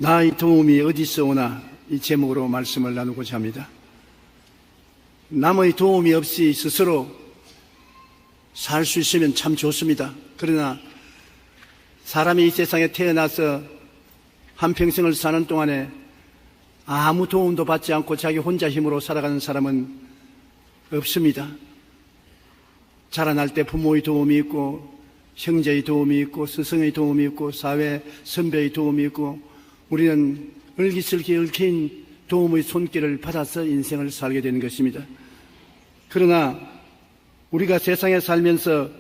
나의 도움이 어디서 오나, 이 제목으로 말씀을 나누고자 합니다. 남의 도움이 없이 스스로 살 수 있으면 참 좋습니다. 그러나 사람이 이 세상에 태어나서 한평생을 사는 동안에 아무 도움도 받지 않고 자기 혼자 힘으로 살아가는 사람은 없습니다. 자라날 때 부모의 도움이 있고, 형제의 도움이 있고, 스승의 도움이 있고, 사회 선배의 도움이 있고, 우리는 얼기설기 얽힌 도움의 손길을 받아서 인생을 살게 되는 것입니다. 그러나 우리가 세상에 살면서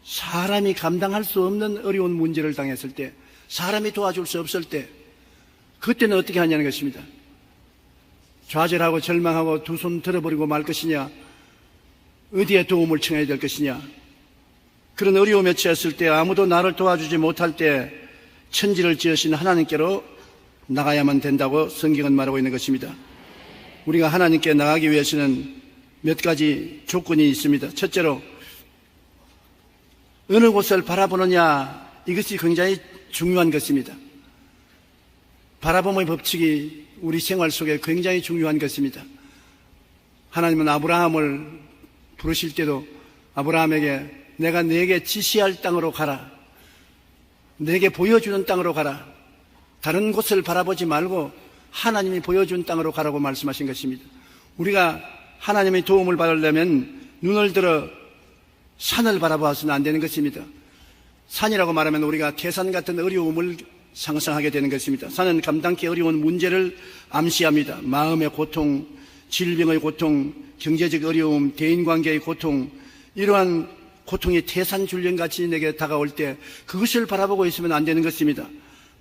사람이 감당할 수 없는 어려운 문제를 당했을 때, 사람이 도와줄 수 없을 때, 그때는 어떻게 하냐는 것입니다. 좌절하고 절망하고 두 손 들어버리고 말 것이냐, 어디에 도움을 청해야 될 것이냐. 그런 어려움에 처했을 때, 아무도 나를 도와주지 못할 때 천지를 지으신 하나님께로 나가야만 된다고 성경은 말하고 있는 것입니다. 우리가 하나님께 나가기 위해서는 몇 가지 조건이 있습니다. 첫째로 어느 곳을 바라보느냐, 이것이 굉장히 중요한 것입니다. 바라봄의 법칙이 우리 생활 속에 굉장히 중요한 것입니다. 하나님은 아브라함을 부르실 때도 아브라함에게 내가 네게 지시할 땅으로 가라, 네게 보여주는 땅으로 가라, 다른 곳을 바라보지 말고 하나님이 보여준 땅으로 가라고 말씀하신 것입니다. 우리가 하나님의 도움을 받으려면 눈을 들어 산을 바라봐서는 안 되는 것입니다. 산이라고 말하면 우리가 태산 같은 어려움을 상상하게 되는 것입니다. 산은 감당기 어려운 문제를 암시합니다. 마음의 고통, 질병의 고통, 경제적 어려움, 대인관계의 고통, 이러한 고통이 태산줄령같이 내게 다가올 때 그것을 바라보고 있으면 안 되는 것입니다.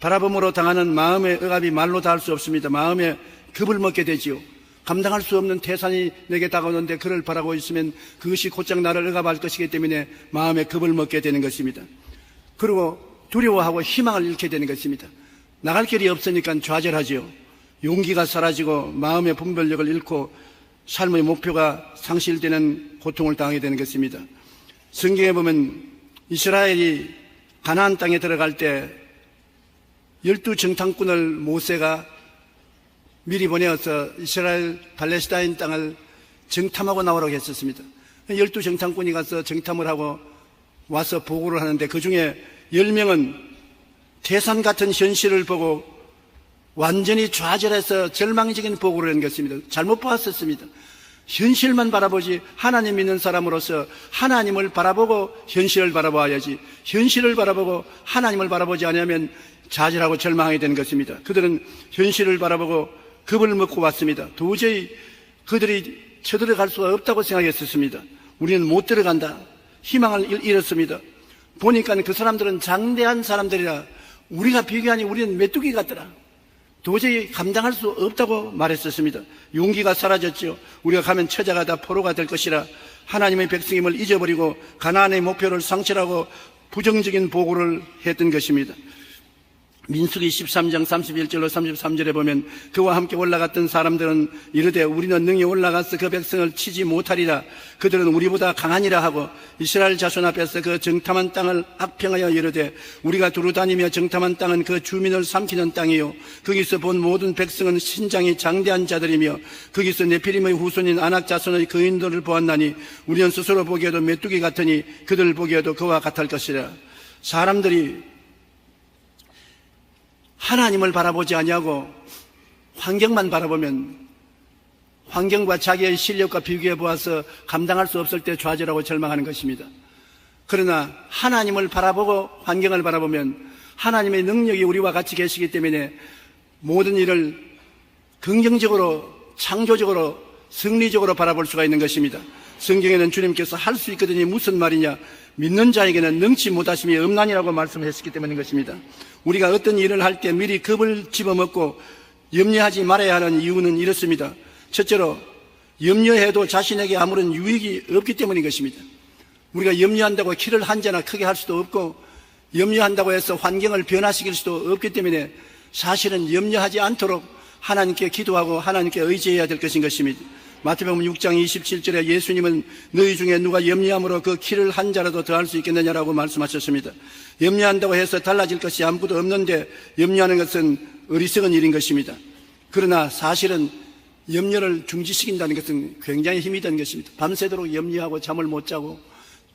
바라봄으로 당하는 마음의 억압이 말로 다 할 수 없습니다. 마음에 겁을 먹게 되지요. 감당할 수 없는 태산이 내게 다가오는데 그를 바라보고 있으면 그것이 곧장 나를 억압할 것이기 때문에 마음에 겁을 먹게 되는 것입니다. 그리고 두려워하고 희망을 잃게 되는 것입니다. 나갈 길이 없으니까 좌절하지요. 용기가 사라지고 마음의 분별력을 잃고 삶의 목표가 상실되는 고통을 당하게 되는 것입니다. 성경에 보면 이스라엘이 가나안 땅에 들어갈 때 12정탐꾼을 모세가 미리 보내어서 이스라엘 팔레스타인 땅을 정탐하고 나오라고 했었습니다. 12정탐꾼이 가서 정탐을 하고 와서 보고를 하는데 그 중에 10명은 태산 같은 현실을 보고 완전히 좌절해서 절망적인 보고를 한 것입니다. 잘못 보았었습니다. 현실만 바라보지 하나님 믿는 사람으로서 하나님을 바라보고 현실을 바라봐야지, 현실을 바라보고 하나님을 바라보지 않으면 좌절하고 절망하게 되는 것입니다. 그들은 현실을 바라보고 겁을 먹고 왔습니다. 도저히 그들이 쳐들어갈 수가 없다고 생각했었습니다. 우리는 못 들어간다, 희망을 잃었습니다. 보니까 그 사람들은 장대한 사람들이라 우리가 비교하니 우리는 메뚜기 같더라. 도저히 감당할 수 없다고 말했었습니다. 용기가 사라졌죠. 우리가 가면 처자가 다 포로가 될 것이라 하나님의 백성임을 잊어버리고 가나안의 목표를 상실하고 부정적인 보고를 했던 것입니다. 민수기 13장 31절로 33절에 보면 그와 함께 올라갔던 사람들은 이르되 우리는 능히 올라가서 그 백성을 치지 못하리라. 그들은 우리보다 강하니라 하고 이스라엘 자손 앞에서 그 정탐한 땅을 악평하여 이르되 우리가 두루다니며 정탐한 땅은 그 주민을 삼키는 땅이요 거기서 본 모든 백성은 신장이 장대한 자들이며 거기서 네피림의 후손인 아낙 자손의 거인들을 보았나니 우리는 스스로 보기에도 메뚜기 같으니 그들 보기에도 그와 같을 것이라. 사람들이 하나님을 바라보지 아니하고 환경만 바라보면 환경과 자기의 실력과 비교해 보아서 감당할 수 없을 때 좌절하고 절망하는 것입니다. 그러나 하나님을 바라보고 환경을 바라보면 하나님의 능력이 우리와 같이 계시기 때문에 모든 일을 긍정적으로, 창조적으로, 승리적으로 바라볼 수가 있는 것입니다. 성경에는 주님께서 할 수 있거든이 무슨 말이냐, 믿는 자에게는 능치 못하심이 없나니라고 말씀했기 때문인 것입니다. 우리가 어떤 일을 할 때 미리 겁을 집어먹고 염려하지 말아야 하는 이유는 이렇습니다. 첫째로 염려해도 자신에게 아무런 유익이 없기 때문인 것입니다. 우리가 염려한다고 키를 한자나 크게 할 수도 없고 염려한다고 해서 환경을 변화시킬 수도 없기 때문에 사실은 염려하지 않도록 하나님께 기도하고 하나님께 의지해야 될 것인 것입니다. 마태복음 6장 27절에 예수님은 너희 중에 누가 염려함으로 그 키를 한 자라도 더할 수 있겠느냐라고 말씀하셨습니다. 염려한다고 해서 달라질 것이 아무것도 없는데 염려하는 것은 어리석은 일인 것입니다. 그러나 사실은 염려를 중지시킨다는 것은 굉장히 힘이 든 것입니다. 밤새도록 염려하고 잠을 못 자고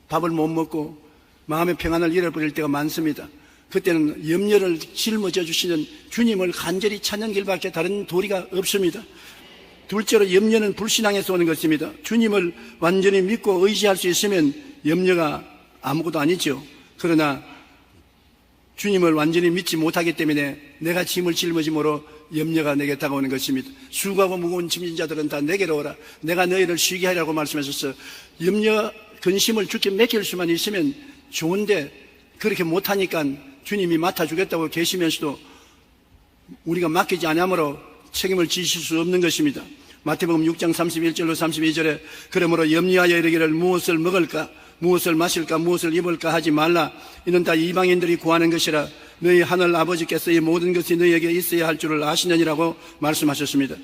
밥을 못 먹고 마음의 평안을 잃어버릴 때가 많습니다. 그때는 염려를 짊어져 주시는 주님을 간절히 찾는 길밖에 다른 도리가 없습니다. 둘째로 염려는 불신앙에서 오는 것입니다. 주님을 완전히 믿고 의지할 수 있으면 염려가 아무것도 아니죠. 그러나 주님을 완전히 믿지 못하기 때문에 내가 짐을 짊어짐으로 염려가 내게 다가오는 것입니다. 수고하고 무거운 짐진 자들은 다 내게로 오라. 내가 너희를 쉬게 하리라고 말씀하셔서 염려, 근심을 주께 맡길 수만 있으면 좋은데 그렇게 못하니까 주님이 맡아주겠다고 계시면서도 우리가 맡기지 않으므로 책임을 지실 수 없는 것입니다. 마태복음 6장 31절로 32절에 그러므로 염려하여 이르기를 무엇을 먹을까 무엇을 마실까 무엇을 입을까 하지 말라. 이는 다 이방인들이 구하는 것이라. 너희 하늘 아버지께서 이 모든 것이 너희에게 있어야 할 줄을 아시느니라고 말씀하셨습니다.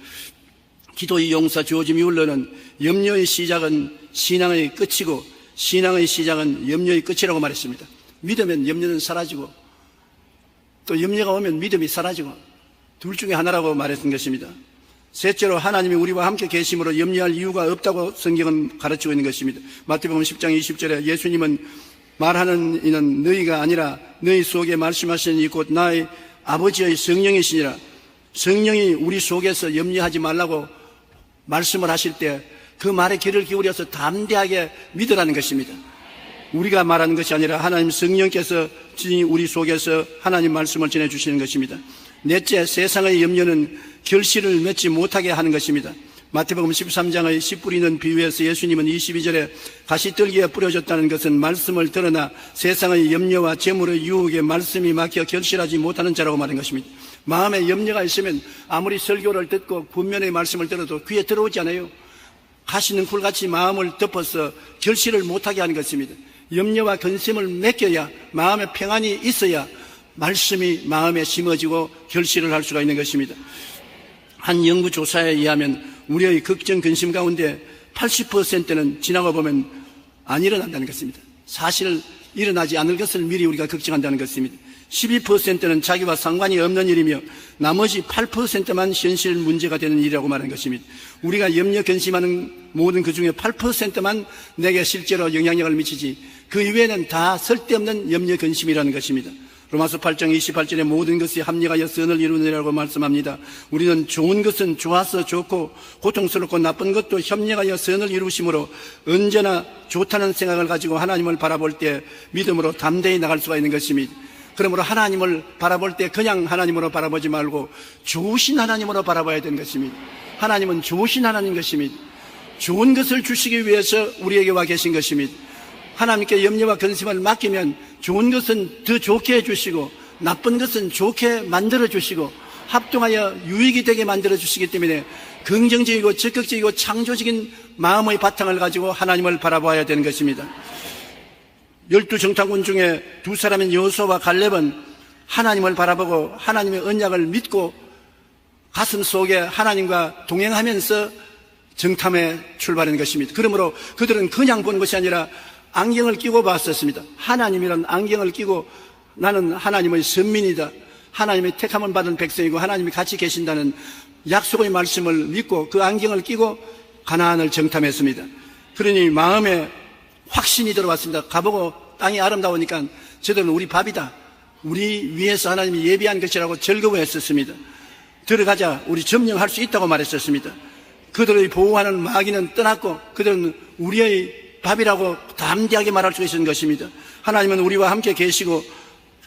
기도의 용사 조지 뮬러는 염려의 시작은 신앙의 끝이고 신앙의 시작은 염려의 끝이라고 말했습니다. 믿으면 염려는 사라지고 또 염려가 오면 믿음이 사라지고 둘 중에 하나라고 말했던 것입니다. 셋째로 하나님이 우리와 함께 계심으로 염려할 이유가 없다고 성경은 가르치고 있는 것입니다. 마태복음 10장 20절에 예수님은 말하는 이는 너희가 아니라 너희 속에 말씀하시는 이 곧 나의 아버지의 성령이시니라. 성령이 우리 속에서 염려하지 말라고 말씀을 하실 때 그 말에 귀를 기울여서 담대하게 믿으라는 것입니다. 우리가 말하는 것이 아니라 하나님 성령께서 우리 속에서 하나님 말씀을 전해주시는 것입니다. 넷째, 세상의 염려는 결실을 맺지 못하게 하는 것입니다. 마태복음 13장의 씨 뿌리는 비유에서 예수님은 22절에 가시떨기에 뿌려졌다는 것은 말씀을 들으나 세상의 염려와 재물의 유혹에 말씀이 막혀 결실하지 못하는 자라고 말한 것입니다. 마음에 염려가 있으면 아무리 설교를 듣고 분명히 말씀을 들어도 귀에 들어오지 않아요. 가시는 굴같이 마음을 덮어서 결실을 못하게 하는 것입니다. 염려와 근심을 맡겨야 마음의 평안이 있어야 말씀이 마음에 심어지고 결실을 할 수가 있는 것입니다. 한 연구조사에 의하면 우리의 걱정, 근심 가운데 80%는 지나가 보면 안 일어난다는 것입니다. 사실 일어나지 않을 것을 미리 우리가 걱정한다는 것입니다. 12%는 자기와 상관이 없는 일이며 나머지 8%만 현실 문제가 되는 일이라고 말하는 것입니다. 우리가 염려, 근심하는 모든 그 중에 8%만 내게 실제로 영향력을 미치지 그 이외에는 다 쓸데없는 염려, 근심이라는 것입니다. 로마서 8장 28절에 모든 것이 합력하여 선을 이루느라고 말씀합니다. 우리는 좋은 것은 좋아서 좋고 고통스럽고 나쁜 것도 협력하여 선을 이루심으로 언제나 좋다는 생각을 가지고 하나님을 바라볼 때 믿음으로 담대히 나갈 수가 있는 것입니다. 그러므로 하나님을 바라볼 때 그냥 하나님으로 바라보지 말고 좋으신 하나님으로 바라봐야 되는 것입니다. 하나님은 좋으신 하나님 것입니다. 좋은 것을 주시기 위해서 우리에게 와 계신 것입니다. 하나님께 염려와 근심을 맡기면 좋은 것은 더 좋게 해주시고 나쁜 것은 좋게 만들어주시고 합동하여 유익이 되게 만들어주시기 때문에 긍정적이고 적극적이고 창조적인 마음의 바탕을 가지고 하나님을 바라봐야 되는 것입니다. 12정탐꾼 중에 두 사람인 여호수아와 갈렙은 하나님을 바라보고 하나님의 언약을 믿고 가슴 속에 하나님과 동행하면서 정탐에 출발하는 것입니다. 그러므로 그들은 그냥 본 것이 아니라 안경을 끼고 봤었습니다. 하나님이란 안경을 끼고 나는 하나님의 선민이다. 하나님의 택함을 받은 백성이고 하나님이 같이 계신다는 약속의 말씀을 믿고 그 안경을 끼고 가나안을 정탐했습니다. 그러니 마음에 확신이 들어왔습니다. 가보고 땅이 아름다우니까 저들은 우리 밥이다. 우리 위해서 하나님이 예비한 것이라고 즐거워했었습니다. 들어가자 우리 점령할 수 있다고 말했었습니다. 그들의 보호하는 마귀는 떠났고 그들은 우리의 밥이라고 담대하게 말할 수 있는 것입니다. 하나님은 우리와 함께 계시고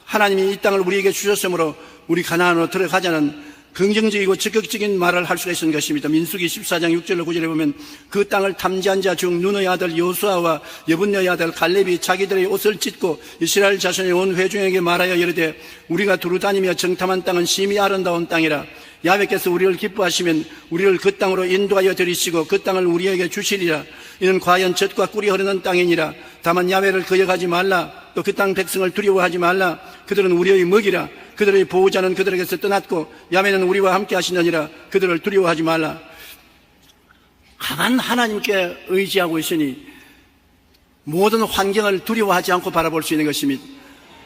하나님이 이 땅을 우리에게 주셨으므로 우리 가나안으로 들어가자는 긍정적이고 적극적인 말을 할 수가 있는 것입니다. 민수기 14장 6절로 9절에 보면 그 땅을 탐지한 자 중 눈의 아들 여호수아와 여분네의 아들 갈렙이 자기들의 옷을 찢고 이스라엘 자손의 온 회중에게 말하여 이르되 우리가 두루다니며 정탐한 땅은 심히 아름다운 땅이라. 야훼께서 우리를 기뻐하시면 우리를 그 땅으로 인도하여 들이시고 그 땅을 우리에게 주시리라. 이는 과연 젖과 꿀이 흐르는 땅이니라. 다만 야훼를 거역하지 말라. 또 그 땅 백성을 두려워하지 말라. 그들은 우리의 먹이라. 그들의 보호자는 그들에게서 떠났고 야훼는 우리와 함께 하시느니라. 그들을 두려워하지 말라. 강한 하나님께 의지하고 있으니 모든 환경을 두려워하지 않고 바라볼 수 있는 것입니다.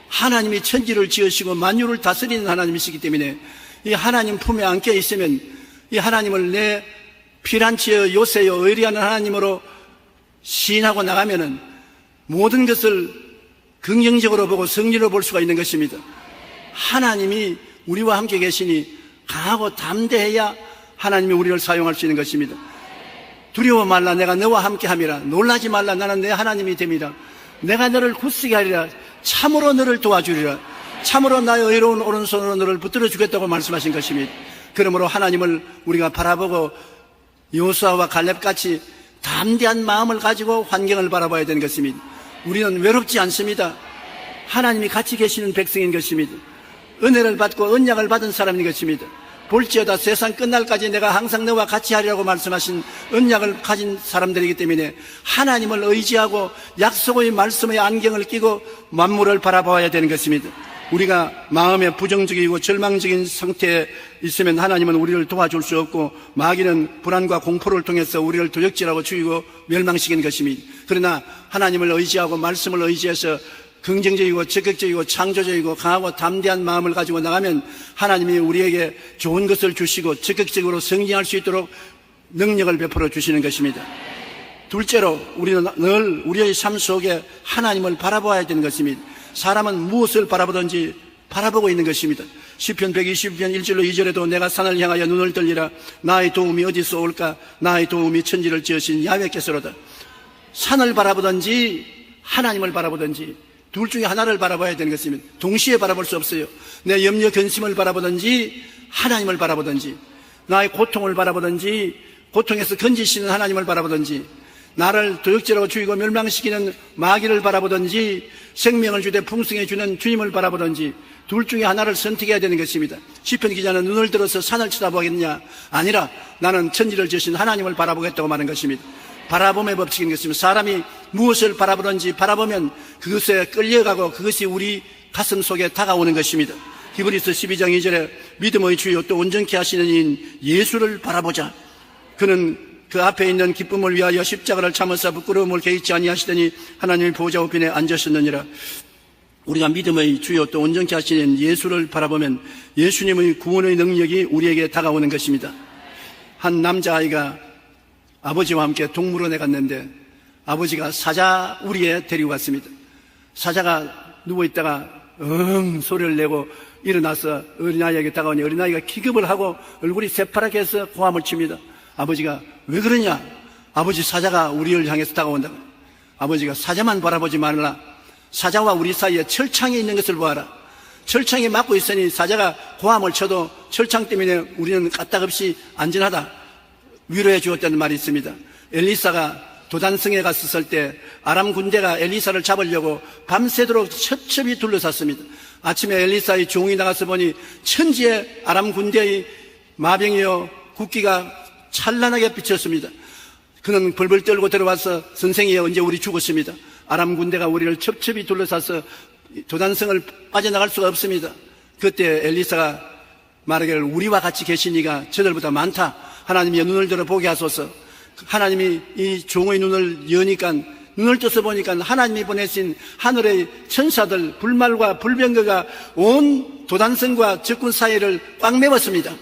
하나님이 천지를 지으시고 만유를 다스리는 하나님이시기 때문에 이 하나님 품에 안겨 있으면 이 하나님을 내 피란치여 요새여 의리하는 하나님으로 시인하고 나가면은 모든 것을 긍정적으로 보고 승리로 볼 수가 있는 것입니다. 하나님이 우리와 함께 계시니 강하고 담대해야 하나님이 우리를 사용할 수 있는 것입니다. 두려워 말라, 내가 너와 함께 함이라. 놀라지 말라, 나는 내 하나님이 됨이라. 내가 너를 굳세게 하리라. 참으로 너를 도와주리라. 참으로 나의 의로운 오른손으로 너를 붙들어 주겠다고 말씀하신 것입니다. 그러므로 하나님을 우리가 바라보고 여호수아와 갈렙같이 담대한 마음을 가지고 환경을 바라봐야 되는 것입니다. 우리는 외롭지 않습니다. 하나님이 같이 계시는 백성인 것입니다. 은혜를 받고 언약을 받은 사람인 것입니다. 볼지어다 세상 끝날까지 내가 항상 너와 같이 하리라고 말씀하신 언약을 가진 사람들이기 때문에 하나님을 의지하고 약속의 말씀의 안경을 끼고 만물을 바라봐야 되는 것입니다. 우리가 마음에 부정적이고 절망적인 상태에 있으면 하나님은 우리를 도와줄 수 없고 마귀는 불안과 공포를 통해서 우리를 도적질하고 죽이고 멸망시키는 것입니다. 그러나 하나님을 의지하고 말씀을 의지해서 긍정적이고 적극적이고 창조적이고 강하고 담대한 마음을 가지고 나가면 하나님이 우리에게 좋은 것을 주시고 적극적으로 성장할 수 있도록 능력을 베풀어 주시는 것입니다. 둘째로 우리는 늘 우리의 삶 속에 하나님을 바라봐야 되는 것입니다. 사람은 무엇을 바라보든지 바라보고 있는 것입니다. 시편 120편 1절로 2절에도 내가 산을 향하여 눈을 들리라. 나의 도움이 어디서 올까? 나의 도움이 천지를 지으신 야훼께서로다. 산을 바라보든지 하나님을 바라보든지 둘 중에 하나를 바라봐야 되는 것입니다. 동시에 바라볼 수 없어요. 내 염려 근심을 바라보든지 하나님을 바라보든지, 나의 고통을 바라보든지, 고통에서 건지시는 하나님을 바라보든지, 나를 도적질하고 죽이고 멸망시키는 마귀를 바라보든지, 생명을 주되 풍성해 주는 주님을 바라보든지 둘 중에 하나를 선택해야 되는 것입니다. 시편 기자는 눈을 들어서 산을 쳐다보겠느냐? 아니라 나는 천지를 지으신 하나님을 바라보겠다고 말한 것입니다. 바라봄의 법칙인 것입니다. 사람이 무엇을 바라보든지 바라보면 그것에 끌려가고 그것이 우리 가슴 속에 다가오는 것입니다. 히브리서 12장 2절에 믿음의 주요 또 온전케 하시는 이인 예수를 바라보자. 그는 그 앞에 있는 기쁨을 위하여 십자가를 참으사 부끄러움을 개의치 아니하시더니 하나님의 보좌 우편에 앉으셨느니라. 우리가 믿음의 주요 또 온전케 하시는 예수를 바라보면 예수님의 구원의 능력이 우리에게 다가오는 것입니다. 한 남자아이가 아버지와 함께 동물원에 갔는데 아버지가 사자 우리에 데리고 갔습니다. 사자가 누워있다가 소리를 내고 일어나서 어린아이에게 다가오니 어린아이가 기겁을 하고 얼굴이 새파랗게 해서 고함을 칩니다. 아버지가 왜 그러냐? 아버지, 사자가 우리를 향해서 다가온다. 아버지가 사자만 바라보지 말라. 사자와 우리 사이에 철창이 있는 것을 보아라. 철창이 막고 있으니 사자가 고함을 쳐도 철창 때문에 우리는 까딱없이 안전하다. 위로해 주었다는 말이 있습니다. 엘리사가 도단성에 갔었을 때 아람 군대가 엘리사를 잡으려고 밤새도록 첩첩이 둘러쌌습니다. 아침에 엘리사의 종이 나가서 보니 천지에 아람 군대의 마병이요 국기가 찬란하게 비쳤습니다. 그는 벌벌 떨고 들어와서 선생이 언제 우리 죽었습니다. 아람 군대가 우리를 첩첩이 둘러싸서 도단성을 빠져나갈 수가 없습니다. 그때 엘리사가 말하기를 우리와 같이 계신 이가 저들보다 많다. 하나님이 눈을 들어 보게 하소서. 하나님이 이 종의 눈을 여니까 눈을 떠서 보니까 하나님이 보내신 하늘의 천사들 불말과 불병거가 온 도단성과 적군 사이를 꽉 메웠습니다.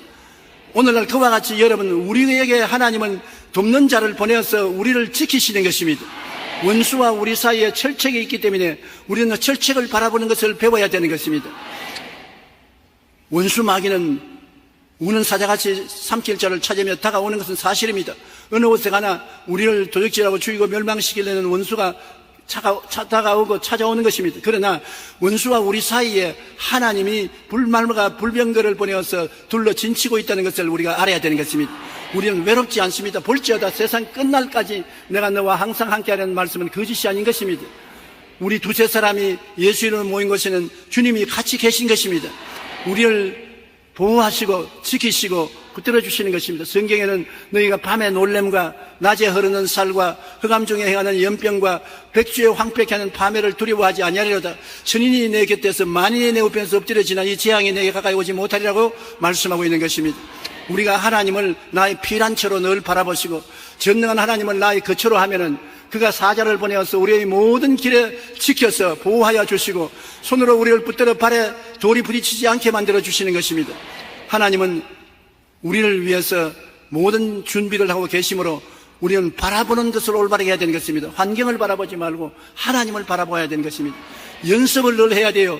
오늘날 그와 같이 여러분 우리에게 하나님은 돕는 자를 보내어서 우리를 지키시는 것입니다. 원수와 우리 사이에 철책이 있기 때문에 우리는 철책을 바라보는 것을 배워야 되는 것입니다. 원수 마귀는 우는 사자같이 삼킬 자를 찾으며 다가오는 것은 사실입니다. 어느 곳에 가나 우리를 도적질하고 죽이고 멸망시키려는 원수가 다가오고 찾아오는 것입니다. 그러나 원수와 우리 사이에 하나님이 불말과 불병거를 보내어서 둘러 진치고 있다는 것을 우리가 알아야 되는 것입니다. 우리는 외롭지 않습니다. 볼지어다 세상 끝날까지 내가 너와 항상 함께하려는 말씀은 거짓이 아닌 것입니다. 우리 두세 사람이 예수 이름으로 모인 곳에는 주님이 같이 계신 것입니다. 우리를 보호하시고 지키시고 붙들어 주시는 것입니다. 성경에는 너희가 밤에 놀램과 낮에 흐르는 살과 흑암 중에 행하는 연병과 백주에 황폐케 하는 파멸을 두려워하지 아니하리로다. 천인이 내 곁에서 만인이 내 우편에서 엎드려지나 이 재앙이 내게 가까이 오지 못하리라고 말씀하고 있는 것입니다. 우리가 하나님을 나의 피란처로 늘 바라보시고 전능한 하나님을 나의 거처로 하면은 그가 사자를 보내어서 우리의 모든 길에 지켜서 보호하여 주시고 손으로 우리를 붙들어 발에 돌이 부딪히지 않게 만들어 주시는 것입니다. 하나님은 우리를 위해서 모든 준비를 하고 계심으로 우리는 바라보는 것을 올바르게 해야 되는 것입니다. 환경을 바라보지 말고 하나님을 바라봐야 되는 것입니다. 연습을 늘 해야 돼요.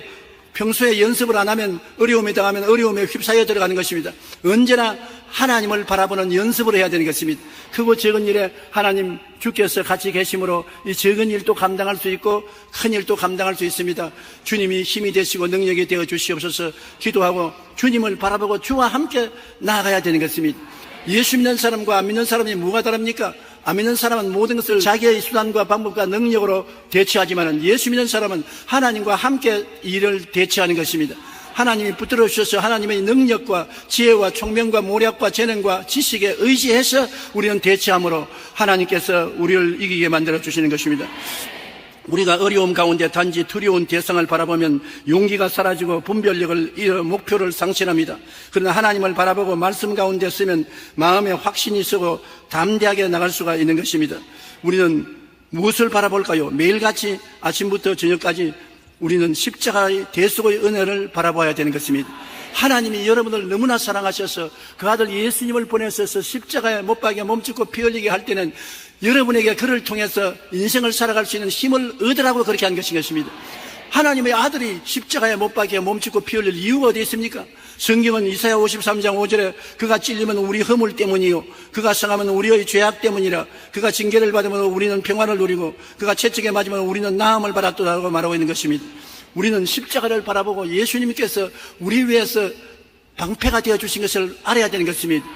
평소에 연습을 안 하면 어려움에 당하면 어려움에 휩싸여 들어가는 것입니다. 언제나 하나님을 바라보는 연습을 해야 되는 것입니다. 크고 적은 일에 하나님 주께서 같이 계심으로 이 적은 일도 감당할 수 있고 큰 일도 감당할 수 있습니다. 주님이 힘이 되시고 능력이 되어 주시옵소서. 기도하고 주님을 바라보고 주와 함께 나아가야 되는 것입니다. 예수 믿는 사람과 안 믿는 사람이 뭐가 다릅니까? 안 믿는 사람은 모든 것을 자기의 수단과 방법과 능력으로 대처하지만 예수 믿는 사람은 하나님과 함께 일을 대처하는 것입니다. 하나님이 붙들어 주셔서 하나님의 능력과 지혜와 총명과 모략과 재능과 지식에 의지해서 우리는 대처함으로 하나님께서 우리를 이기게 만들어 주시는 것입니다. 우리가 어려움 가운데 단지 두려운 대상을 바라보면 용기가 사라지고 분별력을 잃어 목표를 상실합니다. 그러나 하나님을 바라보고 말씀 가운데 쓰면 마음에 확신이 서고 담대하게 나갈 수가 있는 것입니다. 우리는 무엇을 바라볼까요? 매일같이 아침부터 저녁까지 우리는 십자가의 대속의 은혜를 바라봐야 되는 것입니다. 하나님이 여러분을 너무나 사랑하셔서 그 아들 예수님을 보내셔서 십자가에 못 박여 몸짓고 피 흘리게 할 때는 여러분에게 그를 통해서 인생을 살아갈 수 있는 힘을 얻으라고 그렇게 한 것입니다. 하나님의 아들이 십자가에 못 박여 몸짓고 피 흘릴 이유가 어디 있습니까? 성경은 이사야 53장 5절에 그가 찔리면 우리 허물 때문이요 그가 상하면 우리의 죄악 때문이라 그가 징계를 받으면 우리는 평안을 누리고 그가 채찍에 맞으면 우리는 나음을 받았다고 말하고 있는 것입니다. 우리는 십자가를 바라보고 예수님께서 우리 위해서 방패가 되어 주신 것을 알아야 되는 것입니다.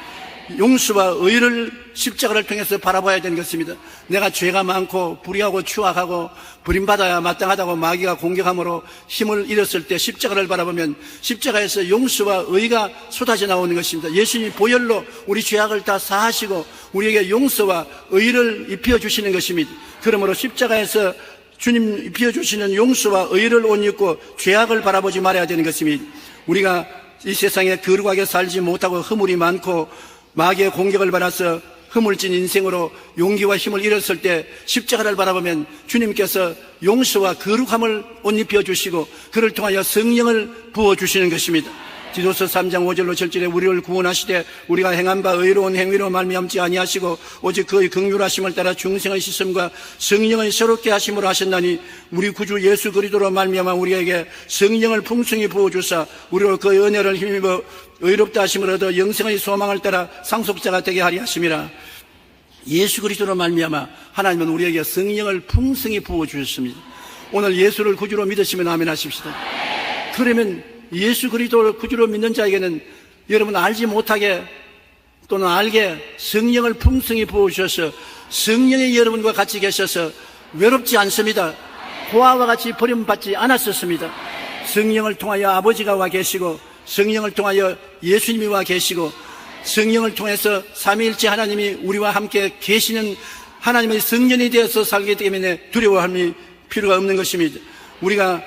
용서와 의를 십자가를 통해서 바라봐야 되는 것입니다. 내가 죄가 많고 불의하고 추악하고 버림받아야 마땅하다고 마귀가 공격함으로 힘을 잃었을 때 십자가를 바라보면 십자가에서 용서와 의가 쏟아져 나오는 것입니다. 예수님이 보혈로 우리 죄악을 다 사하시고 우리에게 용서와 의를 입혀주시는 것입니다. 그러므로 십자가에서 주님 입혀주시는 용서와 의를 옷 입고 죄악을 바라보지 말아야 되는 것입니다. 우리가 이 세상에 거룩하게 살지 못하고 허물이 많고 마귀의 공격을 받아서 허물진 인생으로 용기와 힘을 잃었을 때 십자가를 바라보면 주님께서 용서와 거룩함을 옷 입혀주시고 그를 통하여 성령을 부어주시는 것입니다. 디도서 3장 5절로 7절에 우리를 구원하시되 우리가 행한 바 의로운 행위로 말미암지 아니하시고 오직 그의 긍휼하심을 따라 중생의 시슴과 성령의 새롭게 하심으로 하셨나니 우리 구주 예수 그리스도로 말미암아 우리에게 성령을 풍성히 부어주사 우리로 그의 은혜를 힘입어 의롭다 하심을 얻어 영생의 소망을 따라 상속자가 되게 하리 하심이라. 예수 그리스도로 말미암아 하나님은 우리에게 성령을 풍성히 부어주셨습니다. 오늘 예수를 구주로 믿으시면 아멘 하십시다. 그러면 예수 그리스도를 구주로 믿는 자에게는 여러분 알지 못하게 또는 알게 성령을 풍성히 부어주셔서 성령이 여러분과 같이 계셔서 외롭지 않습니다. 고아와 같이 버림받지 않았었습니다. 성령을 통하여 아버지가 와 계시고 성령을 통하여 예수님이 와 계시고 성령을 통해서 삼위일체 하나님이 우리와 함께 계시는 하나님의 성년이 되어서 살기 때문에 두려워함이 필요가 없는 것입니다. 우리가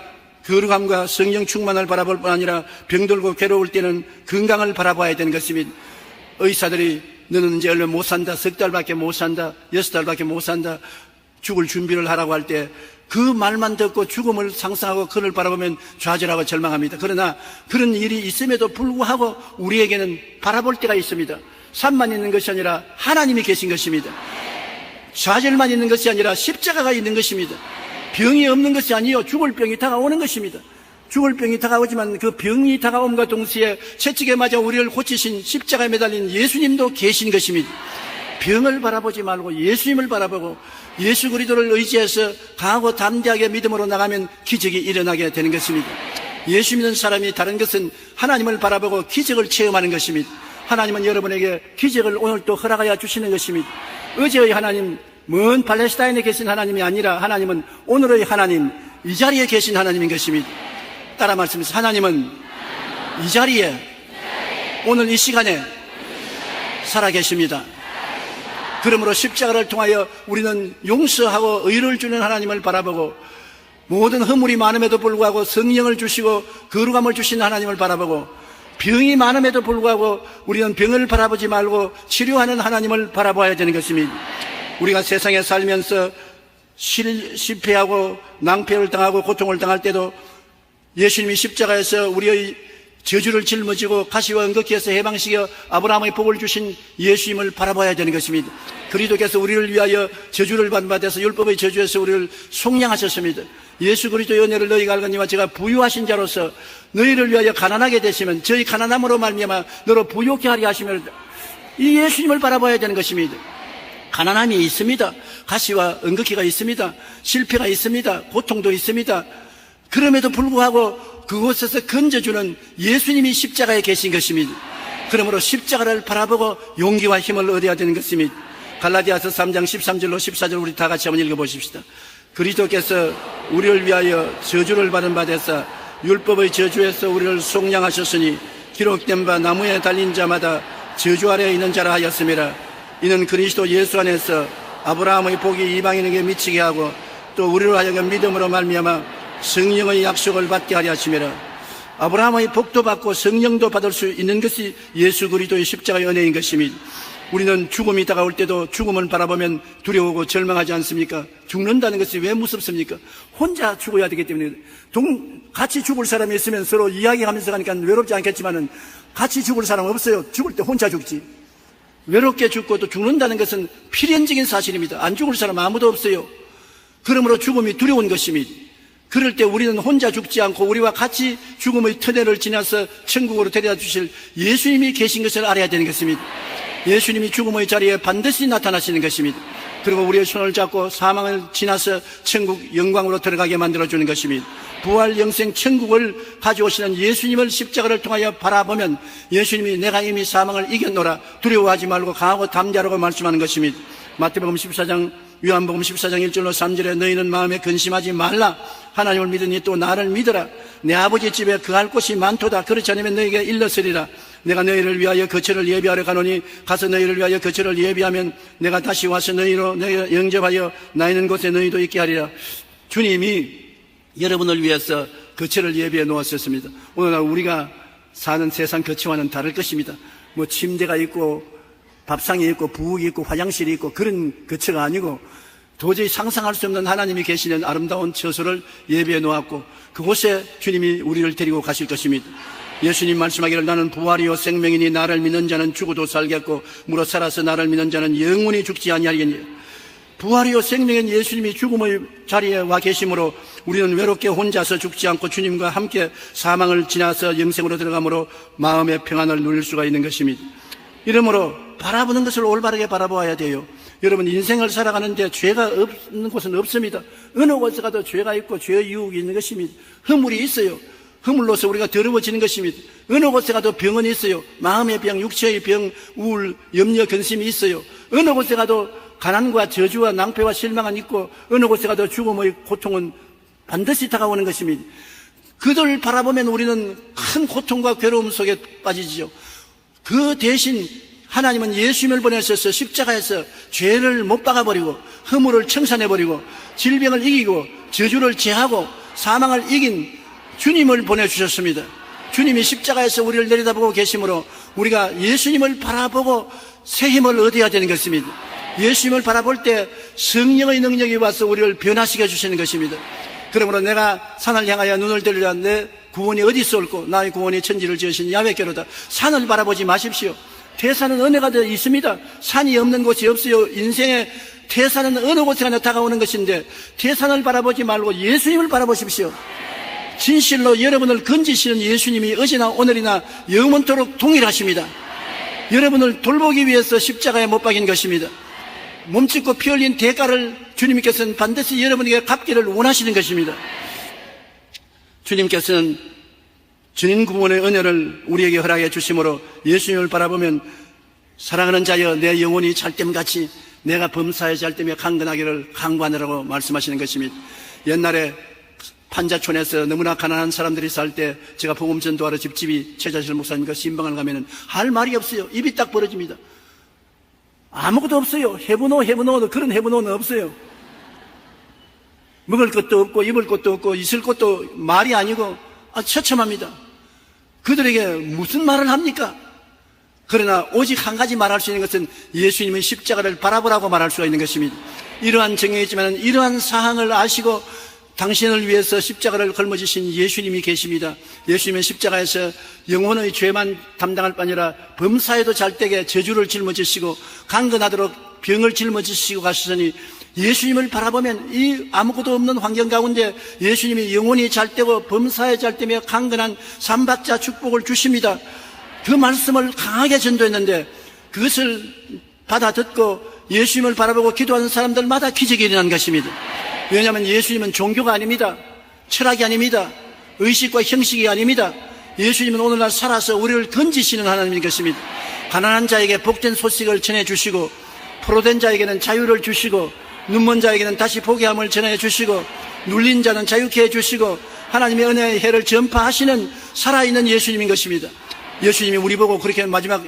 거룩함과 성령 충만을 바라볼 뿐 아니라 병들고 괴로울 때는 건강을 바라봐야 되는 것입니다. 의사들이 너는 이제 얼마 못 산다, 석 달밖에 못 산다, 6달밖에 못 산다, 죽을 준비를 하라고 할 때 그 말만 듣고 죽음을 상상하고 그를 바라보면 좌절하고 절망합니다. 그러나 그런 일이 있음에도 불구하고 우리에게는 바라볼 때가 있습니다. 산만 있는 것이 아니라 하나님이 계신 것입니다. 좌절만 있는 것이 아니라 십자가가 있는 것입니다. 병이 없는 것이 아니요 죽을 병이 다가오는 것입니다. 죽을 병이 다가오지만 그 병이 다가옴과 동시에 채찍에 맞아 우리를 고치신 십자가에 매달린 예수님도 계신 것입니다. 병을 바라보지 말고 예수님을 바라보고 예수 그리스도를 의지해서 강하고 담대하게 믿음으로 나가면 기적이 일어나게 되는 것입니다. 예수 믿는 사람이 다른 것은 하나님을 바라보고 기적을 체험하는 것입니다. 하나님은 여러분에게 기적을 오늘 또 허락하여 주시는 것입니다. 어제의 하나님, 먼 팔레스타인에 계신 하나님이 아니라 하나님은 오늘의 하나님, 이 자리에 계신 하나님인 것입니다. 따라 말씀하세요. 하나님은 이 자리에 오늘 이 시간에 살아계십니다. 그러므로 십자가를 통하여 우리는 용서하고 의를 주는 하나님을 바라보고 모든 허물이 많음에도 불구하고 성령을 주시고 거룩함을 주신 하나님을 바라보고 병이 많음에도 불구하고 우리는 병을 바라보지 말고 치료하는 하나님을 바라봐야 되는 것입니다. 우리가 세상에 살면서 실패하고 낭패를 당하고 고통을 당할 때도 예수님이 십자가에서 우리의 저주를 짊어지고 가시와 은극기에서 해방시켜 아브라함의 복을 주신 예수님을 바라봐야 되는 것입니다. 그리스도께서 우리를 위하여 저주를 받아서 율법의 저주에서 우리를 속량하셨습니다. 예수 그리스도의 은혜를 너희가 알거니와 제가 부유하신 자로서 너희를 위하여 가난하게 되시면 저희 가난함으로 말미암아 너로 부유케 하리 하시며, 이 예수님을 바라봐야 되는 것입니다. 가난함이 있습니다. 가시와 은극기가 있습니다. 실패가 있습니다. 고통도 있습니다. 그럼에도 불구하고 그곳에서 건져주는 예수님이 십자가에 계신 것입니다. 그러므로 십자가를 바라보고 용기와 힘을 얻어야 되는 것입니다. 갈라디아서 3장 13절로 14절 우리 다 같이 한번 읽어보십시다. 그리스도께서 우리를 위하여 저주를 받은 바 되사 율법의 저주에서 우리를 속량하셨으니 기록된 바 나무에 달린 자마다 저주 아래에 있는 자라 하였음이라. 이는 그리스도 예수 안에서 아브라함의 복이 이방인에게 미치게 하고 또 우리로 하여금 믿음으로 말미암아 성령의 약속을 받게 하려 하심이라. 아브라함의 복도 받고 성령도 받을 수 있는 것이 예수 그리스도의 십자가의 은혜인 것입니다. 우리는 죽음이 다가올 때도 죽음을 바라보면 두려워하고 절망하지 않습니까? 죽는다는 것이 왜 무섭습니까? 혼자 죽어야 되기 때문에. 같이 죽을 사람이 있으면 서로 이야기하면서 가니까 외롭지 않겠지만은 같이 죽을 사람 없어요. 죽을 때 혼자 죽지. 외롭게 죽고 또 죽는다는 것은 필연적인 사실입니다. 안 죽을 사람 아무도 없어요. 그러므로 죽음이 두려운 것입니다. 그럴 때 우리는 혼자 죽지 않고 우리와 같이 죽음의 터널을 지나서 천국으로 데려다 주실 예수님이 계신 것을 알아야 되는 것입니다. 예수님이 죽음의 자리에 반드시 나타나시는 것입니다. 그리고 우리의 손을 잡고 사망을 지나서 천국 영광으로 들어가게 만들어주는 것입니다. 부활 영생 천국을 가져오시는 예수님을 십자가를 통하여 바라보면 예수님이 내가 이미 사망을 이겼노라, 두려워하지 말고 강하고 담대하라고 말씀하는 것입니다. 마태복음 14장, 요한복음 14장 1절로 3절에 너희는 마음에 근심하지 말라. 하나님을 믿으니 또 나를 믿어라. 내 아버지 집에 거할 곳이 많도다. 그렇지 않으면 너희에게 일렀으리라. 내가 너희를 위하여 거처를 예비하러 가노니 가서 너희를 위하여 거처를 예비하면 내가 다시 와서 너희로 너희 영접하여 나 있는 곳에 너희도 있게 하리라. 주님이 여러분을 위해서 거처를 예비해 놓았었습니다. 오늘날 우리가 사는 세상 거처와는 다를 것입니다. 뭐 침대가 있고 밥상이 있고 부엌이 있고 화장실이 있고 그런 거처가 아니고 도저히 상상할 수 없는 하나님이 계시는 아름다운 처소를 예비해 놓았고 그곳에 주님이 우리를 데리고 가실 것입니다. 예수님 말씀하기를 나는 부활이요 생명이니 나를 믿는 자는 죽어도 살겠고 무릇 살아서 나를 믿는 자는 영원히 죽지 아니하리니. 부활이요 생명인 예수님이 죽음의 자리에 와 계심으로 우리는 외롭게 혼자서 죽지 않고 주님과 함께 사망을 지나서 영생으로 들어가므로 마음의 평안을 누릴 수가 있는 것입니다. 이러므로 바라보는 것을 올바르게 바라보아야 돼요. 여러분, 인생을 살아가는데 죄가 없는 곳은 없습니다. 어느 곳에 가도 죄가 있고 죄의 유혹이 있는 것입니다. 허물이 있어요. 허물로서 우리가 더러워지는 것입니다. 어느 곳에 가도 병은 있어요. 마음의 병, 육체의 병, 우울, 염려, 근심이 있어요. 어느 곳에 가도 가난과 저주와 낭패와 실망은 있고 어느 곳에 가도 죽음의 고통은 반드시 다가오는 것입니다. 그들을 바라보면 우리는 큰 고통과 괴로움 속에 빠지지요. 그 대신 하나님은 예수님을 보내셔서 십자가에서 죄를 못 박아버리고 허물을 청산해버리고 질병을 이기고 저주를 제하고 사망을 이긴 주님을 보내주셨습니다. 주님이 십자가에서 우리를 내려다보고 계시므로 우리가 예수님을 바라보고 새 힘을 얻어야 되는 것입니다. 예수님을 바라볼 때 성령의 능력이 와서 우리를 변화시켜 주시는 것입니다. 그러므로 내가 산을 향하여 눈을 들리라. 내 구원이 어디서 올고 나의 구원이 천지를 지으신 야훼께로다. 산을 바라보지 마십시오. 태산은 어느 가도 있습니다. 산이 없는 곳이 없어요. 인생의 태산은 어느 곳에 가나 다가오는 것인데 태산을 바라보지 말고 예수님을 바라보십시오. 진실로 여러분을 건지시는 예수님이 어제나 오늘이나 영원토록 동일하십니다. 여러분을 돌보기 위해서 십자가에 못 박인 것입니다. 몸짓고 피 흘린 대가를 주님께서는 반드시 여러분에게 갚기를 원하시는 것입니다. 주님께서는 주님 구원의 은혜를 우리에게 허락해 주심으로 예수님을 바라보면 사랑하는 자여 내 영혼이 잘됨같이 내가 범사에 잘되며 강건하기를 강구하느라고 말씀하시는 것입니다. 옛날에 판자촌에서 너무나 가난한 사람들이 살 때 제가 복음 전도하러 집집이 최자실 목사님과 신방을 가면은 할 말이 없어요. 입이 딱 벌어집니다. 아무것도 없어요. 해부노 그런 해부노는 없어요. 먹을 것도 없고 입을 것도 없고 있을 것도 말이 아니고 처참합니다. 그들에게 무슨 말을 합니까? 그러나 오직 한 가지 말할 수 있는 것은 예수님의 십자가를 바라보라고 말할 수가 있는 것입니다. 이러한 정형이지만 이러한 사항을 아시고 당신을 위해서 십자가를 걸머지신 예수님이 계십니다. 예수님은 십자가에서 영혼의 죄만 담당할 뿐 아니라 범사에도 잘되게 저주를 짊어지시고 강건하도록 병을 짊어지시고 가시더니 예수님을 바라보면 이 아무것도 없는 환경 가운데 예수님이 영혼이 잘되고 범사에 잘되며 강건한 삼박자 축복을 주십니다. 그 말씀을 강하게 전도했는데 그것을 받아 듣고 예수님을 바라보고 기도하는 사람들마다 기적이 일어난 것입니다. 왜냐하면 예수님은 종교가 아닙니다. 철학이 아닙니다. 의식과 형식이 아닙니다. 예수님은 오늘날 살아서 우리를 건지시는 하나님인 것입니다. 가난한 자에게 복된 소식을 전해주시고 포로된 자에게는 자유를 주시고 눈먼 자에게는 다시 보게함을 전해주시고 눌린 자는 자유케 해주시고 하나님의 은혜의 해를 전파하시는 살아있는 예수님인 것입니다. 예수님이 우리 보고 그렇게 마지막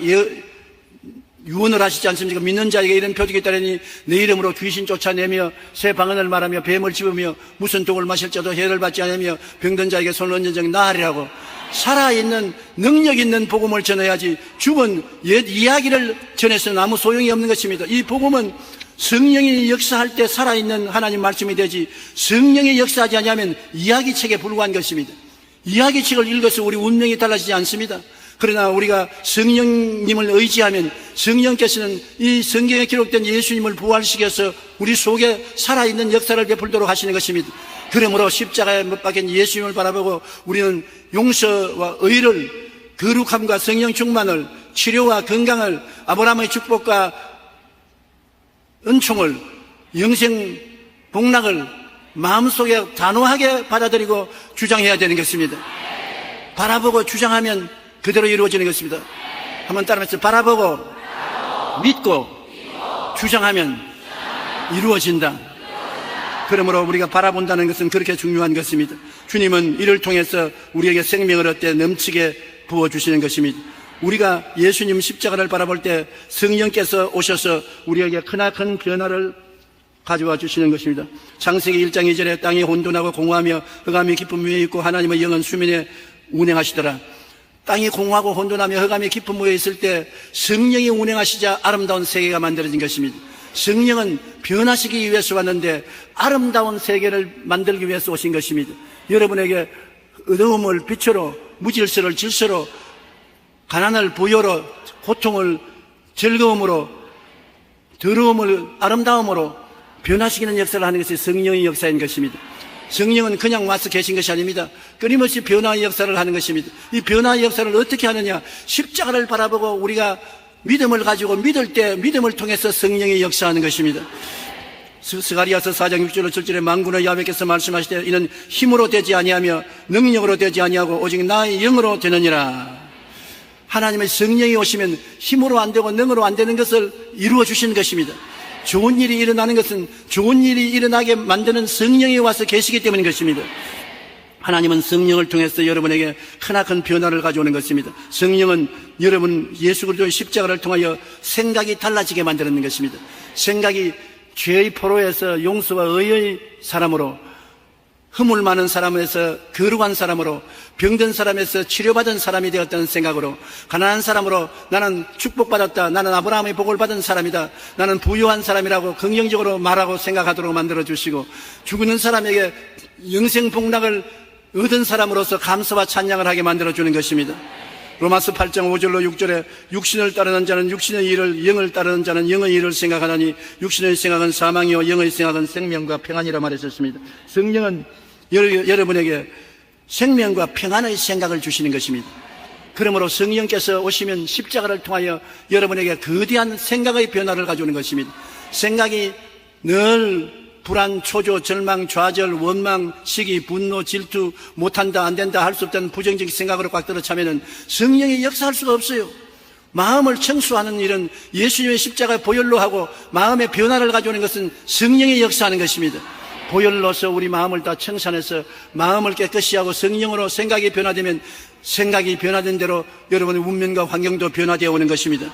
유언을 하시지 않습니까? 믿는 자에게 이런 표적이 있다니 내 이름으로 귀신 쫓아내며 새 방언을 말하며 뱀을 집으며 무슨 독을 마실 자도 해를 받지 않으며 병든 자에게 손을 얹은 적 나으리라고 살아있는 능력 있는 복음을 전해야지 죽은 옛 이야기를 전해서는 아무 소용이 없는 것입니다. 이 복음은 성령이 역사할 때 살아있는 하나님 말씀이 되지 성령이 역사하지 않으면 이야기책에 불과한 것입니다. 이야기책을 읽어서 우리 운명이 달라지지 않습니다. 그러나 우리가 성령님을 의지하면 성령께서는 이 성경에 기록된 예수님을 부활시켜서 우리 속에 살아있는 역사를 베풀도록 하시는 것입니다. 그러므로 십자가에 못 박힌 예수님을 바라보고 우리는 용서와 의를, 거룩함과 성령 충만을, 치료와 건강을, 아브라함의 축복과 은총을, 영생 복락을 마음속에 단호하게 받아들이고 주장해야 되는 것입니다. 바라보고 주장하면 그대로 이루어지는 것입니다. 한번 따라하면서 바라보고 믿고 주장하면 이루어진다. 그러므로 우리가 바라본다는 것은 그렇게 중요한 것입니다. 주님은 이를 통해서 우리에게 생명을 얻게 넘치게 부어주시는 것입니다. 우리가 예수님 십자가를 바라볼 때 성령께서 오셔서 우리에게 크나큰 변화를 가져와 주시는 것입니다. 창세기 1장 2절에 땅이 혼돈하고 공허하며 흑암이 깊은 위에 있고 하나님의 영은 수면에 운행하시더라. 땅이 공허하고 혼돈하며 흑암이 깊은 무에 있을 때 성령이 운행하시자 아름다운 세계가 만들어진 것입니다. 성령은 변화시키기 위해서 왔는데 아름다운 세계를 만들기 위해서 오신 것입니다. 여러분에게 어두움을 빛으로, 무질서를 질서로, 가난을 부여로, 고통을 즐거움으로, 더러움을 아름다움으로 변화시키는 역사를 하는 것이 성령의 역사인 것입니다. 성령은 그냥 와서 계신 것이 아닙니다. 끊임없이 변화의 역사를 하는 것입니다. 이 변화의 역사를 어떻게 하느냐? 십자가를 바라보고 우리가 믿음을 가지고 믿을 때 믿음을 통해서 성령이 역사하는 것입니다. 스가리아서 4장 6절로 7절에 만군의 야훼께서 말씀하시되 이는 힘으로 되지 아니하며 능력으로 되지 아니하고 오직 나의 영으로 되느니라. 하나님의 성령이 오시면 힘으로 안 되고 능으로 안 되는 것을 이루어 주시는 것입니다. 좋은 일이 일어나는 것은 좋은 일이 일어나게 만드는 성령이 와서 계시기 때문인 것입니다. 하나님은 성령을 통해서 여러분에게 크나큰 변화를 가져오는 것입니다. 성령은 여러분 예수 그리스도의 십자가를 통하여 생각이 달라지게 만드는 것입니다. 생각이 죄의 포로에서 용서와 의의 사람으로, 허물 많은 사람에서 거룩한 사람으로, 병든 사람에서 치료받은 사람이 되었다는 생각으로, 가난한 사람으로 나는 축복받았다, 나는 아브라함의 복을 받은 사람이다, 나는 부유한 사람이라고 긍정적으로 말하고 생각하도록 만들어주시고, 죽는 사람에게 영생 복락을 얻은 사람으로서 감사와 찬양을 하게 만들어주는 것입니다. 로마서 8장 5절로 6절에 육신을 따르는 자는 육신의 일을, 영을 따르는 자는 영의 일을 생각하나니 육신의 생각은 사망이요 영의 생각은 생명과 평안이라 말했었습니다. 성령은 여러분에게 생명과 평안의 생각을 주시는 것입니다. 그러므로 성령께서 오시면 십자가를 통하여 여러분에게 거대한 생각의 변화를 가져오는 것입니다. 생각이 늘 불안, 초조, 절망, 좌절, 원망, 시기, 분노, 질투, 못한다, 안된다, 할 수 없다는 부정적인 생각으로 꽉 들어차면은 성령이 역사할 수가 없어요. 마음을 청수하는 일은 예수님의 십자가의 보혈로 하고 마음의 변화를 가져오는 것은 성령이 역사하는 것입니다. 보혈로서 우리 마음을 다 청산해서 마음을 깨끗이 하고 성령으로 생각이 변화되면 생각이 변화된 대로 여러분의 운명과 환경도 변화되어 오는 것입니다.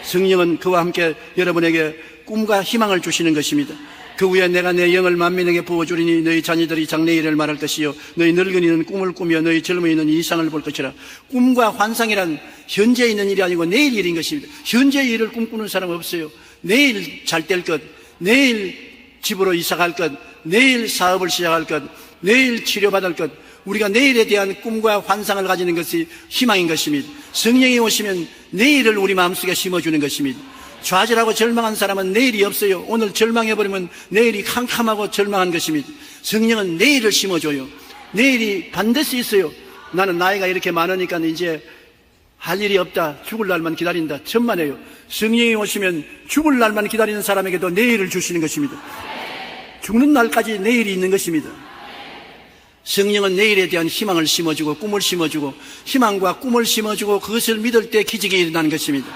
성령은 그와 함께 여러분에게 꿈과 희망을 주시는 것입니다. 그 후에 내가 내 영을 만민에게 부어주리니 너희 자녀들이 장래일을 말할 것이요 너희 늙은이는 꿈을 꾸며 너희 젊은이는 이상을 볼 것이라. 꿈과 환상이란 현재에 있는 일이 아니고 내일 일인 것입니다. 현재의 일을 꿈꾸는 사람 없어요. 내일 잘 될 것, 내일 집으로 이사갈 것, 내일 사업을 시작할 것, 내일 치료받을 것, 우리가 내일에 대한 꿈과 환상을 가지는 것이 희망인 것입니다. 성령이 오시면 내일을 우리 마음속에 심어주는 것입니다. 좌절하고 절망한 사람은 내일이 없어요. 오늘 절망해버리면 내일이 캄캄하고 절망한 것입니다. 성령은 내일을 심어줘요. 내일이 반드시 있어요. 나는 나이가 이렇게 많으니까 이제 할 일이 없다. 죽을 날만 기다린다. 천만에요. 성령이 오시면 죽을 날만 기다리는 사람에게도 내일을 주시는 것입니다. 죽는 날까지 내일이 있는 것입니다. 성령은 내일에 대한 희망을 심어주고 꿈을 심어주고 희망과 꿈을 심어주고 그것을 믿을 때 기적이 일어나는 것입니다.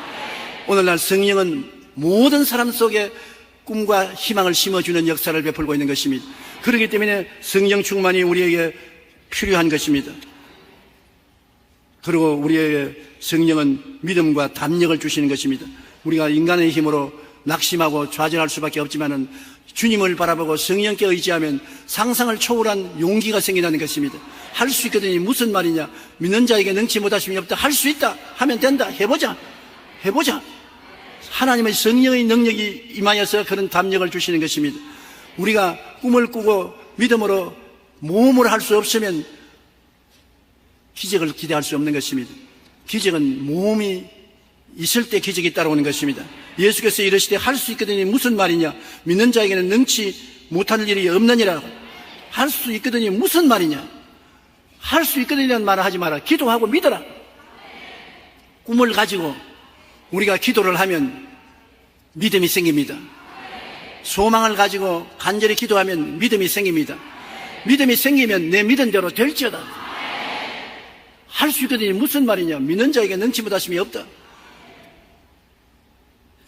오늘날 성령은 모든 사람 속에 꿈과 희망을 심어주는 역사를 베풀고 있는 것입니다. 그렇기 때문에 성령 충만이 우리에게 필요한 것입니다. 그리고 우리에게 성령은 믿음과 담력을 주시는 것입니다. 우리가 인간의 힘으로 낙심하고 좌절할 수밖에 없지만은 주님을 바라보고 성령께 의지하면 상상을 초월한 용기가 생긴다는 것입니다. 할 수 있거든요. 무슨 말이냐? 믿는 자에게 능치 못하심이 없다. 할 수 있다. 하면 된다. 해보자. 하나님의 성령의 능력이 임하여서 그런 담력을 주시는 것입니다. 우리가 꿈을 꾸고 믿음으로 모험을 할 수 없으면 기적을 기대할 수 없는 것입니다. 기적은 모험이 있을 때 기적이 따라오는 것입니다. 예수께서 이르시되 할 수 있거든요. 무슨 말이냐? 믿는 자에게는 능치 못할 일이 없느니라. 할 수 있거든요. 무슨 말이냐? 할 수 있거든요라는 말을 하지 마라. 기도하고 믿어라. 꿈을 가지고 우리가 기도를 하면 믿음이 생깁니다. 소망을 가지고 간절히 기도하면 믿음이 생깁니다. 믿음이 생기면 내 믿은 대로 될지어다. 할 수 있거든요. 무슨 말이냐? 믿는 자에게 능치 못하심이 없다.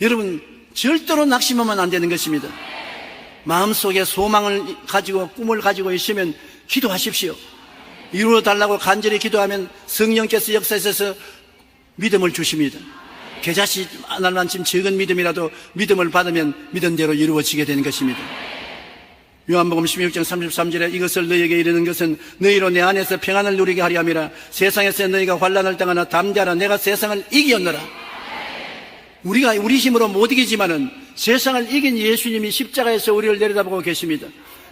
여러분, 절대로 낙심하면 안 되는 것입니다. 마음속에 소망을 가지고 꿈을 가지고 있으면 기도하십시오. 이루어 달라고 간절히 기도하면 성령께서 역사하셔서 믿음을 주십니다. 겨자씨 하나만큼 적은 믿음이라도 믿음을 받으면 믿은 대로 이루어지게 되는 것입니다. 요한복음 16장 33절에 이것을 너희에게 이르는 것은 너희로 내 안에서 평안을 누리게 하려 함이라. 세상에서 너희가 환난을 당하나 담대하라. 내가 세상을 이기었노라. 우리가 우리 힘으로 못 이기지만은 세상을 이긴 예수님이 십자가에서 우리를 내려다보고 계십니다.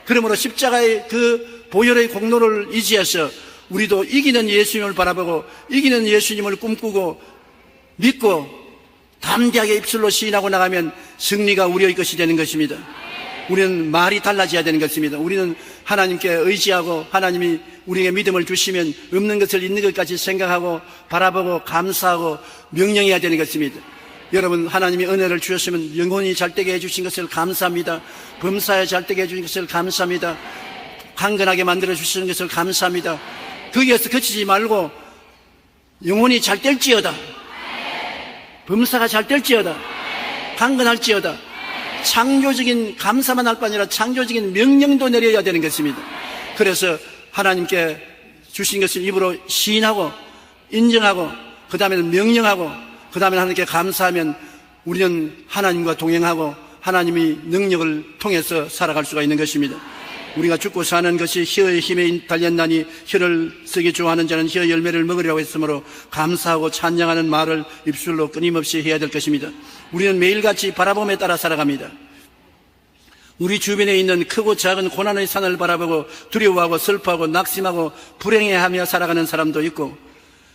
그러므로 십자가의 그 보혈의 공로를 의지해서 우리도 이기는 예수님을 바라보고 이기는 예수님을 꿈꾸고 믿고 담대하게 입술로 시인하고 나가면 승리가 우리의 것이 되는 것입니다. 우리는 말이 달라져야 되는 것입니다. 우리는 하나님께 의지하고 하나님이 우리에게 믿음을 주시면 없는 것을 있는 것까지 생각하고 바라보고 감사하고 명령해야 되는 것입니다. 여러분, 하나님이 은혜를 주셨으면 영혼이 잘되게 해주신 것을 감사합니다. 범사에 잘되게 해주신 것을 감사합니다. 강건하게 만들어 주시는 것을 감사합니다. 거기에서 그치지 말고 영혼이 잘될지어다, 범사가 잘될지어다, 강건할지어다, 창조적인 감사만 할 뿐 아니라 창조적인 명령도 내려야 되는 것입니다. 그래서 하나님께 주신 것을 입으로 시인하고 인정하고 그 다음에는 명령하고 그 다음에 하나님께 감사하면 우리는 하나님과 동행하고 하나님의 능력을 통해서 살아갈 수가 있는 것입니다. 우리가 죽고 사는 것이 혀의 힘에 달렸나니 혀를 쓰기 좋아하는 자는 혀 열매를 먹으리라고 했으므로 감사하고 찬양하는 말을 입술로 끊임없이 해야 될 것입니다. 우리는 매일같이 바라봄에 따라 살아갑니다. 우리 주변에 있는 크고 작은 고난의 산을 바라보고 두려워하고 슬퍼하고 낙심하고 불행해하며 살아가는 사람도 있고,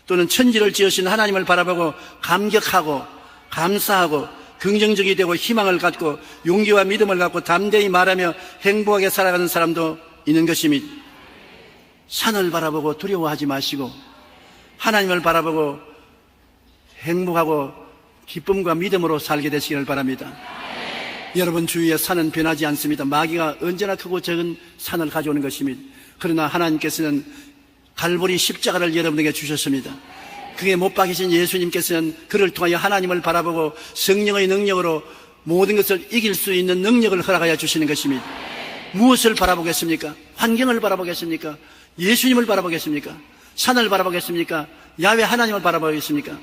또는 천지를 지으신 하나님을 바라보고 감격하고 감사하고 긍정적이 되고 희망을 갖고 용기와 믿음을 갖고 담대히 말하며 행복하게 살아가는 사람도 있는 것입니다. 산을 바라보고 두려워하지 마시고 하나님을 바라보고 행복하고 기쁨과 믿음으로 살게 되시기를 바랍니다. 여러분 주위에 산은 변하지 않습니다. 마귀가 언제나 크고 작은 산을 가져오는 것입니다. 그러나 하나님께서는 갈보리 십자가를 여러분에게 주셨습니다. 그게 못 박히신 예수님께서는 그를 통하여 하나님을 바라보고 성령의 능력으로 모든 것을 이길 수 있는 능력을 허락하여 주시는 것입니다. 무엇을 바라보겠습니까? 환경을 바라보겠습니까? 예수님을 바라보겠습니까? 산을 바라보겠습니까? 야훼 하나님을 바라보겠습니까?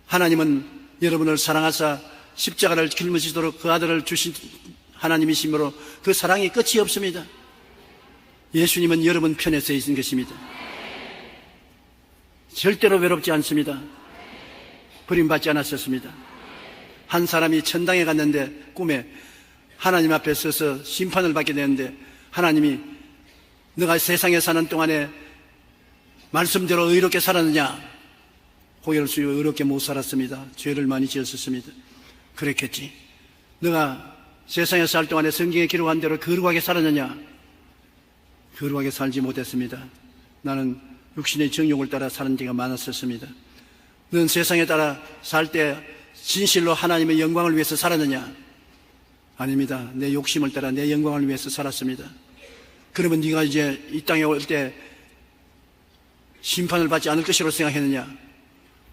하나님은 여러분을 사랑하사 십자가를 짊어지도록 그 아들을 주신 하나님이시므로 그 사랑이 끝이 없습니다. 예수님은 여러분 편에 서 있는 것입니다. 절대로 외롭지 않습니다. 버림받지 않았었습니다. 한 사람이 천당에 갔는데 꿈에 하나님 앞에 서서 심판을 받게 되는데 하나님이 너가 세상에 사는 동안에 말씀대로 의롭게 살았느냐? 고개를 숙이고 의롭게 못 살았습니다. 죄를 많이 지었었습니다. 그랬겠지. 너가 세상에 살 동안에 성경에 기록한 대로 거룩하게 살았느냐? 거룩하게 살지 못했습니다. 나는 육신의 정욕을 따라 사는 데가 많았었습니다. 너는 세상에 따라 살 때 진실로 하나님의 영광을 위해서 살았느냐? 아닙니다. 내 욕심을 따라 내 영광을 위해서 살았습니다. 그러면 네가 이제 이 땅에 올 때 심판을 받지 않을 것이라고 생각했느냐?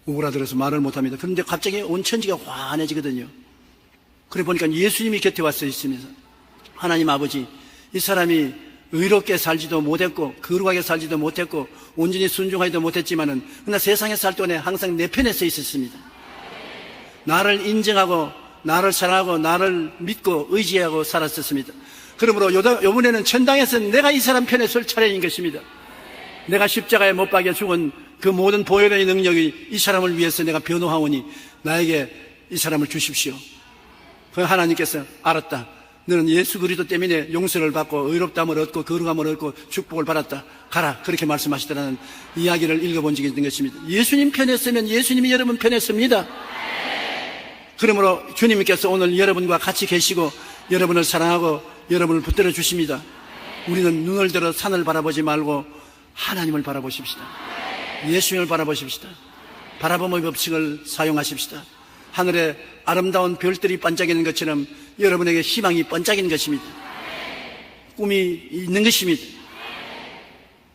오그라들어서 말을 못합니다. 그런데 갑자기 온 천지가 환해지거든요. 그래 보니까 예수님이 곁에 와서 있습니다. 하나님 아버지, 이 사람이 의롭게 살지도 못했고 거룩하게 살지도 못했고 온전히 순종하지도 못했지만은 그러나 세상에 살 동안에 항상 내 편에 서 있었습니다. 나를 인정하고 나를 사랑하고 나를 믿고 의지하고 살았었습니다. 그러므로 이번에는 천당에서 내가 이 사람 편에 설 차례인 것입니다. 내가 십자가에 못 박여 죽은 그 모든 보혈의 능력이 이 사람을 위해서 내가 변호하오니 나에게 이 사람을 주십시오. 그 하나님께서 알았다. 너는 예수 그리스도 때문에 용서를 받고 의롭다함을 얻고 거룩함을 얻고 축복을 받았다. 가라. 그렇게 말씀하시더라는 이야기를 읽어본 적이 있는 것입니다. 예수님 편에 서면 예수님이 여러분 편에 섭니다. 그러므로 주님께서 오늘 여러분과 같이 계시고 여러분을 사랑하고 여러분을 붙들어 주십니다. 우리는 눈을 들어 산을 바라보지 말고 하나님을 바라보십시다. 예수님을 바라보십시다. 바라봄의 법칙을 사용하십시다. 하늘에 아름다운 별들이 반짝이는 것처럼 여러분에게 희망이 번쩍이는 것입니다. 꿈이 있는 것입니다.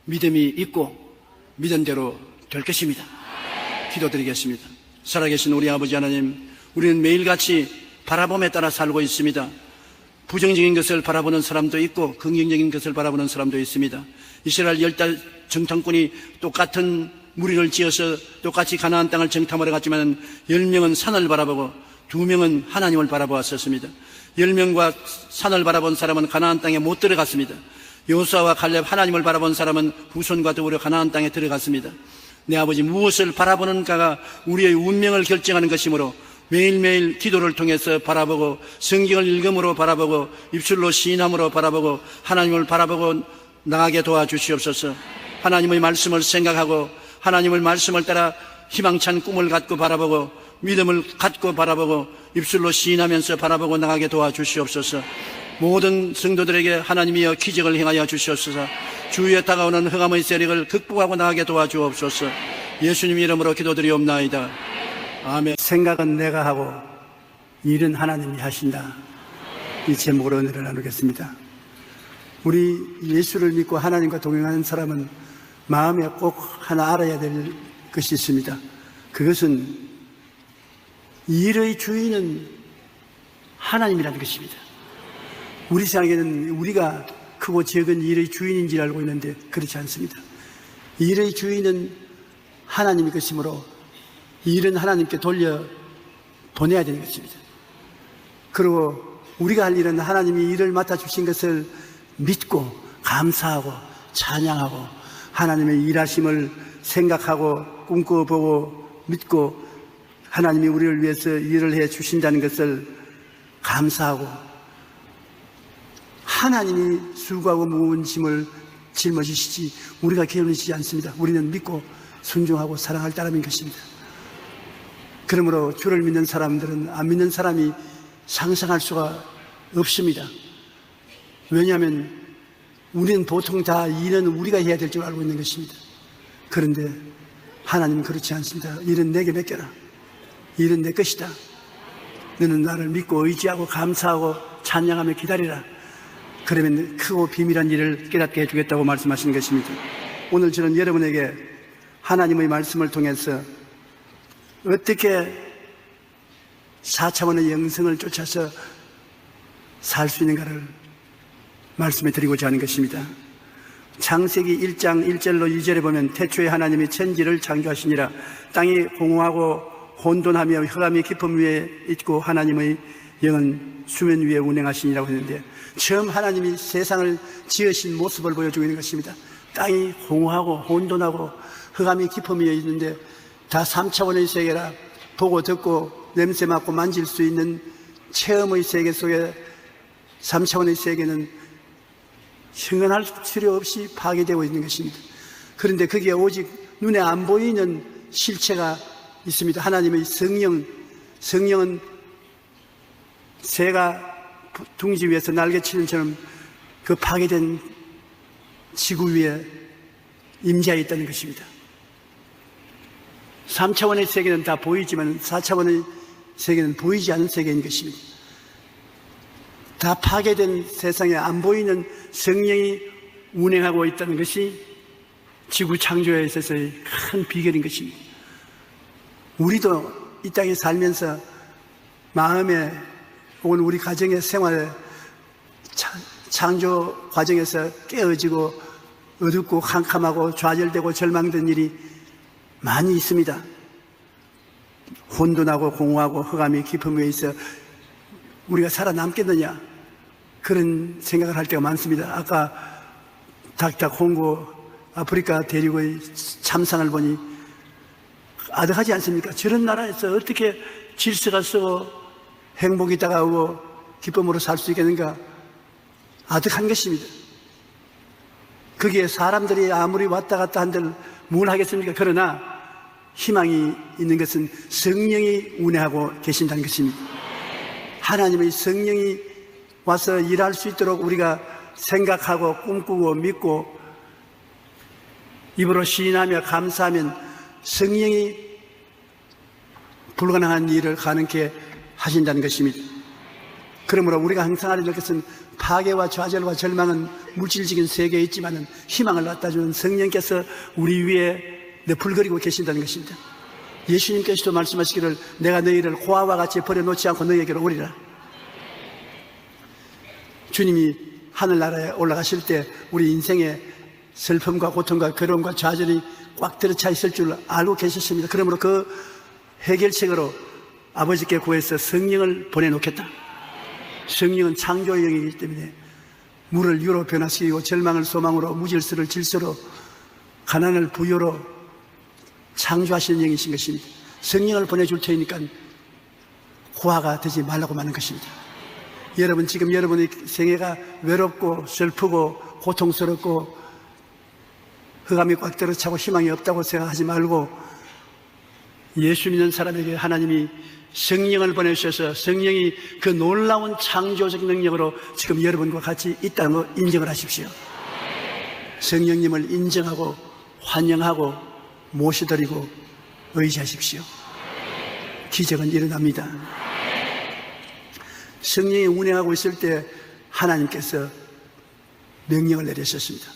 믿음이 있고 믿은 대로 될 것입니다. 기도드리겠습니다. 살아계신 우리 아버지 하나님, 우리는 매일같이 바라봄에 따라 살고 있습니다. 부정적인 것을 바라보는 사람도 있고 긍정적인 것을 바라보는 사람도 있습니다. 이스라엘 10달 정탐꾼이 똑같은 무리를 지어서 똑같이 가나안 땅을 정탐하러 갔지만 10명은 산을 바라보고 2명은 하나님을 바라보았었습니다. 10명과 산을 바라본 사람은 가나안 땅에 못 들어갔습니다. 여호수아와 갈렙 하나님을 바라본 사람은 후손과 더불어 가나안 땅에 들어갔습니다. 내 아버지, 무엇을 바라보는가가 우리의 운명을 결정하는 것이므로 매일매일 기도를 통해서 바라보고 성경을 읽음으로 바라보고 입술로 시인함으로 바라보고 하나님을 바라보고 나가게 도와주시옵소서. 하나님의 말씀을 생각하고 하나님의 말씀을 따라 희망찬 꿈을 갖고 바라보고 믿음을 갖고 바라보고 입술로 시인하면서 바라보고 나가게 도와주시옵소서. 모든 성도들에게 하나님이여 기적을 행하여 주시옵소서. 주위에 다가오는 흑암의 세력을 극복하고 나가게 도와주옵소서. 예수님 이름으로 기도드리옵나이다. 아멘. 생각은 내가 하고 일은 하나님이 하신다. 이 제목으로 은혜를 나누겠습니다. 우리 예수를 믿고 하나님과 동행하는 사람은 마음에 꼭 하나 알아야 될 것이 있습니다. 그것은 일의 주인은 하나님이라는 것입니다. 우리 생각에는 우리가 크고 적은 일의 주인인 줄 알고 있는데 그렇지 않습니다. 일의 주인은 하나님의 것이므로 일은 하나님께 돌려 보내야 되는 것입니다. 그리고 우리가 할 일은 하나님이 일을 맡아주신 것을 믿고 감사하고 찬양하고 하나님의 일하심을 생각하고 꿈꿔보고 믿고 하나님이 우리를 위해서 일을 해 주신다는 것을 감사하고 하나님이 수고하고 무거운 짐을 짊어지시지 우리가 게을르지 않습니다. 우리는 믿고 순종하고 사랑할 따름인 것입니다. 그러므로 주를 믿는 사람들은 안 믿는 사람이 상상할 수가 없습니다. 왜냐하면 우리는 보통 다 일은 우리가 해야 될 줄 알고 있는 것입니다. 그런데 하나님은 그렇지 않습니다. 일은 내게 맡겨라. 일은 내 것이다. 너는 나를 믿고 의지하고 감사하고 찬양하며 기다리라. 그러면 크고 비밀한 일을 깨닫게 해주겠다고 말씀하시는 것입니다. 오늘 저는 여러분에게 하나님의 말씀을 통해서 어떻게 4차원의 영성을 쫓아서 살 수 있는가를 말씀해 드리고자 하는 것입니다. 창세기 1장 1절로 2절에 보면 태초에 하나님이 천지를 창조하시니라. 땅이 공허하고 혼돈하며 흑암이 깊음 위에 있고 하나님의 영은 수면 위에 운행하시니라고 했는데 처음 하나님이 세상을 지으신 모습을 보여주고 있는 것입니다. 땅이 공허하고 혼돈하고 흑암이 깊음 위에 있는데 다 3차원의 세계라. 보고 듣고 냄새 맡고 만질 수 있는 체험의 세계 속에 3차원의 세계는 형언할 필요 없이 파괴되고 있는 것입니다. 그런데 거기에 오직 눈에 안 보이는 실체가 있습니다. 하나님의 성령은 새가 둥지 위에서 날개치는 처럼 그 파괴된 지구 위에 임재하여 있다는 것입니다. 3차원의 세계는 다 보이지만 4차원의 세계는 보이지 않는 세계인 것입니다. 다 파괴된 세상에 안 보이는 성령이 운행하고 있다는 것이 지구 창조에 있어서의 큰 비결인 것입니다. 우리도 이 땅에 살면서 마음에 혹은 우리 가정의 생활에 창조 과정에서 깨어지고 어둡고 캄캄하고 좌절되고 절망된 일이 많이 있습니다. 혼돈하고 공허하고 흑암이 깊은 위에 있어 우리가 살아남겠느냐 그런 생각을 할 때가 많습니다. 아까 닥터 콩고 아프리카 대륙의 참상을 보니 아득하지 않습니까? 저런 나라에서 어떻게 질서가 서고 행복이 다가오고 기쁨으로 살 수 있겠는가? 아득한 것입니다. 거기에 사람들이 아무리 왔다 갔다 한들 뭘 하겠습니까? 그러나 희망이 있는 것은 성령이 운행하고 계신다는 것입니다. 하나님의 성령이 와서 일할 수 있도록 우리가 생각하고 꿈꾸고 믿고 입으로 시인하며 감사하면 성령이 불가능한 일을 가능케 하신다는 것입니다. 그러므로 우리가 항상 알아야 될 것은 파괴와 좌절과 절망은 물질적인 세계에 있지만 희망을 갖다주는 성령께서 우리 위에 너풀거리고 계신다는 것입니다. 예수님께서도 말씀하시기를 내가 너희를 고아와 같이 버려놓지 않고 너희에게로 오리라. 주님이 하늘나라에 올라가실 때 우리 인생에 슬픔과 고통과 괴로움과 좌절이 꽉 들어차 있을 줄 알고 계셨습니다. 그러므로 그 해결책으로 아버지께 구해서 성령을 보내놓겠다. 성령은 창조의 영이기 때문에 물을 유로 변화시키고 절망을 소망으로 무질서를 질서로 가난을 부여로 창조하시는 영이신 것입니다. 성령을 보내줄 테니까 고아가 되지 말라고 말하는 것입니다. 여러분 지금 여러분의 생애가 외롭고 슬프고 고통스럽고 흑암이 꽉 들어차고 희망이 없다고 생각하지 말고 예수 믿는 사람에게 하나님이 성령을 보내주셔서 성령이 그 놀라운 창조적 능력으로 지금 여러분과 같이 있다는 거 인정을 하십시오. 성령님을 인정하고 환영하고 모셔드리고 의지하십시오. 기적은 일어납니다. 성령이 운행하고 있을 때 하나님께서 명령을 내리셨습니다.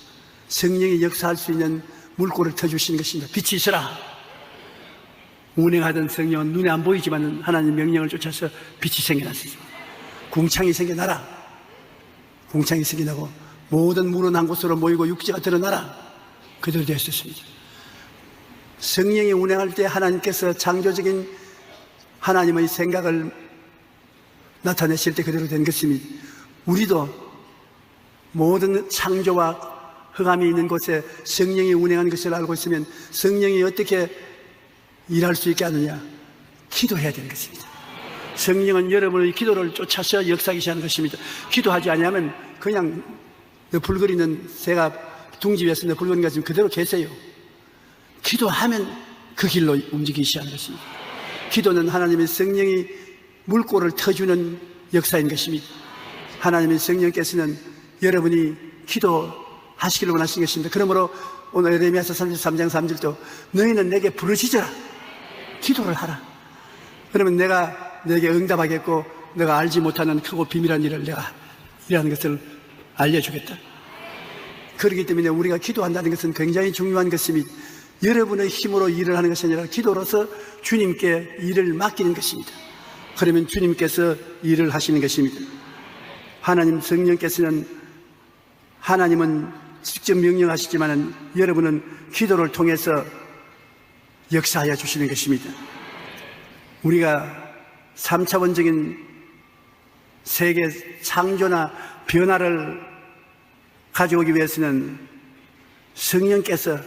성령이 역사할 수 있는 물꼬를 터주시는 것입니다. 빛이 있어라. 운행하던 성령은 눈에 안 보이지만 하나님 명령을 쫓아서 빛이 생겨났습니다. 궁창이 생겨나라. 궁창이 생겨나고 모든 물은 한 곳으로 모이고 육지가 드러나라. 그대로 되었습니다. 성령이 운행할 때 하나님께서 창조적인 하나님의 생각을 나타내실 때 그대로 된 것입니다. 우리도 모든 창조와 흑암이 있는 곳에 성령이 운행하는 것을 알고 있으면 성령이 어떻게 일할 수 있게 하느냐? 기도해야 되는 것입니다. 성령은 여러분의 기도를 쫓아서 역사하기 하는 것입니다. 기도하지 않으면 그냥 너풀거리는 새가 둥지 위에서 너풀거리는 것처럼 그대로 계세요. 기도하면 그 길로 움직이시 하는 것입니다. 기도는 하나님의 성령이 물꼬를 터주는 역사인 것입니다. 하나님의 성령께서는 여러분이 기도하시기를 원하시는 것입니다. 그러므로 오늘 에레미야서 33장 3절도 너희는 내게 부르짖어라. 기도를 하라. 그러면 내가 너에게 응답하겠고 내가 알지 못하는 크고 비밀한 일을 내가 일하는 것을 알려주겠다. 그렇기 때문에 우리가 기도한다는 것은 굉장히 중요한 것입니다. 여러분의 힘으로 일을 하는 것이 아니라 기도로서 주님께 일을 맡기는 것입니다. 그러면 주님께서 일을 하시는 것입니다. 하나님 성령께서는 하나님은 직접 명령하시지만 여러분은 기도를 통해서 역사하여 주시는 것입니다. 우리가 3차원적인 세계 창조나 변화를 가져오기 위해서는 성령께서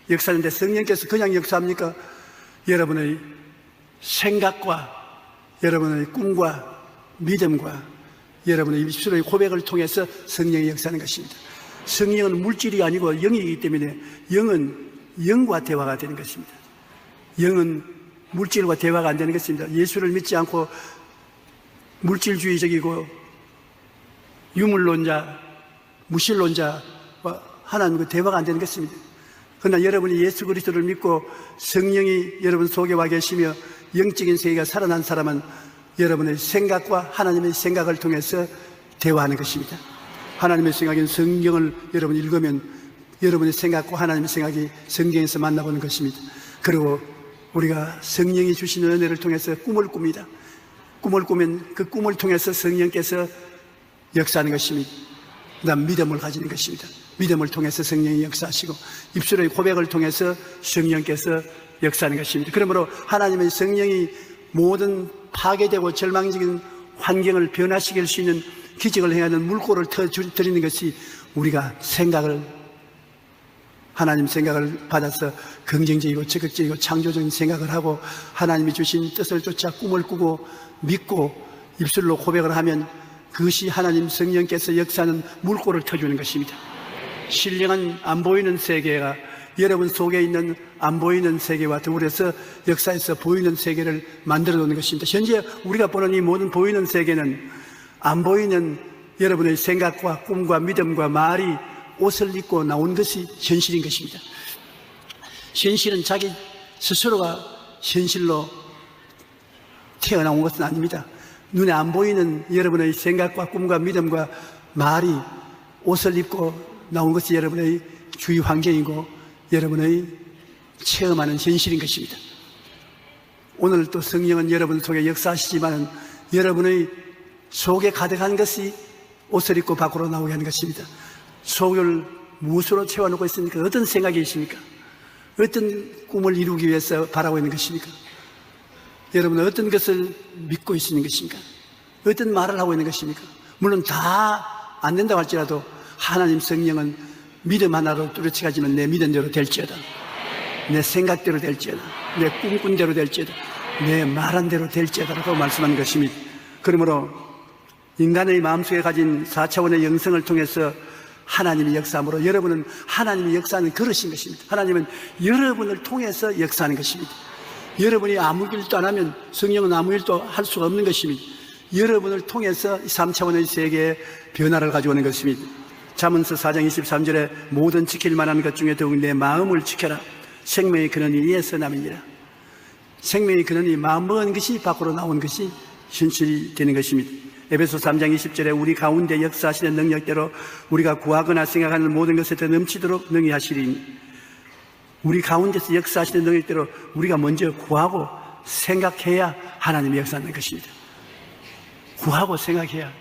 역사하는데 성령께서 그냥 역사합니까? 여러분의 생각과 여러분의 꿈과 믿음과 여러분의 입술의 고백을 통해서 성령이 역사하는 것입니다. 성령은 물질이 아니고 영이기 때문에 영은 영과 대화가 되는 것입니다. 영은 물질과 대화가 안 되는 것입니다. 예수를 믿지 않고 물질주의적이고 유물론자, 무신론자와 하나님과 대화가 안 되는 것입니다. 그러나 여러분이 예수 그리스도를 믿고 성령이 여러분 속에 와 계시며 영적인 세계가 살아난 사람은 여러분의 생각과 하나님의 생각을 통해서 대화하는 것입니다. 하나님의 생각인 성경을 여러분이 읽으면 여러분의 생각과 하나님의 생각이 성경에서 만나보는 것입니다. 그리고 우리가 성령이 주시는 은혜를 통해서 꿈을 꿉니다. 꿈을 꾸면 그 꿈을 통해서 성령께서 역사하는 것입니다. 그다음 믿음을 가지는 것입니다. 믿음을 통해서 성령이 역사하시고 입술의 고백을 통해서 성령께서 역사하는 것입니다. 그러므로 하나님의 성령이 모든 파괴되고 절망적인 환경을 변화시킬 수 있는 기적을 행하는 물꼬를 터뜨리는 것이 우리가 하나님 생각을 받아서 긍정적이고 적극적이고 창조적인 생각을 하고 하나님이 주신 뜻을 쫓아 꿈을 꾸고 믿고 입술로 고백을 하면 그것이 하나님 성령께서 역사하는 물꼬를 터주는 것입니다. 신령한 안 보이는 세계가 여러분 속에 있는 안 보이는 세계와 더불어서 역사에서 보이는 세계를 만들어 놓는 것입니다. 현재 우리가 보는 이 모든 보이는 세계는 안 보이는 여러분의 생각과 꿈과 믿음과 말이 옷을 입고 나온 것이 현실인 것입니다. 현실은 자기 스스로가 현실로 태어나온 것은 아닙니다. 눈에 안 보이는 여러분의 생각과 꿈과 믿음과 말이 옷을 입고 나온 것이 여러분의 주위 환경이고 여러분의 체험하는 현실인 것입니다. 오늘 또 성령은 여러분 속에 역사하시지만 여러분의 속에 가득한 것이 옷을 입고 밖으로 나오게 하는 것입니다. 속을 무엇으로 채워놓고 있습니까? 어떤 생각이 있습니까? 어떤 꿈을 이루기 위해서 바라고 있는 것입니까? 여러분은 어떤 것을 믿고 있는 것입니까? 어떤 말을 하고 있는 것입니까? 물론 다 안 된다고 할지라도 하나님 성령은 믿음 하나로 뚜렷해가지면 내 믿음대로 될지어다, 내 생각대로 될지어다, 내 꿈꾼대로 될지어다, 내 말한 대로 될지어다라고 말씀하는 것입니다. 그러므로 인간의 마음속에 가진 4차원의 영성을 통해서 하나님이 역사함으로 여러분은 하나님이 역사하는 그릇인 것입니다. 하나님은 여러분을 통해서 역사하는 것입니다. 여러분이 아무 일도 안 하면 성령은 아무 일도 할 수가 없는 것입니다. 여러분을 통해서 3차원의 세계에 변화를 가져오는 것입니다. 잠언서 4장 23절에 모든 지킬 만한 것 중에 더욱 내 마음을 지켜라. 생명의 근원이 이에서 남이니라. 생명의 근원이 마음먹은 것이 밖으로 나온 것이 현실이 되는 것입니다. 에베소 3장 20절에 우리 가운데 역사하시는 능력대로 우리가 구하거나 생각하는 모든 것에 더 넘치도록 능히 하시리니, 우리 가운데서 역사하시는 능력대로 우리가 먼저 구하고 생각해야 하나님이 역사하는 것입니다. 구하고 생각해야.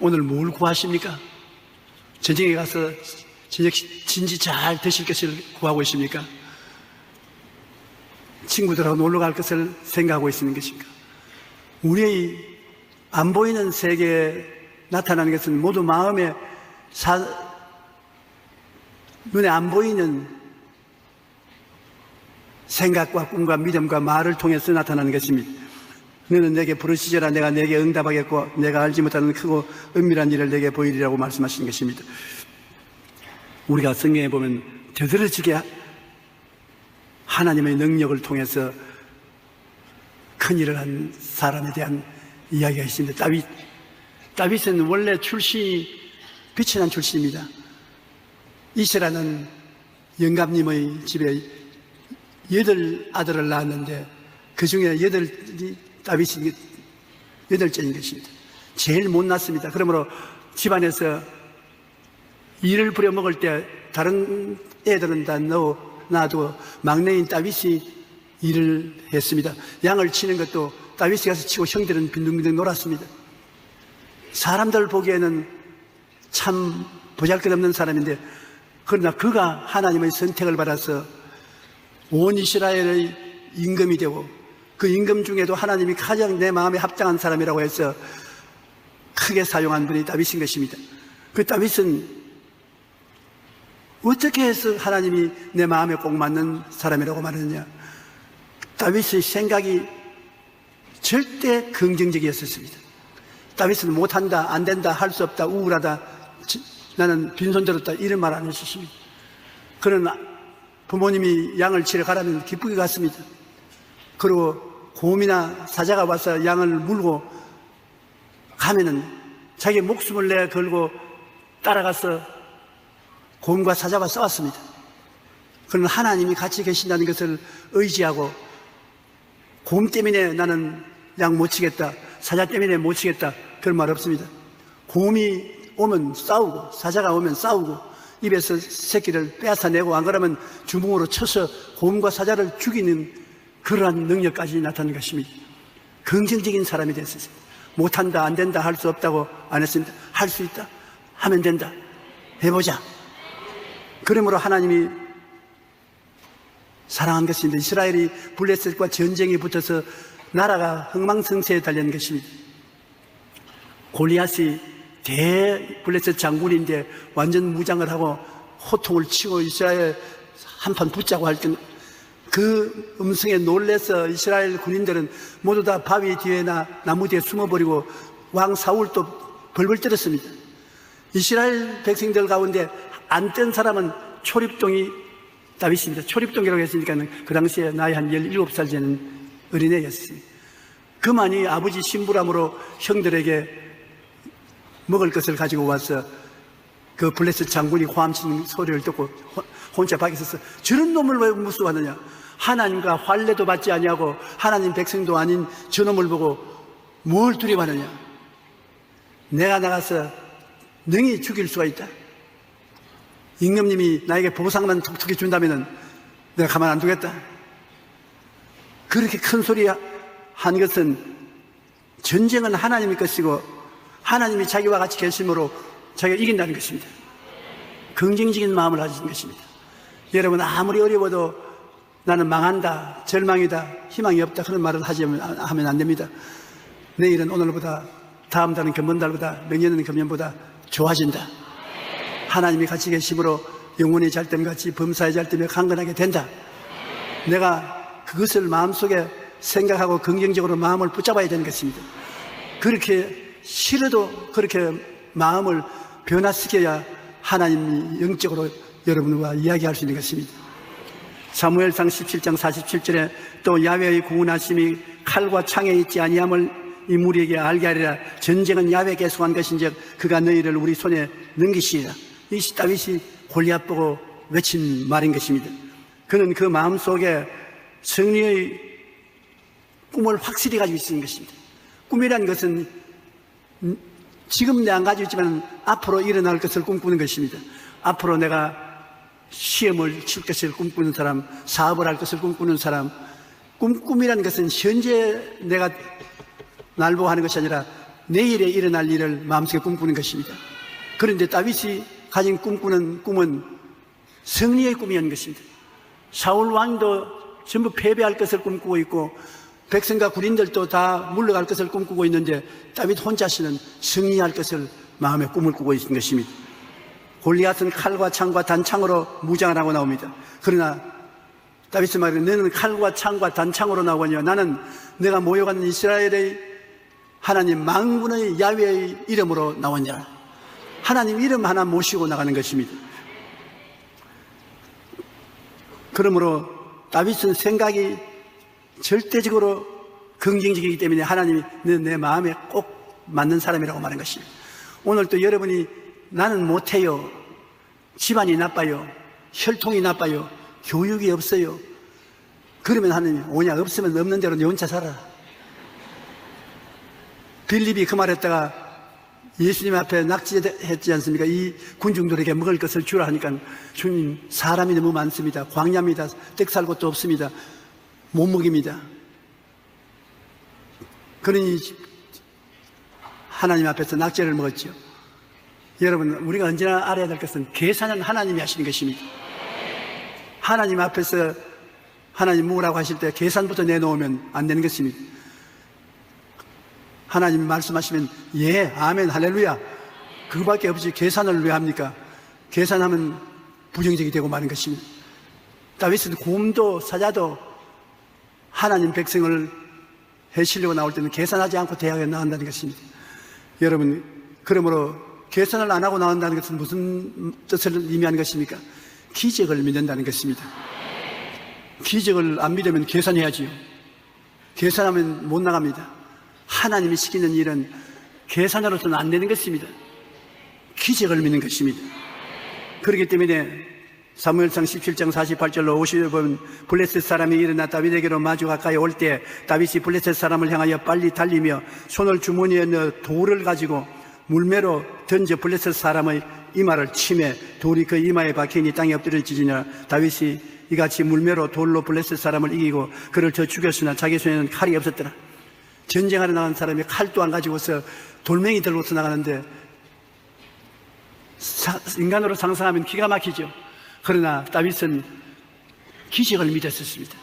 오늘 뭘 구하십니까? 전쟁에 가서 저녁 진지 잘 드실 것을 구하고 있습니까? 친구들하고 놀러 갈 것을 생각하고 있는 것인가? 우리의 안 보이는 세계에 나타나는 것은 모두 마음에 눈에 안 보이는 생각과 꿈과 믿음과 말을 통해서 나타나는 것입니다. 너는 내게 부르시리라. 내가 내게 응답하겠고 내가 알지 못하는 크고 은밀한 일을 내게 보이리라고 말씀하시는 것입니다. 우리가 성경에 보면 되들어지게 하나님의 능력을 통해서 큰 일을 한 사람에 대한 이야기가 있습니다. 다윗은 원래 출신이 빛이 난 출신입니다. 이세라는 영감님의 집에 8 아들을 낳았는데 그 중에 다윗이 8째인 것입니다. 제일 못 낳습니다. 그러므로 집안에서 일을 부려먹을 때 다른 애들은 다 놔두고 막내인 다윗이 일을 했습니다. 양을 치는 것도 다윗이 가서 치고 형들은 빈둥빈둥 놀았습니다. 사람들 보기에는 참 보잘것없는 사람인데, 그러나 그가 하나님의 선택을 받아서 온 이스라엘의 임금이 되고 그 임금 중에도 하나님이 가장 내 마음에 합당한 사람이라고 해서 크게 사용한 분이 다윗인 것입니다. 그 다윗은 어떻게 해서 하나님이 내 마음에 꼭 맞는 사람이라고 말하느냐? 다윗의 생각이 절대 긍정적이었습니다. 다윗은 못한다, 안 된다, 할 수 없다, 우울하다, 나는 빈손 들었다 이런 말 안 했었습니다. 그는 부모님이 양을 치러 가라면 기쁘게 갔습니다. 그리고 곰이나 사자가 와서 양을 물고 가면은 자기 목숨을 내 걸고 따라가서 곰과 사자와 싸웠습니다. 그는 하나님이 같이 계신다는 것을 의지하고 곰 때문에 나는 양 못 치겠다, 사자 때문에 못 치겠다 그런 말 없습니다. 곰이 오면 싸우고 사자가 오면 싸우고 입에서 새끼를 빼앗아내고 안 그러면 주먹으로 쳐서 곰과 사자를 죽이는 그러한 능력까지 나타난 것입니다. 긍정적인 사람이 됐습니다. 못한다, 안 된다, 할 수 없다고 안 했습니다. 할 수 있다, 하면 된다, 해보자. 그러므로 하나님이 사랑한 것입니다. 이스라엘이 블레셋과 전쟁이 붙어서 나라가 흥망성쇠에 달린 것입니다. 골리앗이 블레셋 장군인데 완전 무장을 하고 호통을 치고 이스라엘 한판 붙자고 할 때 그 음성에 놀래서 이스라엘 군인들은 모두 다 바위 뒤에나 나무 뒤에 숨어버리고 왕 사울도 벌벌 떨었습니다. 이스라엘 백성들 가운데 안 뜬 사람은 초립동이 다윗입니다. 초립동이라고 했으니까 그 당시에 나이 한 17살 되는 어린애였습니다. 그만이 아버지 신부람으로 형들에게 먹을 것을 가지고 와서 그 블레셋 장군이 호함치는 소리를 듣고 혼자 밖에 서서 저런 놈을 왜 무수하느냐, 하나님과 환례도 받지 아니하고 하나님 백성도 아닌 저놈을 보고 뭘 두려워하느냐, 내가 나가서 능히 죽일 수가 있다, 임금님이 나에게 보상만 톡톡히 준다면 내가 가만 안 두겠다. 그렇게 큰 소리 한 것은 전쟁은 하나님의 것이고 하나님이 자기와 같이 계심으로 자기가 이긴다는 것입니다. 긍정적인 마음을 가진 것입니다. 여러분, 아무리 어려워도 나는 망한다, 절망이다, 희망이 없다 그런 말을 하면 안 됩니다. 내일은 오늘보다, 다음 달은 금번 달보다, 명년은 금년보다 좋아진다. 하나님이 같이 계심으로 영혼의 잘됨같이 범사의 잘됨에 강건하게 된다. 내가 그것을 마음속에 생각하고 긍정적으로 마음을 붙잡아야 되는 것입니다. 그렇게 싫어도 그렇게 마음을 변화시켜야 하나님이 영적으로 여러분과 이야기할 수 있는 것입니다. 사무엘상 17장 47절에 또 야훼의 구원하심이 칼과 창에 있지 아니함을 이 무리에게 알게 하리라. 전쟁은 야훼에게 속한 것인즉 그가 너희를 우리 손에 넘기시리라. 이 다윗이 골리앗 보고 외친 말인 것입니다. 그는 그 마음속에 승리의 꿈을 확실히 가지고 있는 것입니다. 꿈이라는 것은 지금 내가 가지고 있지만 앞으로 일어날 것을 꿈꾸는 것입니다. 앞으로 내가 시험을 칠 것을 꿈꾸는 사람, 사업을 할 것을 꿈꾸는 사람, 꿈이라는 것은 현재 내가 날보고 하는 것이 아니라 내일에 일어날 일을 마음속에 꿈꾸는 것입니다. 그런데 다윗이 가진 꿈꾸는 꿈은 승리의 꿈이었는 것입니다. 사울 왕도 전부 패배할 것을 꿈꾸고 있고 백성과 군인들도 다 물러갈 것을 꿈꾸고 있는데 다윗 혼자서는 승리할 것을 마음에 꿈을 꾸고 있는 것입니다. 골리앗은 칼과 창과 단창으로 무장을 하고 나옵니다. 그러나 다윗은 말해요. 너는 칼과 창과 단창으로 나오거니와 나는 내가 모여가는 이스라엘의 하나님 만군의 야훼의 이름으로 나오니라. 하나님 이름 하나 모시고 나가는 것입니다. 그러므로 다윗은 생각이 절대적으로 긍정적이기 때문에 하나님이 내 마음에 꼭 맞는 사람이라고 말한 것입니다. 오늘 또 여러분이 나는 못해요, 집안이 나빠요, 혈통이 나빠요, 교육이 없어요, 그러면 하나님이 오냐, 없으면 없는 대로 네 혼자 살아. 빌립이 그 말했다가 예수님 앞에 낙지했지 않습니까? 이 군중들에게 먹을 것을 주라 하니까 주님, 사람이 너무 많습니다, 광야입니다, 떡 살 곳도 없습니다, 못 먹입니다. 그러니 하나님 앞에서 낙지를 먹었죠. 여러분, 우리가 언제나 알아야 될 것은 계산은 하나님이 하시는 것입니다. 하나님 앞에서 하나님 먹으라고 하실 때 계산부터 내놓으면 안 되는 것입니다. 하나님 말씀하시면 예, 아멘, 할렐루야, 그거밖에 없이 계산을 왜 합니까? 계산하면 부정적이 되고 마는 것입니다. 다윗은 곰도 사자도 하나님 백성을 해치려고 나올 때는 계산하지 않고 대하여 나간다는 것입니다. 여러분, 그러므로 계산을 안 하고 나온다는 것은 무슨 뜻을 의미하는 것입니까? 기적을 믿는다는 것입니다. 기적을 안 믿으면 계산해야지요. 계산하면 못 나갑니다. 하나님이 시키는 일은 계산으로서는 안 되는 것입니다. 기적을 믿는 것입니다. 그렇기 때문에 사무엘상 17장 48절로 50절 보면 블레셋 사람이 일어나 다윗에게로 마주 가까이 올 때 다윗이 블레셋 사람을 향하여 빨리 달리며 손을 주머니에 넣어 돌을 가지고 물매로 던져 블레셋 사람의 이마를 치매 돌이 그 이마에 박히니 땅에 엎드려지니라. 다윗이 이같이 물매로 돌로 블레셋 사람을 이기고 그를 저 죽였으나 자기 손에는 칼이 없었더라. 전쟁하러 나간 사람이 칼도 안 가지고서 돌멩이 들고서 나가는데 인간으로 상상하면 기가 막히죠. 그러나 다윗은 기적을 믿었었습니다.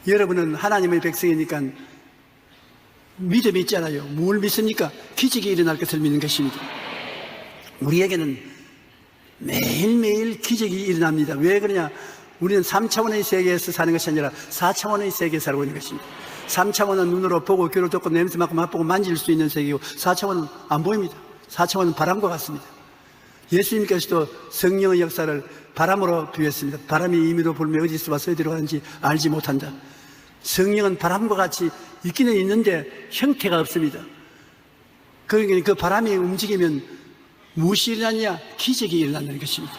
여러분은 하나님의 백성이니까 믿음이 있잖아요. 뭘 믿습니까? 기적이 일어날 것을 믿는 것입니다. 우리에게는 매일매일 기적이 일어납니다. 왜 그러냐? 우리는 3차원의 세계에서 사는 것이 아니라 4차원의 세계에 살고 있는 것입니다. 3차원은 눈으로 보고 귀로 듣고 냄새 맡고 맛보고 만질 수 있는 세계이고 4차원은 안 보입니다. 4차원은 바람과 같습니다. 예수님께서도 성령의 역사를 바람으로 비유했습니다. 바람이 임의로 불며 어디서 와서 어디로 가는지 알지 못한다. 성령은 바람과 같이 있기는 있는데 형태가 없습니다. 그러니까 그 바람이 움직이면 무엇이 일어나냐? 기적이 일어난다는 것입니다.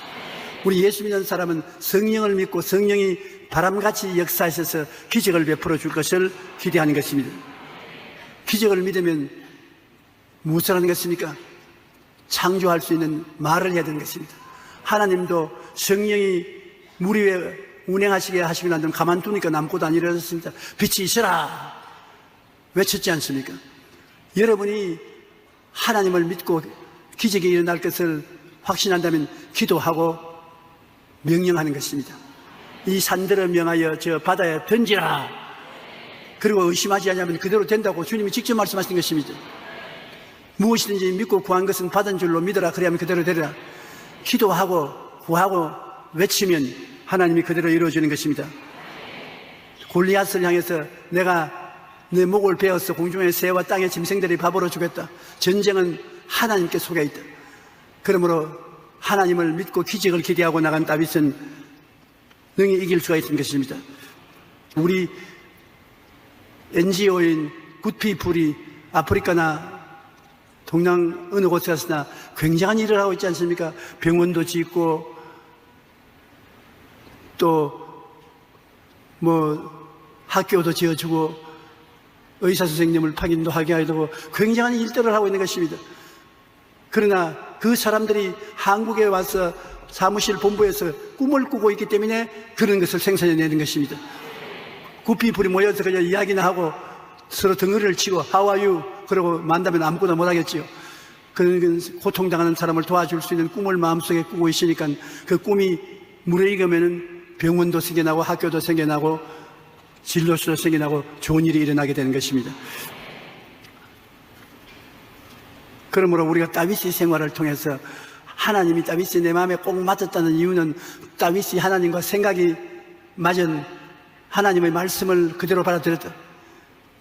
우리 예수 믿는 사람은 성령을 믿고 성령이 바람같이 역사하셔서 기적을 베풀어 줄 것을 기대하는 것입니다. 기적을 믿으면 무엇을 하는 것입니까? 창조할 수 있는 말을 해야 되는 것입니다. 하나님도 성령이 물 위에 운행하시게 하시고 난 다음에 가만두니까 남고도 안 일어났습니다. 빛이 있으라 외쳤지 않습니까? 여러분이 하나님을 믿고 기적이 일어날 것을 확신한다면 기도하고 명령하는 것입니다. 이 산들을 명하여 저 바다에 던지라. 그리고 의심하지 않으면 그대로 된다고 주님이 직접 말씀하신 것입니다. 무엇이든지 믿고 구한 것은 받은 줄로 믿어라. 그래야만 그대로 되리라. 기도하고 구하고 외치면 하나님이 그대로 이루어지는 것입니다. 골리앗을 향해서 내가 내 목을 베어서 공중의 새와 땅의 짐승들이 밥으로 주겠다. 전쟁은 하나님께 속해 있다. 그러므로 하나님을 믿고 기적을 기대하고 나간 다윗은 능히 이길 수가 있는 것입니다. 우리 NGO인 굿피플이 아프리카나 동양 어느 곳에서나 굉장한 일을 하고 있지 않습니까? 병원도 짓고 또 학교도 지어주고 의사 선생님을 파견도 하게 하고 굉장한 일들을 하고 있는 것입니다. 그러나 그 사람들이 한국에 와서 사무실 본부에서 꿈을 꾸고 있기 때문에 그런 것을 생산해내는 것입니다. 굿피플이 모여서 그냥 이야기나 하고 서로 덩어리를 치고 How are you? 그러고 만다면 아무것도 못하겠지요. 그런 고통당하는 사람을 도와줄 수 있는 꿈을 마음속에 꾸고 있으니까 그 꿈이 물에 익으면 병원도 생겨나고 학교도 생겨나고 진료소도 생겨나고 좋은 일이 일어나게 되는 것입니다. 그러므로 우리가 다윗의 생활을 통해서 하나님이 다윗이 내 마음에 꼭 맞았다는 이유는 다윗이 하나님과 생각이 맞은 하나님의 말씀을 그대로 받아들였다.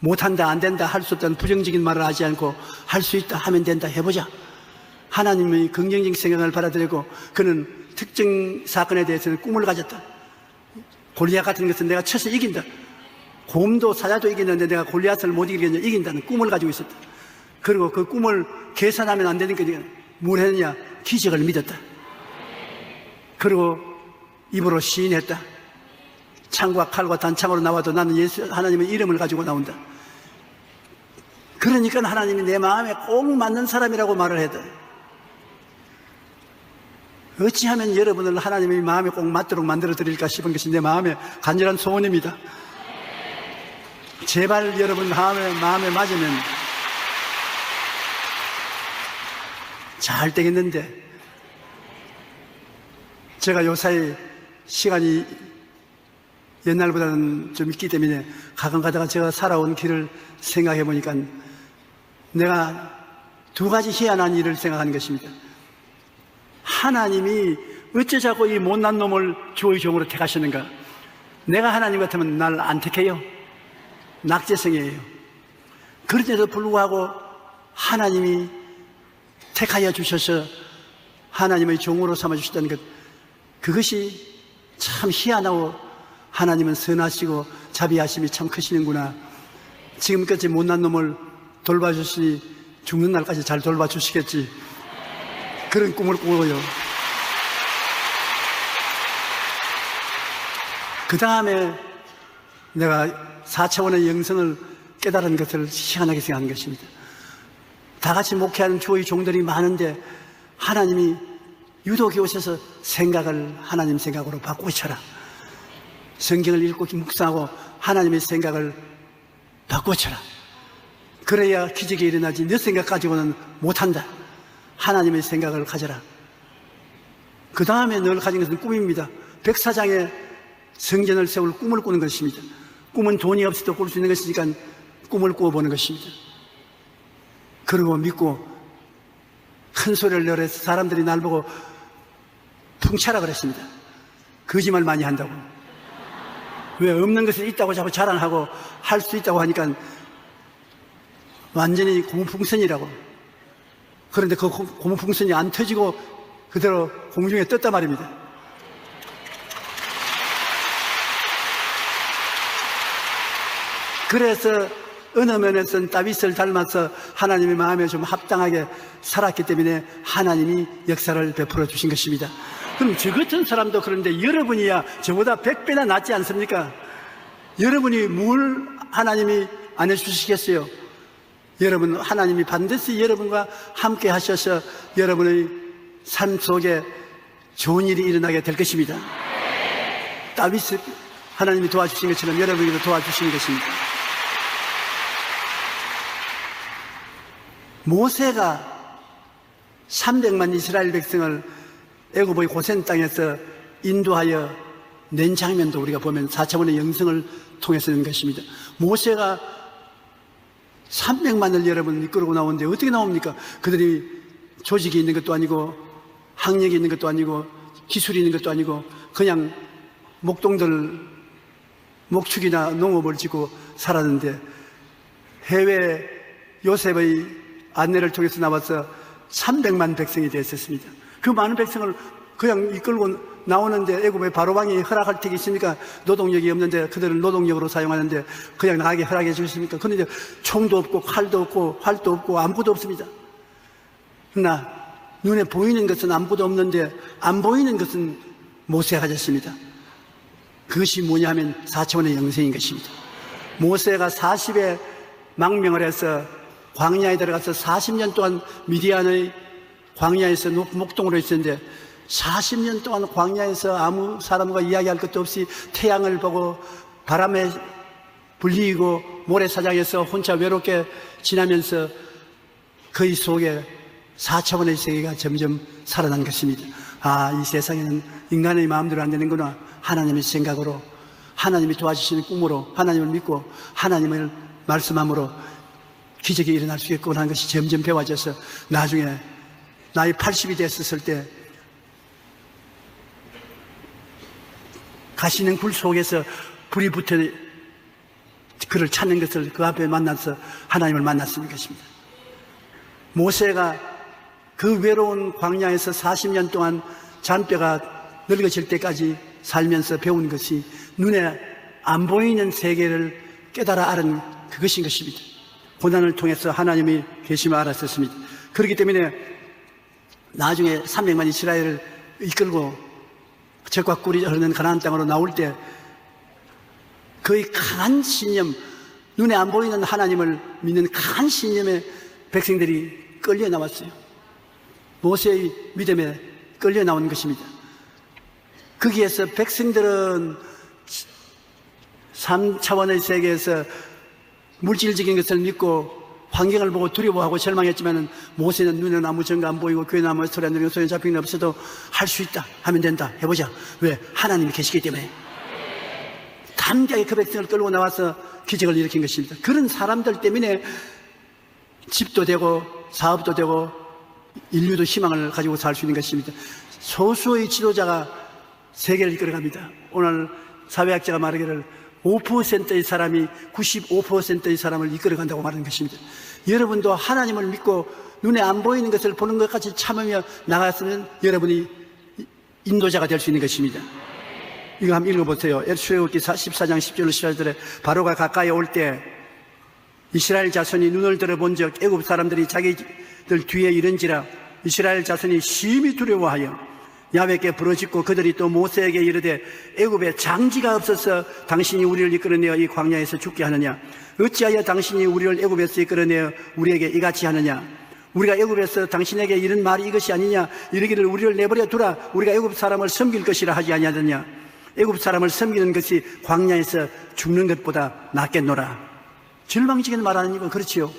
못한다, 안 된다, 할 수 없다는 부정적인 말을 하지 않고 할 수 있다, 하면 된다, 해보자. 하나님의 긍정적인 생각을 받아들이고 그는 특정 사건에 대해서는 꿈을 가졌다. 골리앗 같은 것은 내가 쳐서 이긴다. 곰도 사자도 이기는데 내가 골리앗을 못 이기겠냐, 이긴다는 꿈을 가지고 있었다. 그리고 그 꿈을 계산하면 안 되니까 뭘 했느냐? 기적을 믿었다. 그리고 입으로 시인했다. 창과 칼과 단창으로 나와도 나는 예수 하나님의 이름을 가지고 나온다. 그러니까 하나님이 내 마음에 꼭 맞는 사람이라고 말을 해야 돼. 어찌하면 여러분을 하나님의 마음에 꼭 맞도록 만들어 드릴까 싶은 것이 내 마음의 간절한 소원입니다. 제발 여러분 마음에 맞으면 잘 되겠는데, 제가 요사이 시간이 옛날보다는 좀 있기 때문에 가끔 가다가 제가 살아온 길을 생각해 보니까 내가 두 가지 희한한 일을 생각하는 것입니다. 하나님이 어째 자꾸 이 못난 놈을 주의 종으로 택하시는가? 내가 하나님 같으면 날 안 택해요. 낙제성이에요. 그런데도 불구하고 하나님이 택하여 주셔서 하나님의 종으로 삼아주셨다는 것, 그것이 참 희한하고 하나님은 선하시고 자비하심이 참 크시는구나. 지금까지 못난 놈을 돌봐주시니 죽는 날까지 잘 돌봐주시겠지. 그런 꿈을 꾸고요. 그 다음에 내가 4차원의 영성을 깨달은 것을 희한하게 생각한 것입니다. 다 같이 목회하는 주의 종들이 많은데 하나님이 유독 이곳에서 생각을 하나님 생각으로 바꾸쳐라. 성경을 읽고 묵상하고 하나님의 생각을 바꾸쳐라. 그래야 기적이 일어나지 내 생각 가지고는 못한다. 하나님의 생각을 가져라. 그 다음에 늘 가진 것은 꿈입니다. 백사장의 성전을 세울 꿈을 꾸는 것입니다. 꿈은 돈이 없어도 꿀 수 있는 것이니까 꿈을 꾸어보는 것입니다. 그리고 믿고 큰 소리를 내서 사람들이 날 보고 풍차라 그랬습니다. 거짓말 많이 한다고. 왜 없는 것이 있다고 자꾸 자랑하고 할 수 있다고 하니까 완전히 고무풍선이라고. 그런데 그 고무풍선이 안 터지고 그대로 공중에 떴단 말입니다. 그래서 어느 면에서는 다윗을 닮아서 하나님의 마음에 좀 합당하게 살았기 때문에 하나님이 역사를 베풀어 주신 것입니다. 그럼 저 같은 사람도 그런데 여러분이야 저보다 100배나 낫지 않습니까? 여러분이 뭘 하나님이 안 해주시겠어요? 여러분, 하나님이 반드시 여러분과 함께 하셔서 여러분의 삶 속에 좋은 일이 일어나게 될 것입니다. 다윗을 하나님이 도와주신 것처럼 여러분에게도 도와주시는 것입니다. 모세가 300만 이스라엘 백성을 애굽의 고센 땅에서 인도하여 낸 장면도 우리가 보면 4차원의 영성을 통해서 낸 것입니다. 모세가 300만을 여러분 이끌고 나오는데 어떻게 나옵니까? 그들이 조직이 있는 것도 아니고 학력이 있는 것도 아니고 기술이 있는 것도 아니고 그냥 목동들 목축이나 농업을 짓고 살았는데 해외 요셉의 안내를 통해서 나와서 300만 백성이 되었습니다. 그 많은 백성을 그냥 이끌고 나오는데 애굽의 바로왕이 허락할 택이 있습니까? 노동력이 없는데 그들을 노동력으로 사용하는데 그냥 나가게 허락해 주십니까? 그런데 총도 없고 칼도 없고 활도 없고 아무것도 없습니다. 그러나 눈에 보이는 것은 아무것도 없는데 안 보이는 것은 모세가 가졌습니다. 그것이 뭐냐면 4차원의 영성인 것입니다. 모세가 40에 망명을 해서 광야에 들어가서 40년 동안 미디안의 광야에서 목동으로 있었는데 40년 동안 광야에서 아무 사람과 이야기할 것도 없이 태양을 보고 바람에 불리고 모래사장에서 혼자 외롭게 지나면서 그의 속에 4차원의 세계가 점점 살아난 것입니다. 아, 이 세상에는 인간의 마음대로 안 되는구나. 하나님의 생각으로, 하나님이 도와주시는 꿈으로, 하나님을 믿고 하나님을 말씀함으로 기적이 일어날 수 있겠구나 하는 것이 점점 배워져서 나중에 나이 80이 됐었을 때 가시는 굴 속에서 불이 붙어 그를 찾는 것을 그 앞에 만나서 하나님을 만났을 것입니다. 모세가 그 외로운 광야에서 40년 동안 잔뼈가 늙어질 때까지 살면서 배운 것이 눈에 안 보이는 세계를 깨달아 알은 그것인 것입니다. 고난을 통해서 하나님이 계심을 알았었습니다. 그렇기 때문에 나중에 300만 이스라엘을 이끌고 적과 꿀이 흐르는 가나안 땅으로 나올 때 그의 강한 신념, 눈에 안 보이는 하나님을 믿는 강한 신념의 백성들이 끌려 나왔어요. 모세의 믿음에 끌려 나온 것입니다. 거기에서 백성들은 3차원의 세계에서 물질적인 것을 믿고 환경을 보고 두려워하고 절망했지만 모세는 눈에는 아무 증거 안 보이고 귀에는 아무 소리 안 들리고 손에 잡히는 게 없어도 할 수 있다 하면 된다 해보자. 왜? 하나님이 계시기 때문에. 담대하게 그 백성을 끌고 나와서 기적을 일으킨 것입니다. 그런 사람들 때문에 집도 되고 사업도 되고 인류도 희망을 가지고 살 수 있는 것입니다. 소수의 지도자가 세계를 이끌어갑니다. 오늘 사회학자가 말하기를 5%의 사람이 95%의 사람을 이끌어간다고 말하는 것입니다. 여러분도 하나님을 믿고 눈에 안 보이는 것을 보는 것까지 참으며 나갔으면 여러분이 인도자가 될 수 있는 것입니다. 이거 한번 읽어보세요. 출애굽기 14장 10절로 18절에 바로가 가까이 올 때 이스라엘 자손이 눈을 들어본즉 애굽 사람들이 자기들 뒤에 이른지라 이스라엘 자손이 심히 두려워하여 야훼께 부르짖고 그들이 또 모세에게 이르되 애굽에 장지가 없어서 당신이 우리를 이끌어내어 이 광야에서 죽게 하느냐 어찌하여 당신이 우리를 애굽에서 이끌어내어 우리에게 이같이 하느냐 우리가 애굽에서 당신에게 이런 말이 이것이 아니냐 이르기를 우리를 내버려 두라 우리가 애굽 사람을 섬길 것이라 하지 아니하느냐 애굽 사람을 섬기는 것이 광야에서 죽는 것보다 낫겠노라. 절망적인 말하는 이건 그렇지요.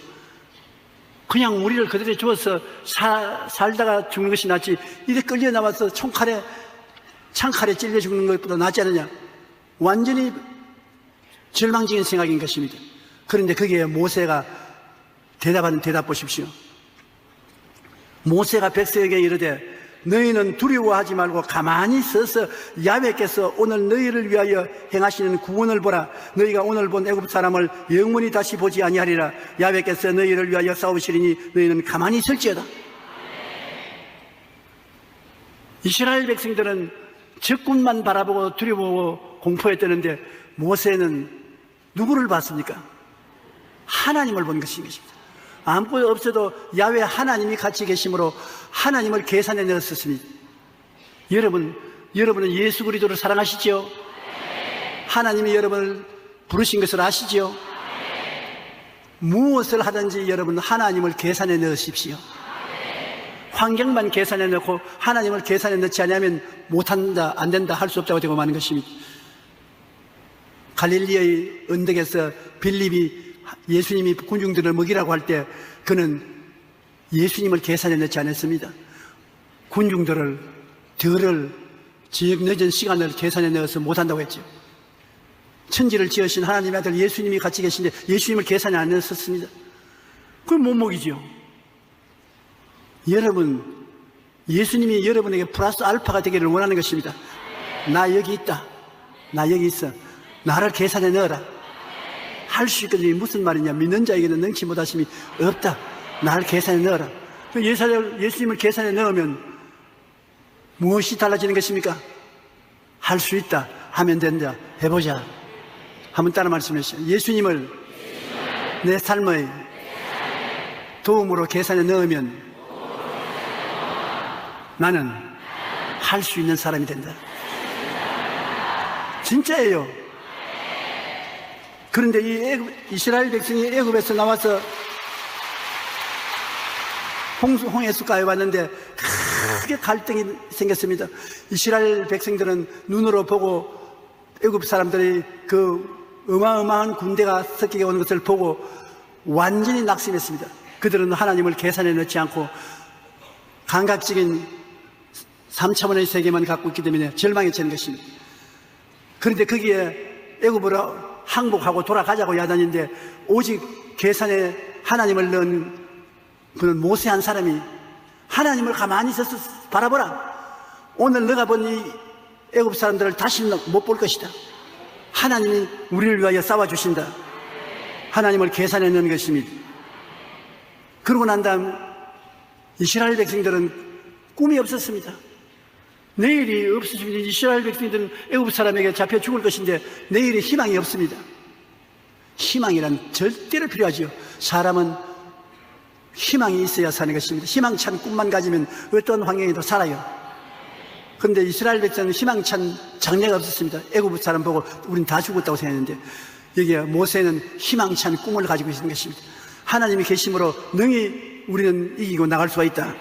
그냥 우리를 그들에 주어서 살다가 죽는 것이 낫지 이렇게 끌려 나와서 창칼에 찔려 죽는 것보다 낫지 않느냐. 완전히 절망적인 생각인 것입니다. 그런데 거기에 모세가 대답하는 대답 보십시오. 모세가 백성에게 이르되 너희는 두려워하지 말고 가만히 서서 야훼께서 오늘 너희를 위하여 행하시는 구원을 보라. 너희가 오늘 본 애굽 사람을 영원히 다시 보지 아니하리라. 야훼께서 너희를 위하여 싸우시리니 너희는 가만히 설지어다. 이스라엘 백성들은 적군만 바라보고 두려워 공포했다는데 모세는 누구를 봤습니까? 하나님을 본 것입니다. 아무것도 없어도 야훼 하나님이 같이 계심으로 하나님을 계산해 넣었습니다. 여러분은 예수 그리스도를 사랑하시죠? 하나님이 여러분을 부르신 것을 아시죠? 무엇을 하든지 여러분 하나님을 계산해 넣으십시오. 환경만 계산해 넣고 하나님을 계산해 넣지 않으면 못한다, 안 된다, 할 수 없다고 되고 마는 것입니다. 갈릴리의 언덕에서 빌립이 예수님이 군중들을 먹이라고 할 때 그는 예수님을 계산해 넣지 않았습니다. 군중들을 지역 늦은 시간을 계산해 넣어서 못한다고 했죠. 천지를 지으신 하나님의 아들 예수님이 같이 계신데 예수님을 계산에 안 넣었습니다. 그걸 못 먹이죠. 여러분, 예수님이 여러분에게 플러스 알파가 되기를 원하는 것입니다. 나 여기 있다. 나 여기 있어. 나를 계산에 넣어라. 할 수 있거든요. 무슨 말이냐. 믿는 자에게는 능치 못하심이 없다. 나를 계산에 넣어라. 예수님을 계산에 넣으면 무엇이 달라지는 것입니까? 할 수 있다. 하면 된다. 해보자. 한번 따라 말씀해 주시죠. 예수님을 내 삶의 도움으로 계산에 넣으면 나는 할 수 있는 사람이 된다. 진짜예요. 그런데 이 이스라엘 백성이 애굽에서 나와서 홍해수가에 왔는데 크게 갈등이 생겼습니다. 이스라엘 백성들은 눈으로 보고 애굽 사람들이 그 어마어마한 군대가 섞이게 오는 것을 보고 완전히 낙심했습니다. 그들은 하나님을 계산해 넣지 않고 감각적인 3차원의 세계만 갖고 있기 때문에 절망에 처한 것입니다. 그런데 거기에 애굽으로 항복하고 돌아가자고 야단인데 오직 계산에 하나님을 넣은 그는 모세 한 사람이 하나님을 가만히 서서 바라보라. 오늘 너가 본 이 애굽 사람들을 다시 못 볼 것이다. 하나님이 우리를 위하여 싸워주신다. 하나님을 계산해 넣은 것입니다. 그러고 난 다음 이스라엘 백성들은 꿈이 없었습니다. 내일이 없으시면 이스라엘 백성들은 애굽 사람에게 잡혀 죽을 것인데 내일에 희망이 없습니다. 희망이란 절대로 필요하지요. 사람은 희망이 있어야 사는 것입니다. 희망찬 꿈만 가지면 어떤 환경에도 살아요. 그런데 이스라엘 백성은 희망찬 장래가 없었습니다. 애굽 사람 보고 우린 다 죽었다고 생각했는데 여기에 모세는 희망찬 꿈을 가지고 있는 것입니다. 하나님이 계심으로 능히 우리는 이기고 나갈 수가 있다.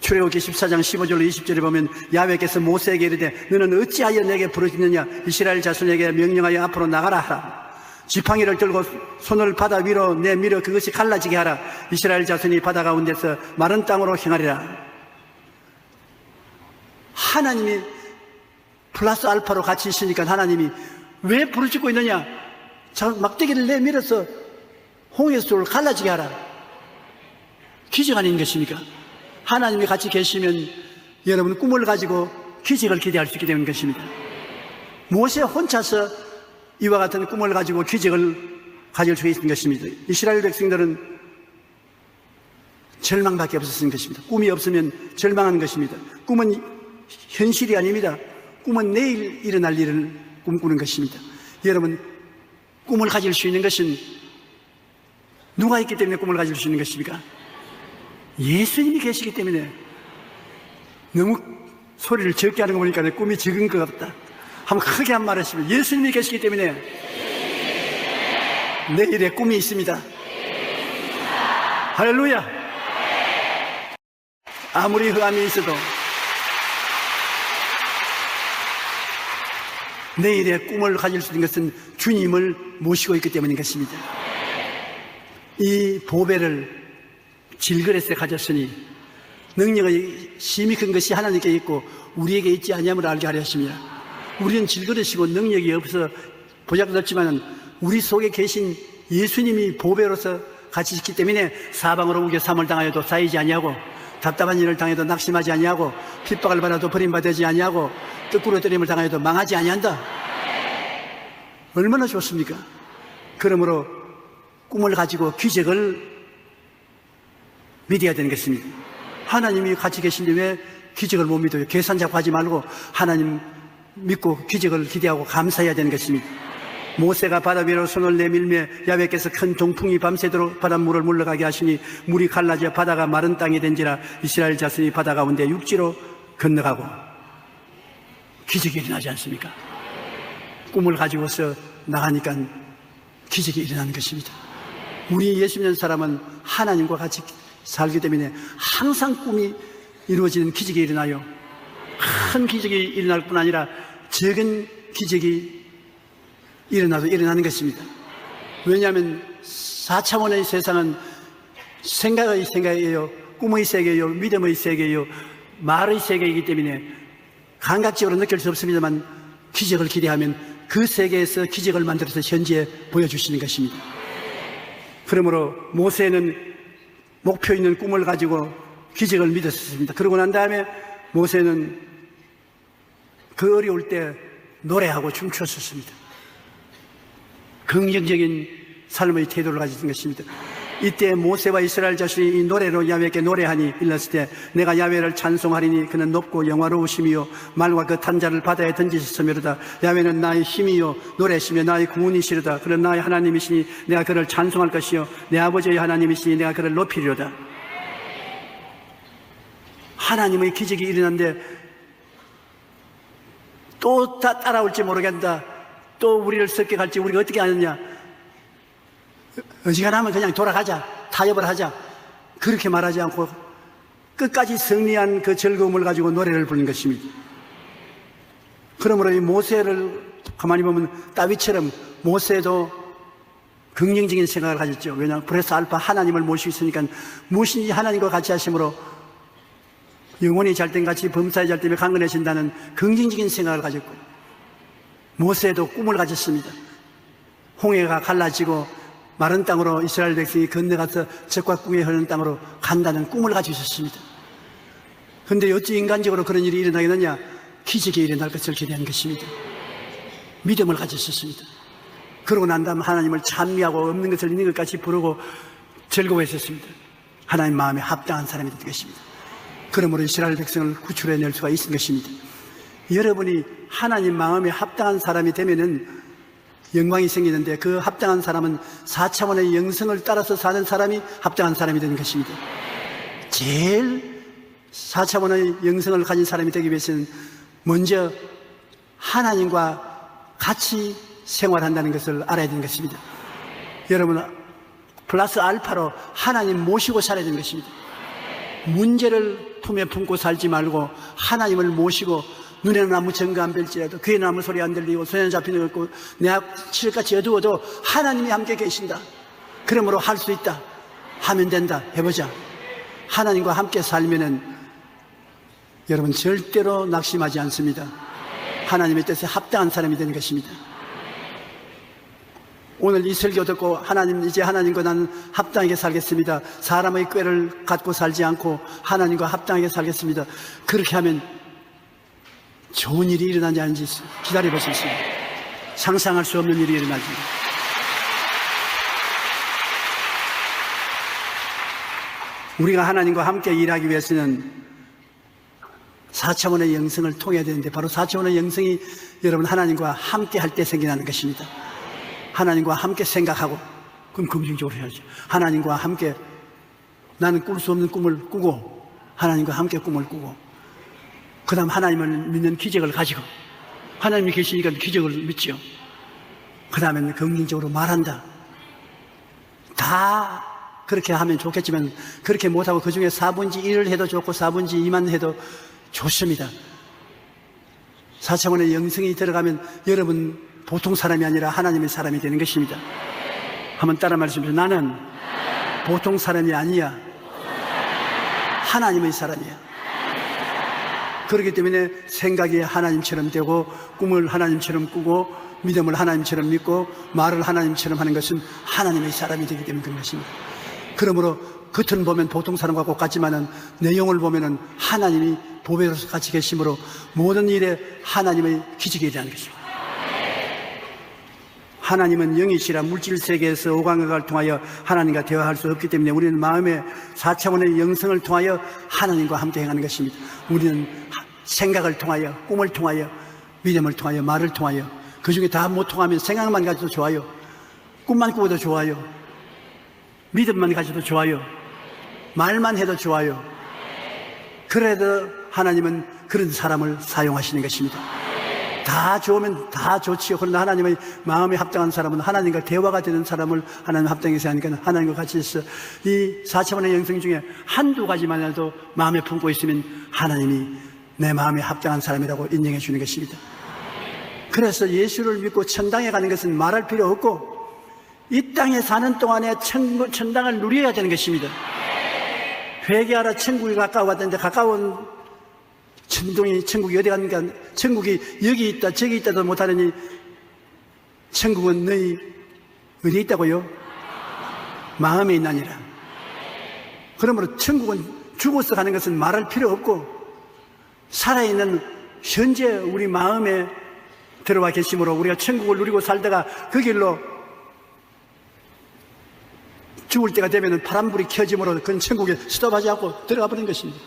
출애굽기 14장 15절로 20절에 보면 야훼께서 모세에게 이르되 너는 어찌하여 내게 부르짖느냐 이스라엘 자손에게 명령하여 앞으로 나가라 하라. 지팡이를 들고 손을 바다 위로 내밀어 그것이 갈라지게 하라. 이스라엘 자손이 바다 가운데서 마른 땅으로 행하리라. 하나님이 플러스 알파로 같이 있으니까 하나님이 왜 부르짖고 있느냐. 막대기를 내밀어서 홍해수를 갈라지게 하라. 기적 아닌 것입니까? 하나님이 같이 계시면 여러분 꿈을 가지고 기적을 기대할 수 있게 되는 것입니다. 모세 혼자서 이와 같은 꿈을 가지고 기적을 가질 수 있는 것입니다. 이스라엘 백성들은 절망밖에 없었던 것입니다. 꿈이 없으면 절망하는 것입니다. 꿈은 현실이 아닙니다. 꿈은 내일 일어날 일을 꿈꾸는 것입니다. 여러분, 꿈을 가질 수 있는 것은 누가 있기 때문에 꿈을 가질 수 있는 것입니까? 예수님이 계시기 때문에. 너무 소리를 적게 하는 거 보니까 내 꿈이 적은 것 같다. 한번 크게 한 말 하시면, 예수님이 계시기 때문에 내일의 꿈이 있습니다. 할렐루야. 아무리 흑암이 있어도 내일의 꿈을 가질 수 있는 것은 주님을 모시고 있기 때문인 것입니다. 이 보배를 질그릇에 가졌으니 능력의 심히 큰 것이 하나님께 있고 우리에게 있지 아니함을 알게 하려 하십니다. 우리는 질그릇이고 능력이 없어 보잘것없지만 우리 속에 계신 예수님이 보배로서 같이 있기 때문에 사방으로 우겨 삼을 당하여도 쌓이지 아니하고 답답한 일을 당해도 낙심하지 아니하고 핍박을 받아도 버림받지 아니하고 거꾸로 때림을 당하여도 망하지 아니한다. 얼마나 좋습니까? 그러므로 꿈을 가지고 기적을 믿어야 되는 것입니다. 하나님이 같이 계신데 왜 기적을 못 믿어요? 계산 잡고 하지 말고 하나님 믿고 기적을 기대하고 감사해야 되는 것입니다. 모세가 바다 위로 손을 내밀며 야훼께서 큰 동풍이 밤새도록 바닷물을 물러가게 하시니 물이 갈라져 바다가 마른 땅이 된지라 이스라엘 자손이 바다 가운데 육지로 건너가고. 기적이 일어나지 않습니까? 꿈을 가지고서 나가니까 기적이 일어나는 것입니다. 우리 예수 믿는 사람은 하나님과 같이 살기 때문에 항상 꿈이 이루어지는 기적이 일어나요. 큰 기적이 일어날 뿐 아니라 작은 기적이 일어나도 일어나는 것입니다. 왜냐하면 4차원의 세상은 생각의 세계예요, 꿈의 세계예요, 믿음의 세계예요, 말의 세계이기 때문에 감각적으로 느낄 수 없습니다만 기적을 기대하면 그 세계에서 기적을 만들어서 현지에 보여주시는 것입니다. 그러므로 모세는 목표 있는 꿈을 가지고 기적을 믿었습니다. 그러고 난 다음에 모세는 그 어려울 때 노래하고 춤췄었습니다. 긍정적인 삶의 태도를 가진 것입니다. 이때 모세와 이스라엘 자손이 이 노래로 야훼께 노래하니 일렀을 때 내가 야훼를 찬송하리니 그는 높고 영화로우심이요 말과 그 탄자를 바다에 던지셨으며로다. 야훼는 나의 힘이요 노래시며 나의 구원이시로다. 그는 나의 하나님이시니 내가 그를 찬송할 것이요 내 아버지의 하나님이시니 내가 그를 높이리로다. 하나님의 기적이 일어났는데 또 따라올지 모르겠다. 또 우리를 습격할지 우리가 어떻게 하느냐. 어지간하면 그냥 돌아가자, 타협을 하자, 그렇게 말하지 않고 끝까지 승리한 그 즐거움을 가지고 노래를 부르는 것입니다. 그러므로 이 모세를 가만히 보면 다윗처럼 모세도 긍정적인 생각을 가졌죠. 왜냐하면 브레스 알파 하나님을 모시고 있으니까 무엇인지 하나님과 같이 하심으로 영혼이 잘된 같이 범사에 잘되며 강건해진다는 긍정적인 생각을 가졌고, 모세도 꿈을 가졌습니다. 홍해가 갈라지고 마른 땅으로 이스라엘 백성이 건너가서 적과 꿀이 흐르는 땅으로 간다는 꿈을 가지고 있었습니다. 그런데 어찌 인간적으로 그런 일이 일어나겠느냐? 기적이 일어날 것을 기대한 것입니다. 믿음을 가졌었습니다. 그러고 난 다음 하나님을 찬미하고 없는 것을 있는 것 같이 부르고 즐거워했었습니다. 하나님 마음에 합당한 사람이 된 것입니다. 그러므로 이스라엘 백성을 구출해낼 수가 있은 것입니다. 여러분이 하나님 마음에 합당한 사람이 되면은 영광이 생기는데, 그 합당한 사람은 4차원의 영성을 따라서 사는 사람이 합당한 사람이 되는 것입니다. 제일 4차원의 영성을 가진 사람이 되기 위해서는 먼저 하나님과 같이 생활한다는 것을 알아야 되는 것입니다. 여러분, 플러스 알파로 하나님 모시고 살아야 되는 것입니다. 문제를 품에 품고 살지 말고 하나님을 모시고, 눈에는 아무 증거 안 뵐지라도, 귀에는 아무 소리 안 들리고, 손에는 잡히는 것 없고, 내 앞 칠같이 어두워도 하나님이 함께 계신다. 그러므로 할 수 있다. 하면 된다. 해보자. 하나님과 함께 살면은 여러분 절대로 낙심하지 않습니다. 하나님의 뜻에 합당한 사람이 되는 것입니다. 오늘 이 설교 듣고 이제 하나님과 나는 합당하게 살겠습니다. 사람의 꾀를 갖고 살지 않고 하나님과 합당하게 살겠습니다. 그렇게 하면 좋은 일이 일어나지 않는지 기다려볼 수 있습니다. 상상할 수 없는 일이 일어나지. 우리가 하나님과 함께 일하기 위해서는 4차원의 영성을 통해야 되는데, 바로 4차원의 영성이 여러분 하나님과 함께 할 때 생겨나는 것입니다. 하나님과 함께 생각하고, 그럼 긍정적으로 해야죠. 하나님과 함께, 나는 꿀 수 없는 꿈을 꾸고 하나님과 함께 꿈을 꾸고, 그 다음 하나님을 믿는 기적을 가지고, 하나님이 계시니까 기적을 믿죠. 그 다음에는 긍정적으로 말한다. 다 그렇게 하면 좋겠지만 그렇게 못하고 그 중에 4분의 1을 해도 좋고 4분의 2만 해도 좋습니다. 4차원의 영성이 들어가면 여러분 보통 사람이 아니라 하나님의 사람이 되는 것입니다. 한번 따라 말씀해주세요. 나는 보통 사람이 아니야. 하나님의 사람이야. 그렇기 때문에 생각이 하나님처럼 되고, 꿈을 하나님처럼 꾸고, 믿음을 하나님처럼 믿고, 말을 하나님처럼 하는 것은 하나님의 사람이 되기 때문에 그런 것입니다. 그러므로 겉은 보면 보통 사람과 똑같지만은 내용을 보면은 하나님이 보배로서 같이 계심으로 모든 일에 하나님의 기적이 일어나는 것입니다. 하나님은 영이시라 물질 세계에서 오감각을 통하여 하나님과 대화할 수 없기 때문에 우리는 마음의 4차원의 영성을 통하여 하나님과 함께 행하는 것입니다. 우리는 생각을 통하여, 꿈을 통하여, 믿음을 통하여, 말을 통하여, 그 중에 다 못 통하면 생각만 가져도 좋아요. 꿈만 꾸어도 좋아요. 믿음만 가져도 좋아요. 말만 해도 좋아요. 그래도 하나님은 그런 사람을 사용하시는 것입니다. 다 좋으면 다 좋지요. 그러나 하나님의 마음에 합당한 사람은 하나님과 대화가 되는 사람을 하나님 합당해서 하니까 하나님과 같이 있어. 이 4차원의 영성 중에 한두 가지만 해도 마음에 품고 있으면 하나님이 내 마음에 합당한 사람이라고 인정해 주는 것입니다. 그래서 예수를 믿고 천당에 가는 것은 말할 필요 없고, 이 땅에 사는 동안에 천당을 누려야 되는 것입니다. 회개하라, 천국이 가까워왔다는데 가까운 천국이 어디 갔는가? 천국이 여기 있다 저기 있다도 못하느니 천국은 너희 어디에 있다고요? 마음에 있나니라. 그러므로 천국은 죽어서 가는 것은 말할 필요 없고, 살아있는 현재 우리 마음에 들어와 계심으로 우리가 천국을 누리고 살다가 그 길로 죽을 때가 되면 파란불이 켜짐으로 그건 천국에 스톱하지 않고 들어가 버린 것입니다.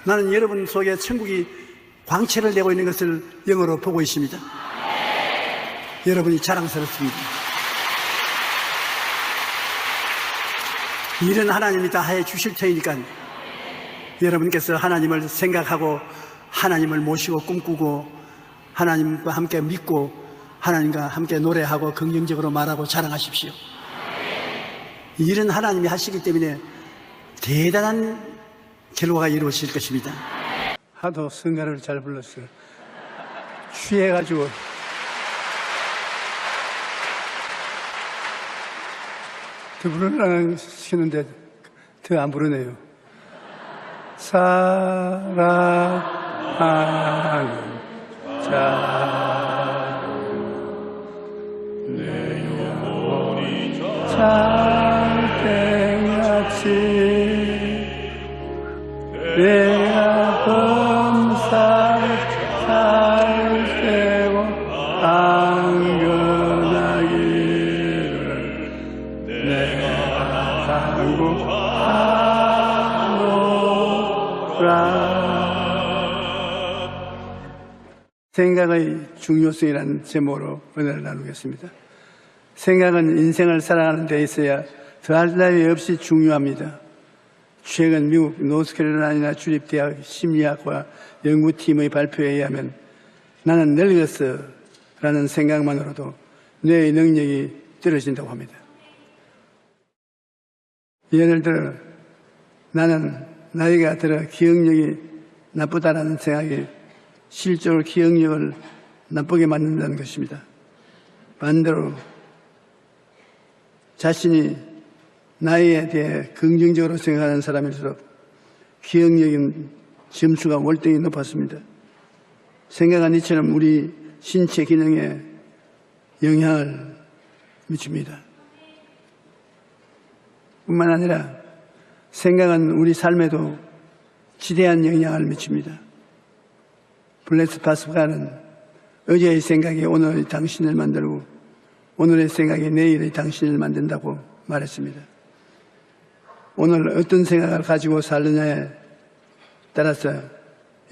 나는 여러분 속에 천국이 광채를 내고 있는 것을 영으로 보고 있습니다. 여러분이 자랑스럽습니다. 일은 하나님이 다 해 주실 테니까 여러분께서 하나님을 생각하고 하나님을 모시고 꿈꾸고 하나님과 함께 믿고 하나님과 함께 노래하고 긍정적으로 말하고 자랑하십시오. 일은 하나님이 하시기 때문에 대단한 결과가 이루어질 것입니다. 하도 성가를 잘 불렀어요. 취해가지고 더 부르려고 시키는데 더 안 부르네요. 사랑하는 자 내 영혼이 잘때같이 내가 범사에 살되고 안전하기를 내가 간구하노라. 생각의 중요성이라는 제목으로 은혜를 나누겠습니다. 생각은 인생을 살아가는 데 있어야 더할 나위 없이 중요합니다. 최근 미국 노스캐롤라이나 주립대학 심리학과 연구팀의 발표에 의하면 나는 늙었어 라는 생각만으로도 뇌의 능력이 떨어진다고 합니다. 예를 들어 나는 나이가 들어 기억력이 나쁘다라는 생각이 실제로 기억력을 나쁘게 만든다는 것입니다. 반대로 자신이 나이에 대해 긍정적으로 생각하는 사람일수록 기억력인 점수가 월등히 높았습니다. 생각은 이처럼 우리 신체 기능에 영향을 미칩니다. 뿐만 아니라 생각은 우리 삶에도 지대한 영향을 미칩니다. 블레스 파스칼은 어제의 생각이 오늘의 당신을 만들고 오늘의 생각이 내일의 당신을 만든다고 말했습니다. 오늘 어떤 생각을 가지고 살느냐에 따라서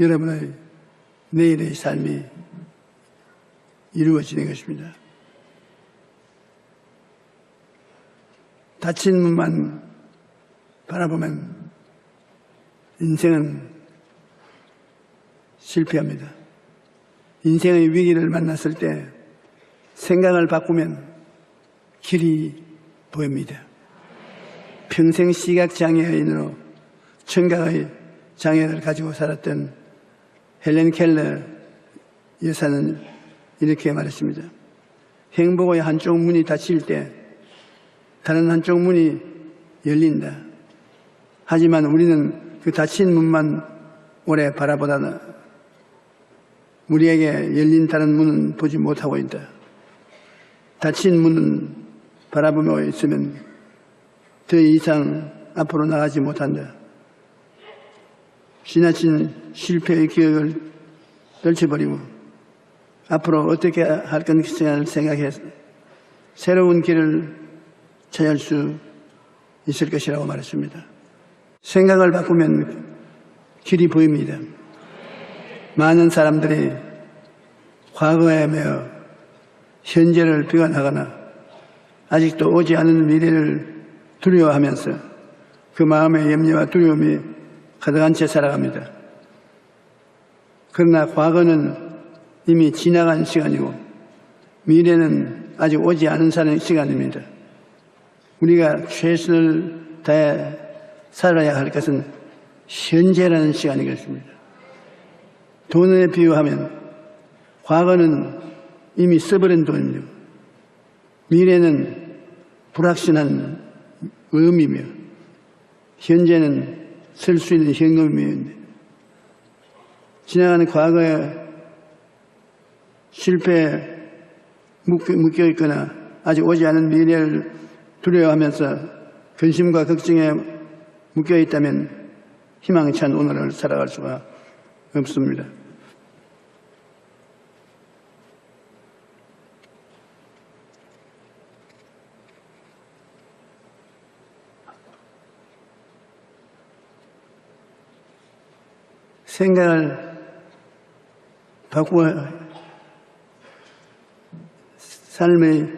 여러분의 내일의 삶이 이루어지는 것입니다. 닫힌 문만 바라보면 인생은 실패합니다. 인생의 위기를 만났을 때 생각을 바꾸면 길이 보입니다. 평생 시각장애인으로 청각의 장애를 가지고 살았던 헬렌 켈러 여사는 이렇게 말했습니다. 행복의 한쪽 문이 닫힐 때 다른 한쪽 문이 열린다. 하지만 우리는 그 닫힌 문만 오래 바라보다는 우리에게 열린 다른 문은 보지 못하고 있다. 닫힌 문은 바라보며 있으면 더 이상 앞으로 나가지 못한다. 지나친 실패의 기억을 떨쳐버리고 앞으로 어떻게 할 것인가를 생각해서 새로운 길을 찾을 수 있을 것이라고 말했습니다. 생각을 바꾸면 길이 보입니다. 많은 사람들이 과거에 매여 현재를 비관하거나 아직도 오지 않은 미래를 두려워하면서 그 마음의 염려와 두려움이 가득한 채 살아갑니다. 그러나 과거는 이미 지나간 시간이고 미래는 아직 오지 않은 시간입니다. 우리가 최선을 다해 살아야 할 것은 현재라는 시간이겠습니다. 돈에 비유하면 과거는 이미 써버린 돈이며 미래는 불확실한 의미며 현재는 쓸 수 있는 현금이며 지나가는 과거의 실패에 묶여 있거나 아직 오지 않은 미래를 두려워하면서 근심과 걱정에 묶여 있다면 희망찬 오늘을 살아갈 수가 없습니다. 생각을 바꾸어 삶의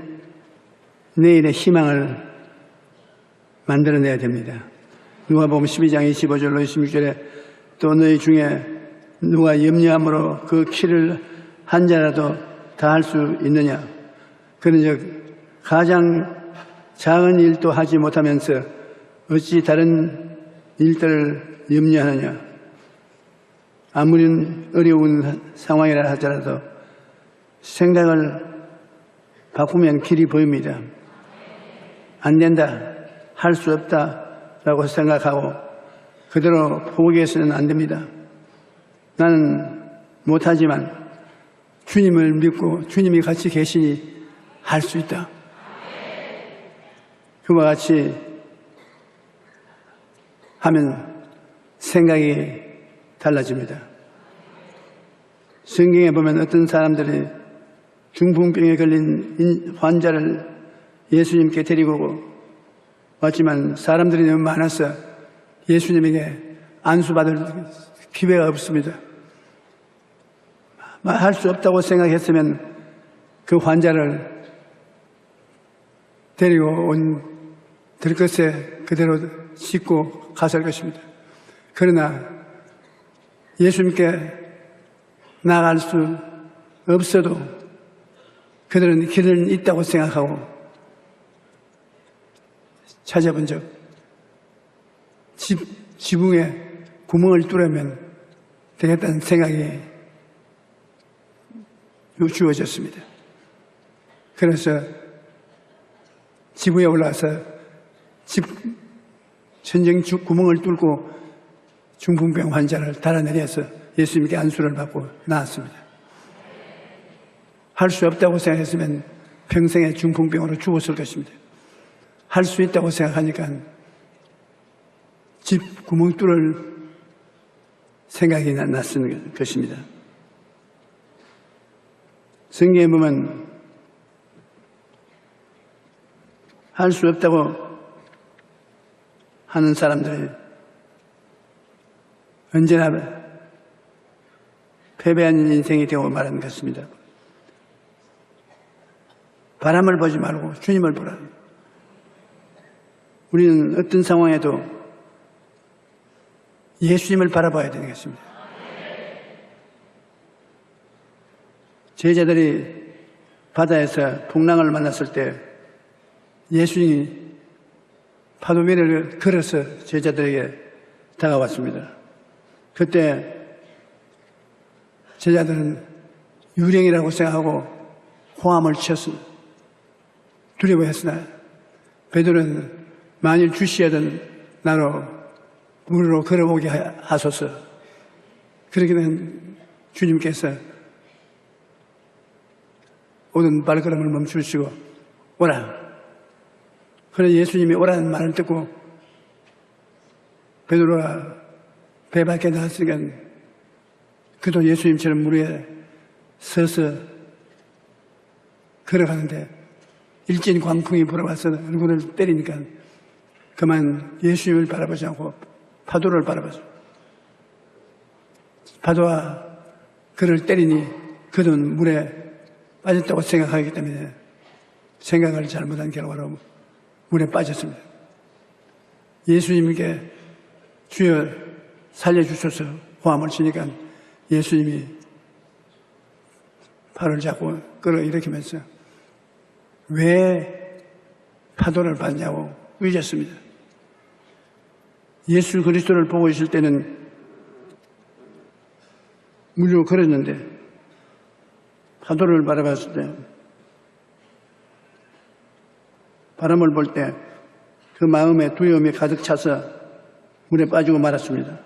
내일의 희망을 만들어내야 됩니다. 누가복음 12장 25절로 26절에 또 너희 중에 누가 염려함으로 그 키를 한 자라도 다할 수 있느냐. 그런즉 가장 작은 일도 하지 못하면서 어찌 다른 일들을 염려하느냐. 아무리 어려운 상황이라 하더라도 생각을 바꾸면 길이 보입니다. 안 된다, 할 수 없다라고 생각하고 그대로 포기해서는 안 됩니다. 나는 못하지만 주님을 믿고 주님이 같이 계시니 할 수 있다. 그와 같이 하면 생각이 달라집니다. 성경에 보면 어떤 사람들이 중풍병에 걸린 환자를 예수님께 데리고 왔지만 사람들이 너무 많아서 예수님에게 안수받을 기회가 없습니다. 할 수 없다고 생각했으면 그 환자를 데리고 온 들것에 그대로 싣고 갔을 것입니다. 그러나 예수님께 나아갈 수 없어도 그들은 길은 있다고 생각하고 찾아본 적, 지붕에 구멍을 뚫으면 되겠다는 생각이 주어졌습니다. 그래서 지붕에 올라가서 집 천정 구멍을 뚫고 중풍병 환자를 달아내려서 예수님께 안수를 받고 나왔습니다. 할 수 없다고 생각했으면 평생의 중풍병으로 죽었을 것입니다. 할 수 있다고 생각하니까 집 구멍 뚫을 생각이 났을 것입니다. 성경에 보면 할 수 없다고 하는 사람들이 언제나 패배한 인생이 되고 말하는 것입니다. 바람을 보지 말고 주님을 보라. 우리는 어떤 상황에도 예수님을 바라봐야 되는 것입니다. 제자들이 바다에서 풍랑을 만났을 때 예수님이 파도 위를 걸어서 제자들에게 다가왔습니다. 그때 제자들은 유령이라고 생각하고 호함을 쳤습니다. 두려워했으나 베드로는 만일 주시하던 나로 물으로 걸어오게 하소서. 그러기는 주님께서 오던 발걸음을 멈추시고 오라. 그래 예수님이 오라는 말을 듣고 베드로가 배 밖에 나왔으니까 그도 예수님처럼 물 위에 서서 걸어가는데 일진 광풍이 불어와서 얼굴을 때리니까 그만 예수님을 바라보지 않고 파도를 바라봤어. 파도와 그를 때리니 그는 물에 빠졌다고 생각하기 때문에 생각을 잘못한 결과로 물에 빠졌습니다. 예수님께 주여 살려주셔서 호함을 치니까 예수님이 팔을 잡고 끌어일으키면서 왜 파도를 봤냐고 위졌습니다. 예수 그리스도를 보고 있을 때는 물로 걸었는데 파도를 바라봤을 때 바람을 볼 때 그 마음에 두려움이 가득 차서 물에 빠지고 말았습니다.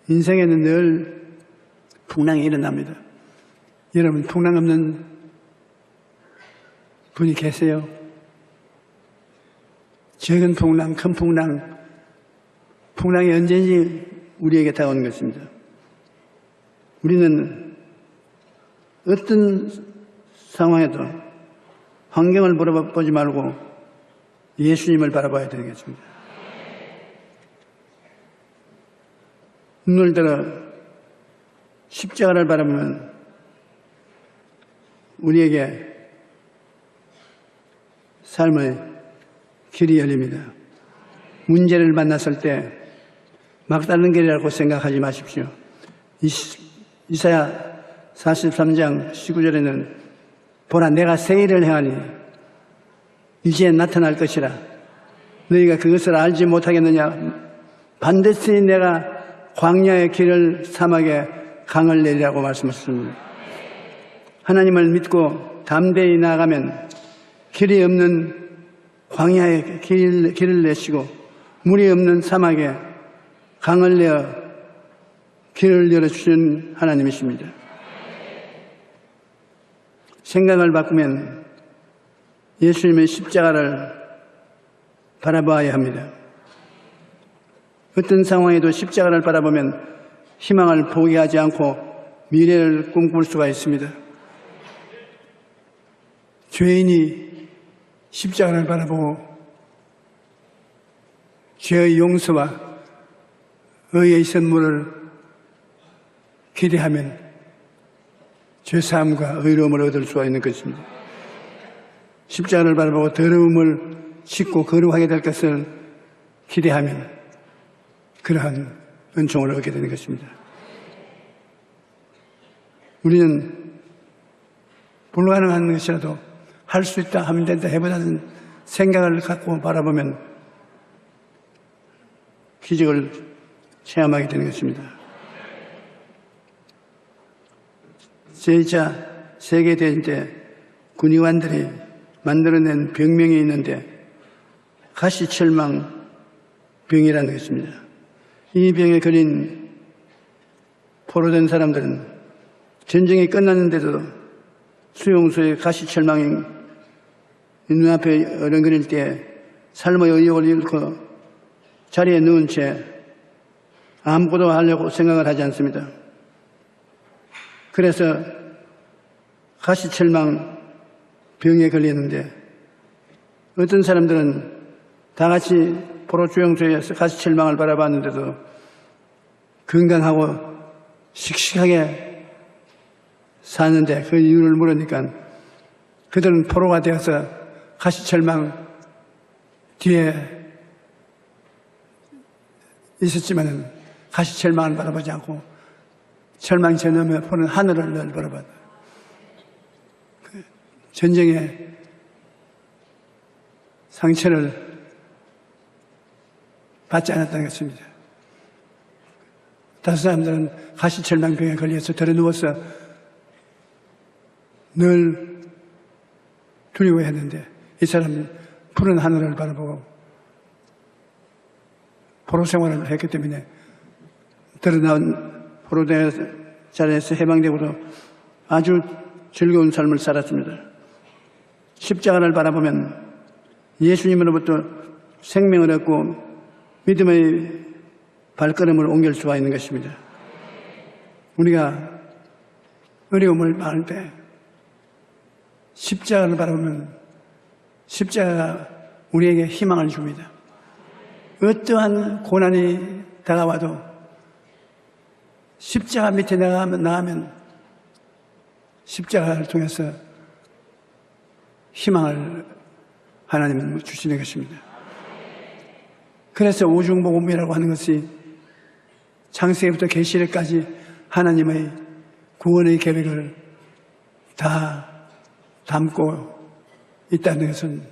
인생에는 늘 풍랑이 일어납니다. 여러분 풍랑 없는 분이 계세요? 적은 풍랑, 큰 풍랑, 풍랑이 언제든지 우리에게 다가오는 것입니다. 우리는 어떤 상황에도 환경을 바라보지 말고 예수님을 바라봐야 되는 것입니다. 눈을 들어 십자가를 바라보면 우리에게 삶의 길이 열립니다. 문제를 만났을 때 막다른 길이라고 생각하지 마십시오. 이사야 43장 19절에는 보라 내가 새 일을 행하니 이제 나타날 것이라 너희가 그것을 알지 못하겠느냐 반드시 내가 광야의 길을 사막에 강을 내리라고 말씀하셨습니다. 하나님을 믿고 담대히 나아가면 길이 없는 광야의 길을 내시고 물이 없는 사막에 강을 내어 길을 열어주시는 하나님이십니다. 생각을 바꾸면 예수님의 십자가를 바라봐야 합니다. 어떤 상황에도 십자가를 바라보면 희망을 포기하지 않고 미래를 꿈꿀 수가 있습니다. 죄인이 십자가를 바라보고 죄의 용서와 의의 선물을 기대하면 죄사함과 의로움을 얻을 수가 있는 것입니다. 십자가를 바라보고 더러움을 씻고 거룩하게 될 것을 기대하면 그러한 은총을 얻게 되는 것입니다. 우리는 불가능한 것이라도 할 수 있다 하면 된다 해보자는 생각을 갖고 바라보면 기적을 체험하게 되는 것입니다. 제2차 세계대전 때 군의관들이 만들어낸 병명이 있는데 가시철망 병이라는 것입니다. 이 병에 걸린 포로된 사람들은 전쟁이 끝났는데도 수용소에 가시철망이 눈앞에 어른거릴 때 삶의 의욕을 잃고 자리에 누운 채 아무것도 하려고 생각을 하지 않습니다. 그래서 가시철망 병에 걸렸는데 어떤 사람들은 다 같이 포로 수용소에서 가시철망을 바라봤는데도 건강하고 씩씩하게 사는데 그 이유를 물으니까 그들은 포로가 되어서 가시철망 뒤에 있었지만은 가시철망을 바라보지 않고 철망이 저 너머에 보는 하늘을 늘 바라봤다. 그 전쟁의 상처를 받지 않았다는 것입니다. 다섯 사람들은 가시철망병에 걸려서 들어 누워서 늘 두려워했는데 이 사람은 푸른 하늘을 바라보고 포로 생활을 했기 때문에 드러나온 포로대 자리에서 해방되고도 아주 즐거운 삶을 살았습니다. 십자가를 바라보면 예수님으로부터 생명을 얻고 믿음의 발걸음을 옮길 수가 있는 것입니다. 우리가 어려움을 많을 때 십자가를 바라보면 십자가가 우리에게 희망을 줍니다. 어떠한 고난이 다가와도 십자가 밑에 나가면 십자가를 통해서 희망을 하나님은 주시는 것입니다. 그래서 오중복음이라고 하는 것이 창세기부터 계시록까지 하나님의 구원의 계획을 다 담고 있다는 것은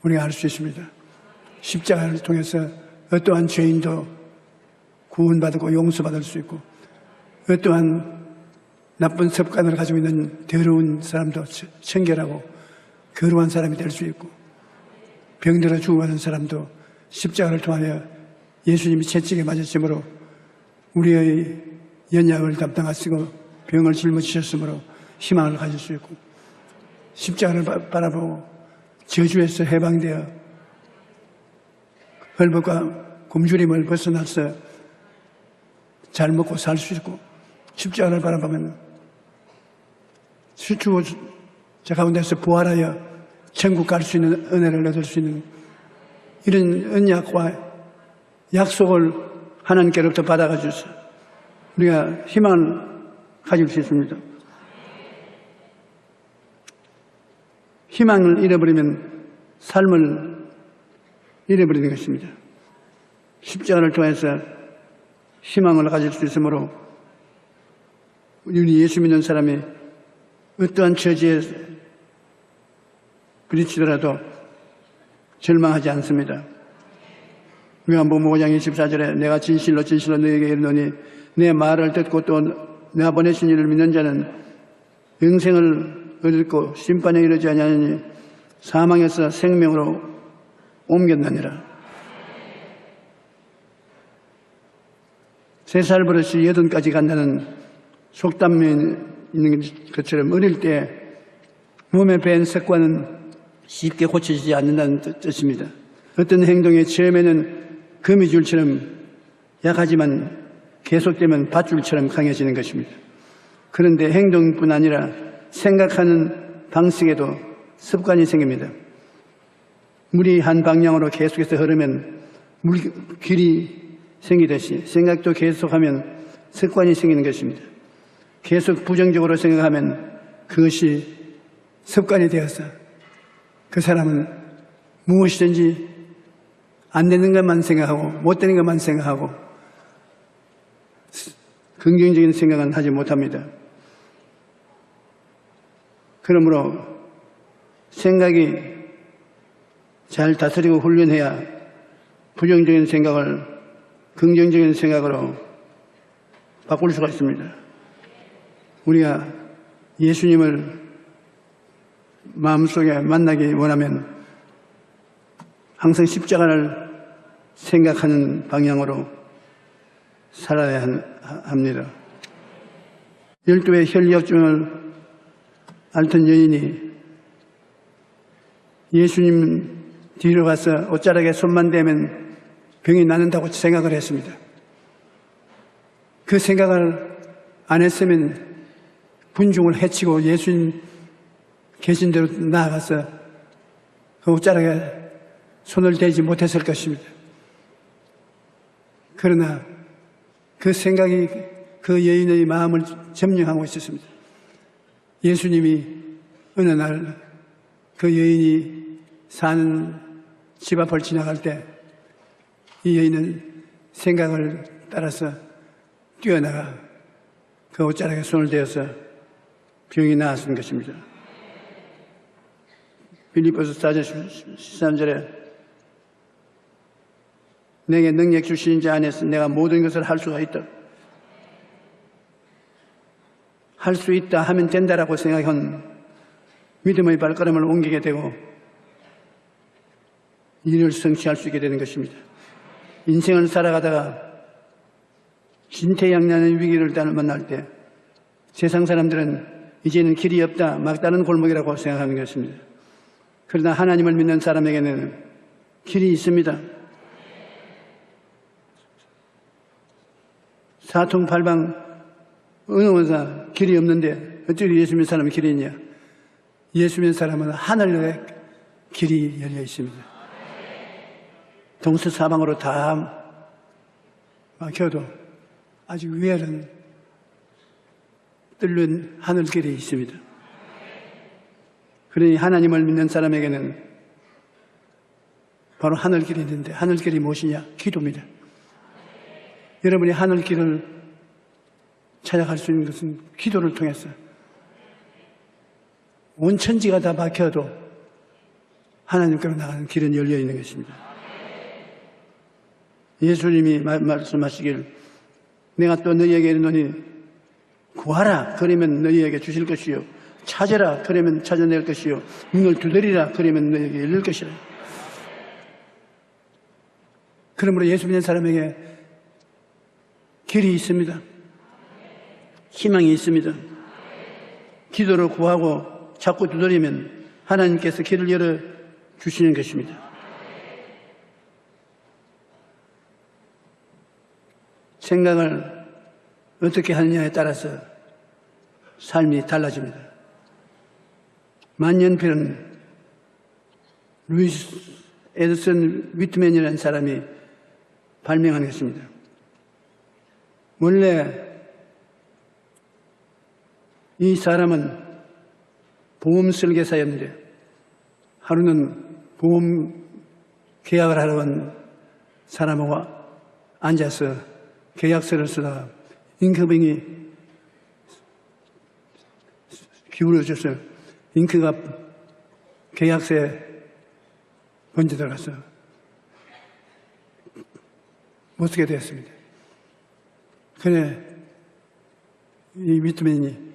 우리가 알 수 있습니다. 십자가를 통해서 어떠한 죄인도 구원받고 용서받을 수 있고 어떠한 나쁜 습관을 가지고 있는 더러운 사람도 청결하고 거룩한 사람이 될 수 있고 병들어 죽어가는 사람도 십자가를 통하여 예수님이 채찍에 맞으심으로 우리의 연약을 담당하시고 병을 짊어지셨으므로 희망을 가질 수 있고 십자가를 바라보고 저주에서 해방되어 헐벗과 굶주림을 벗어나서 잘 먹고 살 수 있고 십자가를 바라보면 죽어저 가운데서 부활하여 천국 갈 수 있는 은혜를 얻을 수 있는 이런 언약과 약속을 하나님께로부터 받아가지고서 우리가 희망을 가질 수 있습니다. 희망을 잃어버리면 삶을 잃어버리는 것입니다. 십자가를 통해서 희망을 가질 수 있으므로 우리 예수 믿는 사람이 어떠한 처지에 부딪히더라도 절망하지 않습니다. 요한복음 5장 24절에 내가 진실로 너희에게 이르노니 내 말을 듣고 또 내가 보내신 이를 믿는 자는 영생을 얻고 심판에 이르지 아니하니 사망에서 생명으로 옮겼느니라. 3살 버릇이 80까지 간다는 속담에 있는 것처럼 어릴 때 몸에 밴 습관은 쉽게 고쳐지지 않는다는 뜻입니다. 어떤 행동이 처음에는 거미줄처럼 약하지만 계속되면 밧줄처럼 강해지는 것입니다. 그런데 행동뿐 아니라 생각하는 방식에도 습관이 생깁니다. 물이 한 방향으로 계속해서 흐르면 물길이 생기듯이 생각도 계속하면 습관이 생기는 것입니다. 계속 부정적으로 생각하면 그것이 습관이 되어서 그 사람은 무엇이든지 안 되는 것만 생각하고 못 되는 것만 생각하고 긍정적인 생각은 하지 못합니다. 그러므로 생각이 잘 다스리고 훈련해야 부정적인 생각을 긍정적인 생각으로 바꿀 수가 있습니다. 우리가 예수님을 마음속에 만나기 원하면 항상 십자가를 생각하는 방향으로 살아야 합니다. 12의 혈류증을 앓던 여인이 예수님 뒤로 가서 옷자락에 손만 대면 병이 낫는다고 생각을 했습니다. 그 생각을 안 했으면 군중을 해치고 예수님 계신 대로 나아가서 그 옷자락에 손을 대지 못했을 것입니다. 그러나 그 생각이 그 여인의 마음을 점령하고 있었습니다. 예수님이 어느 날 그 여인이 사는 집 앞을 지나갈 때 이 여인은 생각을 따라서 뛰어나가 그 옷자락에 손을 대어서 병이 나았던 것입니다. 빌립보서 4장 13절에 내게 능력 주시는 자 안에서 내가 모든 것을 할 수가 있다. 할 수 있다 하면 된다라고 생각한 믿음의 발걸음을 옮기게 되고 일을 성취할 수 있게 되는 것입니다. 인생을 살아가다가 진퇴양난의 위기를 만날 때 세상 사람들은 이제는 길이 없다, 막다른 골목이라고 생각하는 것입니다. 그러나 하나님을 믿는 사람에게는 길이 있습니다. 사통팔방 어느 원사 길이 없는데 어떻게 예수 믿는 사람은 길이 있냐? 예수 믿는 사람은 하늘에 길이 열려 있습니다. 동서사방으로 다 막혀도 아직 위에는 뚫린 하늘길이 있습니다. 그러니 하나님을 믿는 사람에게는 바로 하늘길이 있는데 하늘길이 무엇이냐? 기도입니다. 여러분이 하늘길을 찾아갈 수 있는 것은 기도를 통해서 온 천지가 다 막혀도 하나님께로 나가는 길은 열려 있는 것입니다. 예수님이 말씀하시길 내가 또 너희에게 이르노니 구하라 그러면 너희에게 주실 것이요 찾으라 그러면 찾아낼 것이요 문을 두드리라 그러면 너희에게 열릴 것이라. 그러므로 예수 믿는 사람에게 길이 있습니다. 희망이 있습니다. 기도로 구하고 자꾸 두드리면 하나님께서 길을 열어 주시는 것입니다. 생각을 어떻게 하느냐에 따라서 삶이 달라집니다. 만년필은 루이스 에드슨 위트맨이라는 사람이 발명한 것입니다. 원래 이 사람은 보험 설계사였는데 하루는 보험 계약을 하러 온 사람하고 앉아서 계약서를 쓰다가 잉크병이 기울어져서 잉크가 계약서에 번져 들어가서 못 쓰게 되었습니다. 그래 이 위트맨이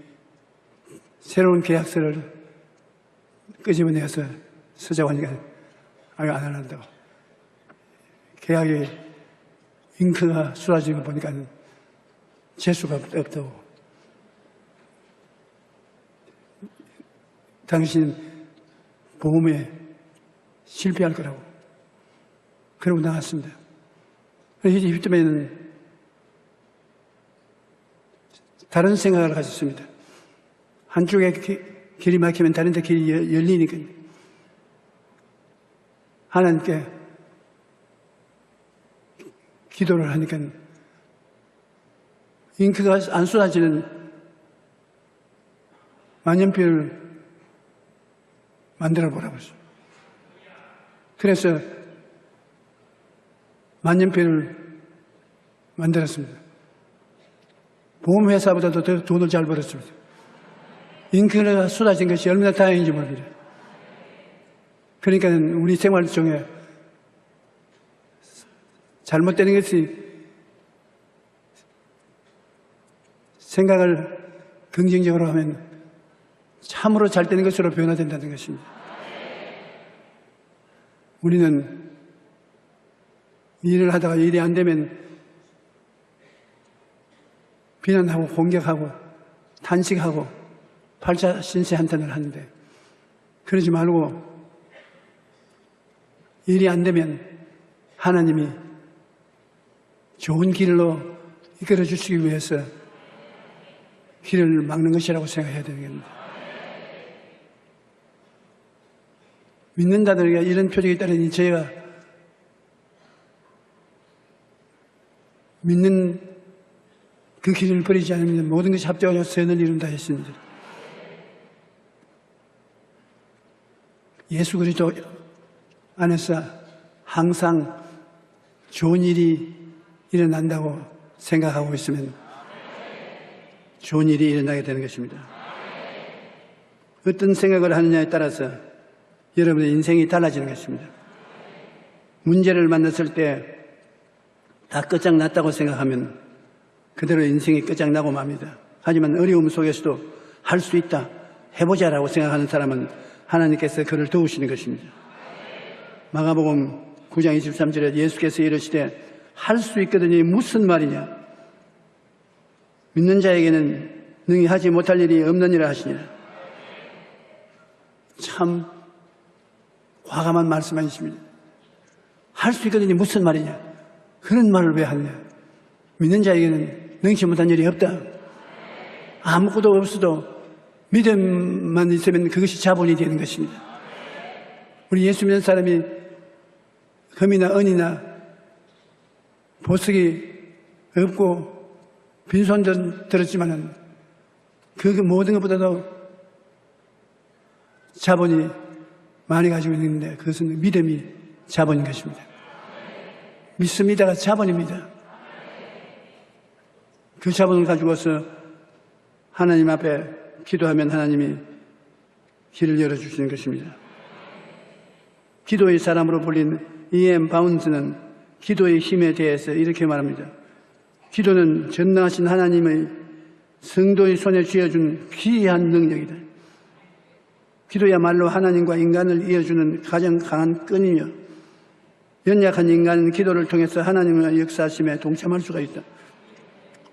새로운 계약서를 끄집어내서 쓰자고 하니까 안 한다고. 계약이 잉크가 쏟아지는 거 보니까 재수가 없다고. 당신 보험에 실패할 거라고. 그러고 나갔습니다. 그래서 위트맨은 다른 생각을 가졌습니다. 한쪽에 길이 막히면 다른 데 길이 열리니까 하나님께 기도를 하니까 잉크가 안 쏟아지는 만년필을 만들어 보라고 했어요. 그래서 만년필을 만들었습니다. 보험회사보다도 더 돈을 잘 벌었습니다. 잉크가 쏟아진 것이 얼마나 다행인지 모릅니다. 그러니까 우리 생활 중에 잘못되는 것이 생각을 긍정적으로 하면 참으로 잘 되는 것으로 변화된다는 것입니다. 우리는 일을 하다가 일이 안 되면 비난하고 공격하고 탄식하고 팔자 신세 한탄을 하는데 그러지 말고 일이 안 되면 하나님이 좋은 길로 이끌어 주시기 위해서 길을 막는 것이라고 생각해야 되겠습니다. 믿는 자들에게 이런 표적이 있다니 저희가 믿는 그 길을 버리지 않으면 모든 것이 합작하여 선을 이룬다 했습니다. 예수 그리스도 안에서 항상 좋은 일이 일어난다고 생각하고 있으면 좋은 일이 일어나게 되는 것입니다. 어떤 생각을 하느냐에 따라서 여러분의 인생이 달라지는 것입니다. 문제를 만났을 때 다 끝장났다고 생각하면 그대로 인생이 끝장나고 맙니다. 하지만 어려움 속에서도 할 수 있다, 해보자라고 생각하는 사람은 하나님께서 그를 도우시는 것입니다. 마가복음 9장 23절에 예수께서 이르시되 할 수 있거든요. 무슨 말이냐? 믿는 자에게는 능히 하지 못할 일이 없느니라 하시니라. 참 과감한 말씀하십니다. 할 수 있거든요. 무슨 말이냐? 그런 말을 왜 하느냐? 믿는 자에게는 능치 못한 일이 없다. 아무것도 없어도 믿음만 있으면 그것이 자본이 되는 것입니다. 우리 예수 믿는 사람이 금이나 은이나 보석이 없고 빈손 들었지만은 그 모든 것보다도 자본이 많이 가지고 있는데 그것은 믿음이 자본인 것입니다. 믿습니다가 자본입니다. 그 자본을 가지고서 하나님 앞에 기도하면 하나님이 길을 열어주시는 것입니다. 기도의 사람으로 불린 E.M. 바운스는 기도의 힘에 대해서 이렇게 말합니다. 기도는 전능하신 하나님의 성도의 손에 쥐어준 귀한 능력이다. 기도야말로 하나님과 인간을 이어주는 가장 강한 끈이며 연약한 인간은 기도를 통해서 하나님의 역사하심에 동참할 수가 있다.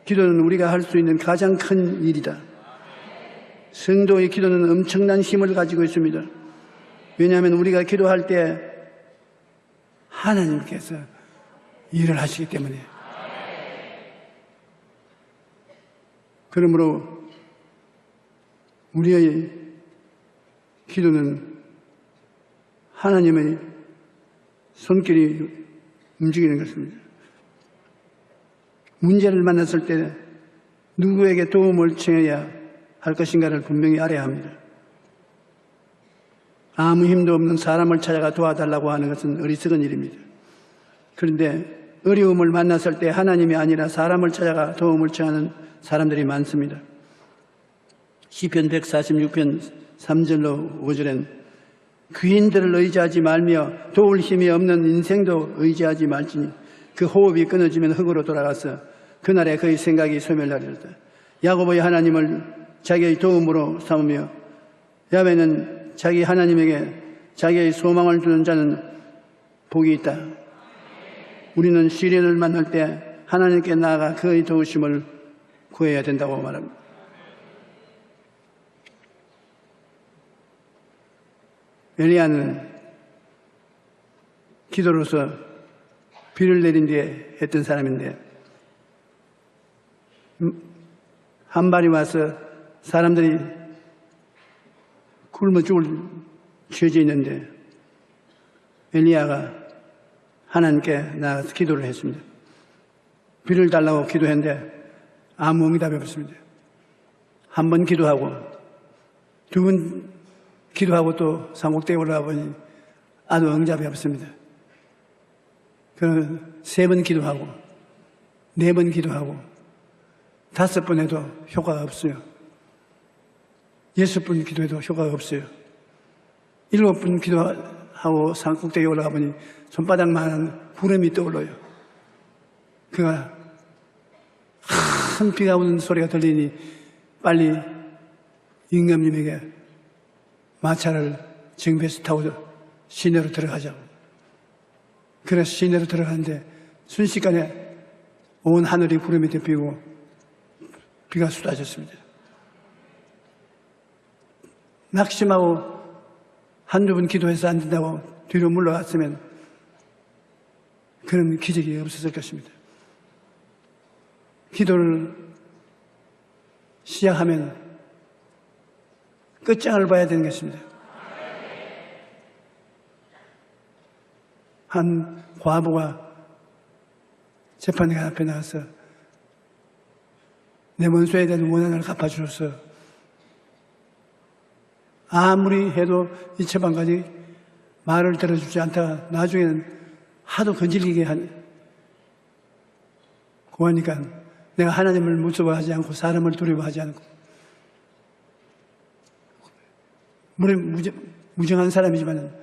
기도는 우리가 할 수 있는 가장 큰 일이다. 성도의 기도는 엄청난 힘을 가지고 있습니다. 왜냐하면 우리가 기도할 때 하나님께서 일을 하시기 때문에. 그러므로 우리의 기도는 하나님의 손길이 움직이는 것입니다. 문제를 만났을 때 누구에게 도움을 청해야 할 것인가를 분명히 알아야 합니다. 아무 힘도 없는 사람을 찾아가 도와달라고 하는 것은 어리석은 일입니다. 그런데 어려움을 만났을 때 하나님이 아니라 사람을 찾아가 도움을 청하는 사람들이 많습니다. 시편 146편 3절로 5절엔 귀인들을 의지하지 말며 도울 힘이 없는 인생도 의지하지 말지니 그 호흡이 끊어지면 흙으로 돌아가서 그날에 그의 생각이 소멸하리로다. 야곱의 하나님을 자기의 도움으로 삼으며 야훼는 자기 하나님에게 자기의 소망을 두는 자는 복이 있다. 우리는 시련을 만날 때 하나님께 나아가 그의 도우심을 구해야 된다고 말합니다. 엘리야는 기도로서 비를 내린 뒤에 했던 사람인데 한 발이 와서 사람들이 굶어 죽을 처지에 있는데 엘리야가 하나님께 나가서 기도를 했습니다. 비를 달라고 기도했는데 아무 응답이 없습니다. 한 번 기도하고 두 번 기도하고 또 산꼭대기에 올라가 보니 아무 응답이 없습니다. 그러면 3번 기도하고 4번 기도하고 5번 해도 효과가 없어요. 6번 기도해도 효과가 없어요. 7번 기도하고 산꼭대기에 올라가 보니 손바닥만한 구름이 떠올라요. 그가 큰 비가 오는 소리가 들리니 빨리 임금님에게 마차를 정비해서 타고 시내로 들어가자고. 그래서 시내로 들어가는데 순식간에 온 하늘이 구름이 덮이고 비가 쏟아졌습니다. 낙심하고 한두 번 기도해서 안 된다고 뒤로 물러갔으면 그런 기적이 없었을 것입니다. 기도를 시작하면 끝장을 봐야 되는 것입니다. 한 과부가 재판관 앞에 나와서 내 원수에 대한 원한을 갚아주셔서 아무리 해도 이 재판관이 말을 들어주지 않다가 나중에는 하도 건질리게 고하니까 내가 하나님을 무서워하지 않고 사람을 두려워하지 않고 무정한 사람이지만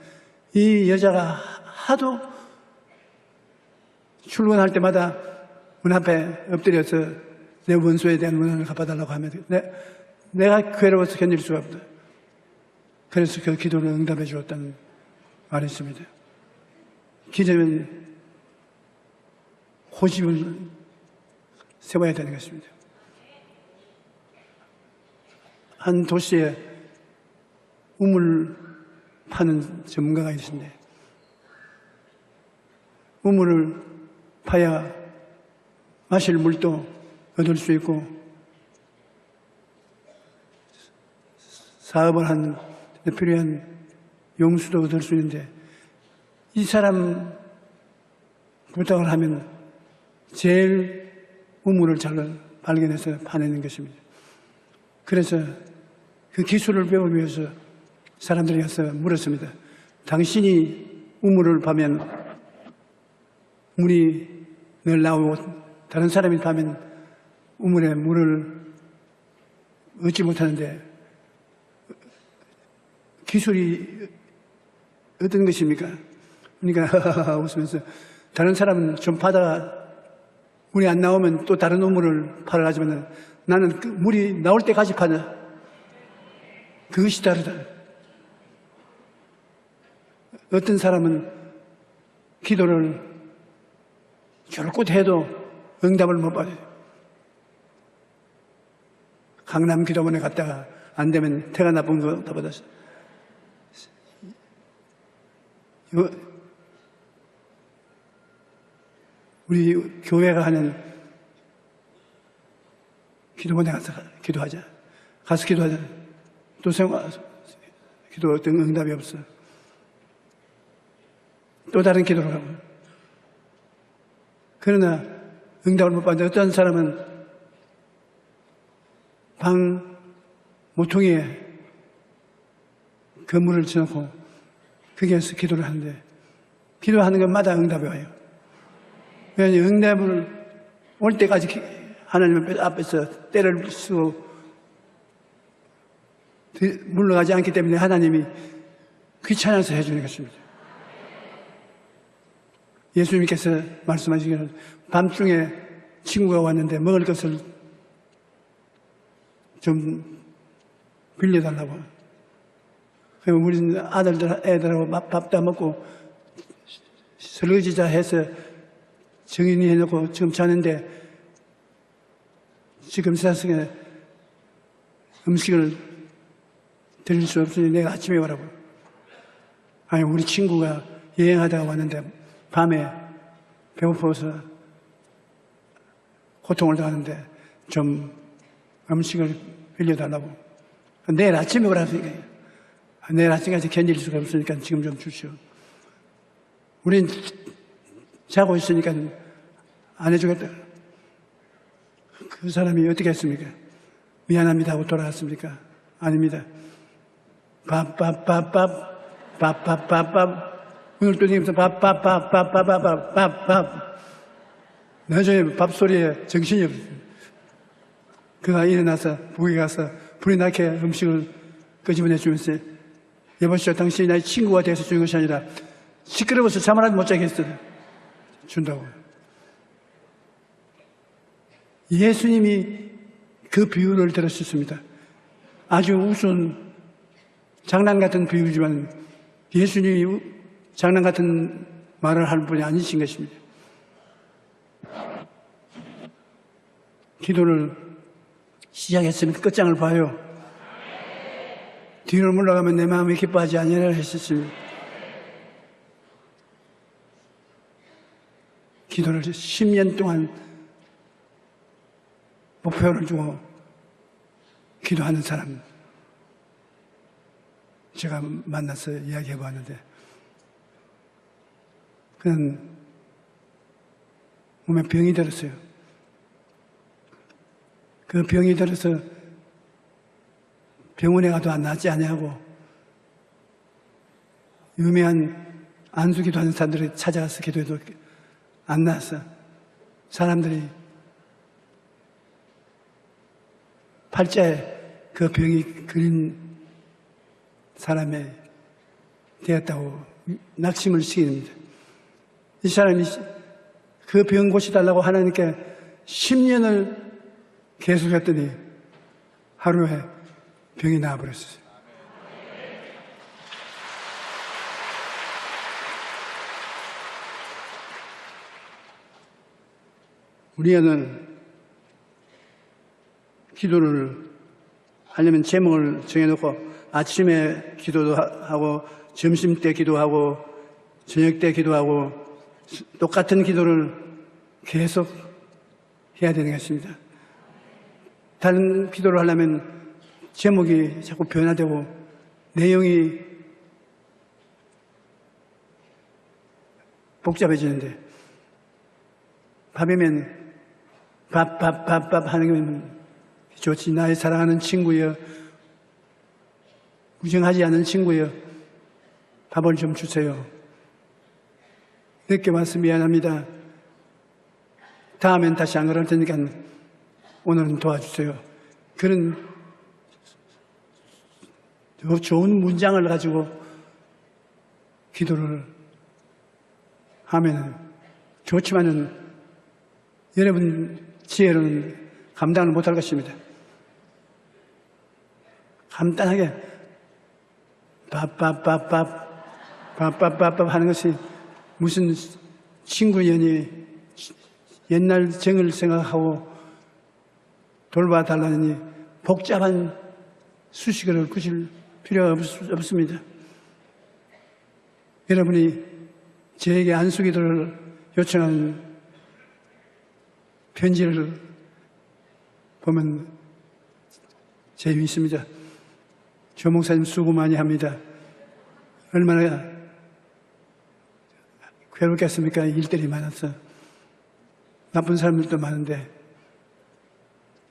이 여자가 하도 출근할 때마다 문 앞에 엎드려서 내 원수에 대한 원한을 갚아달라고 하면 내가 괴로워서 견딜 수가 없다. 그래서 그 기도를 응답해 주었다는 말이 있습니다. 기도는 호집을 세워야 되는 것입니다. 한 도시에 우물 파는 전문가가 있으신데 우물을 파야 마실 물도 얻을 수 있고 사업을 하는 데 필요한 용수도 얻을 수 있는데 이 사람 부탁을 하면 제일 우물을 잘 발견해서 파내는 것입니다. 그래서 그 기술을 배우기 위해서 사람들이 가서 물었습니다. 당신이 우물을 파면 물이 늘 나오고 다른 사람이 파면 우물에 물을 얻지 못하는데 기술이 어떤 것입니까? 그러니까 웃으면서 다른 사람은 좀 파다가 물이 안 나오면 또 다른 우물을 파러 가지만 나는 그 물이 나올 때까지 파냐. 그것이 다르다. 어떤 사람은 기도를 줄곧 해도 응답을 못 받아요. 강남 기도원에 갔다가 안 되면 태가 나쁜 거 다 받았어. 우리 교회가 하는 기도원에 가서 기도하자. 가서 기도하자. 또 생각, 기도 어떤 응답이 없어. 또 다른 기도를 하고. 그러나 응답을 못 받는데 어떤 사람은 방 모퉁이에 그물을 쳐놓고 거기에서 기도를 하는데 기도하는 것마다 응답이 와요. 왜냐하면 응답을 올 때까지 하나님 앞에서 때를 쓰고 물러가지 않기 때문에 하나님이 귀찮아서 해주는 것입니다. 예수님께서 말씀하시기를 밤중에 친구가 왔는데 먹을 것을 좀 빌려달라고. 그럼 우리 애들하고 밥 다 먹고 설거지자 해서 정인이 해놓고 지금 자는데 지금 세상에 음식을 드릴 수 없으니 내가 아침에 오라고. 아니 우리 친구가 여행하다가 왔는데 밤에 배고파서 고통을 당하는데 좀 음식을 빌려달라고. 내일 아침에 오라니까. 내일 아침까지 견딜 수가 없으니까 지금 좀 주시오. 우린 자고 있으니까 안 해주겠다. 그 사람이 어떻게 했습니까? 미안합니다 하고 돌아갔습니까? 아닙니다. 밥밥밥밥 오늘 또 지금 밥밥밥밥밥밥밥 나중에 밥소리에 정신이 없어요. 그가 일어나서 부엌에 가서 불이 나게 음식을 끄집어내 주면서 여보시오 당신이 나의 친구가 되어서 주는 것이 아니라 시끄러워서 잠을 못 자게 했어 준다고. 예수님이 그 비유를 들으셨습니다. 아주 우스운 장난 같은 비유지만 예수님이 장난 같은 말을 할 분이 아니신 것입니다. 기도를 시작했으면 끝장을 봐요. 뒤로 물러가면 내 마음이 기뻐하지 아니하리라 하셨습니다. 기도를 10년 동안 목표를 주고 기도하는 사람 제가 만나서 이야기해 보았는데 그는 몸에 병이 들었어요. 그 병이 들어서 병원에 가도 안 낫지 아니하고 유명한 안수기도 하는 사람들이 찾아가서 기도해도 안 나았어. 사람들이 팔자에 그 병이 그린 사람에 되었다고 낙심을 시킵니다. 이 사람이 그 병 고쳐달라고 하나님께 10년을 계속했더니 하루에 병이 나아버렸어요. 우리 애는 기도를 하려면 제목을 정해놓고 아침에 기도도 하고 점심 때 기도하고 저녁 때 기도하고 똑같은 기도를 계속 해야 되는 것입니다. 다른 기도를 하려면 제목이 자꾸 변화되고 내용이 복잡해지는데 밥이면 밥 하는 게 좋지. 나의 사랑하는 친구여, 무정하지 않은 친구여, 밥을 좀 주세요. 늦게 와서 미안합니다. 다음엔 다시 안 그럴 테니까 오늘은 도와주세요. 그런 좋은 문장을 가지고 기도를 하면 좋지만은 여러분 지혜로는 감당을 못할 것입니다. 간단하게 밥 하는 것이 무슨 친구연이 옛날 정을 생각하고 돌봐달라니 복잡한 수식어를 붙일 필요가 없습니다. 여러분이 저에게 안수기도를 요청하는 편지를 보면 재미있습니다. 조 목사님 수고 많이 합니다. 얼마나 괴롭겠습니까? 일들이 많아서. 나쁜 사람들도 많은데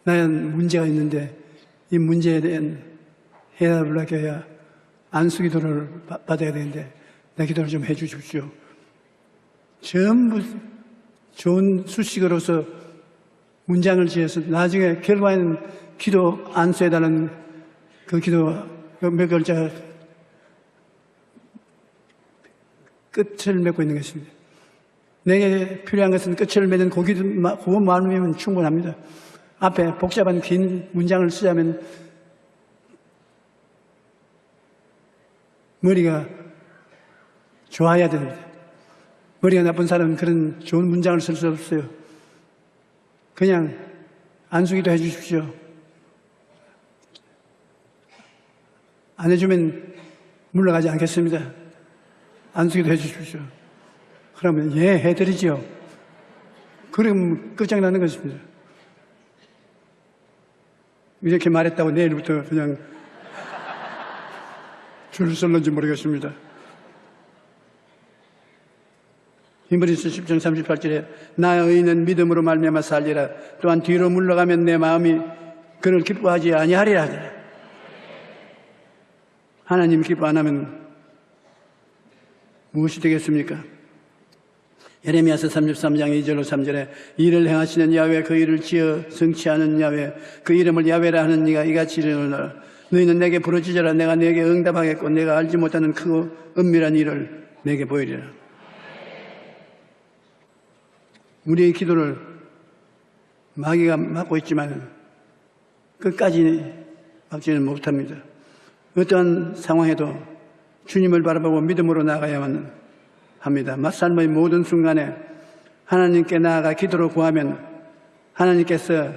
나는 문제가 있는데 이 문제에 대한 해답을 하게 해야 안수기도를 받아야 되는데 내 기도를 좀 해 주십시오. 전부 좋은 수식어로서 문장을 지어서 나중에 결과에는 기도 안수해달라는 그 기도 몇 글자 끝을 맺고 있는 것입니다. 내게 필요한 것은 끝을 맺는 그것만이면 충분합니다. 앞에 복잡한 긴 문장을 쓰자면 머리가 좋아야 됩니다. 머리가 나쁜 사람은 그런 좋은 문장을 쓸 수 없어요. 그냥 안수기도 해 주십시오. 안 해주면 물러가지 않겠습니다. 안수기도 해 주십시오. 그러면 예, 해드리지요. 그럼 끝장나는 것입니다. 이렇게 말했다고 내일부터 그냥 줄을 설는지 모르겠습니다. 히브리서 10장 38절에 나의 의인은 믿음으로 말미암아 살리라. 또한 뒤로 물러가면 내 마음이 그를 기뻐하지 아니하리라. 하나님 기뻐 안 하면 무엇이 되겠습니까? 예레미야서 33장 2절로 3절에 이를 행하시는 야훼 그 일을 지어 성취하는 야훼 그 이름을 야훼라 하는 네가 이같이 이르노라. 너희는 내게 부르짖으라. 내가 내게 응답하겠고 내가 알지 못하는 크고 은밀한 일을 내게 보이리라. 우리의 기도를 마귀가 막고 있지만 끝까지 막지는 못합니다. 어떠한 상황에도 주님을 바라보고 믿음으로 나아가야만 합니다. 삶의 모든 순간에 하나님께 나아가 기도로 구하면 하나님께서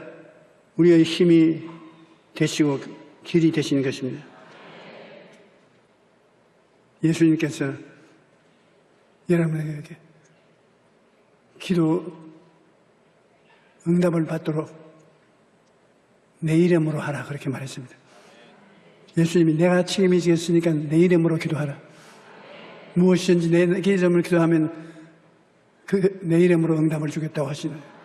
우리의 힘이 되시고 길이 되시는 것입니다. 예수님께서 여러분에게 기도 응답을 받도록 내 이름으로 하라 그렇게 말했습니다. 예수님이 내가 책임지겠으니까 내 이름으로 기도하라. 무엇이든지 내 이름으로 기도하면 내 이름으로 응답을 주겠다고 하시나요?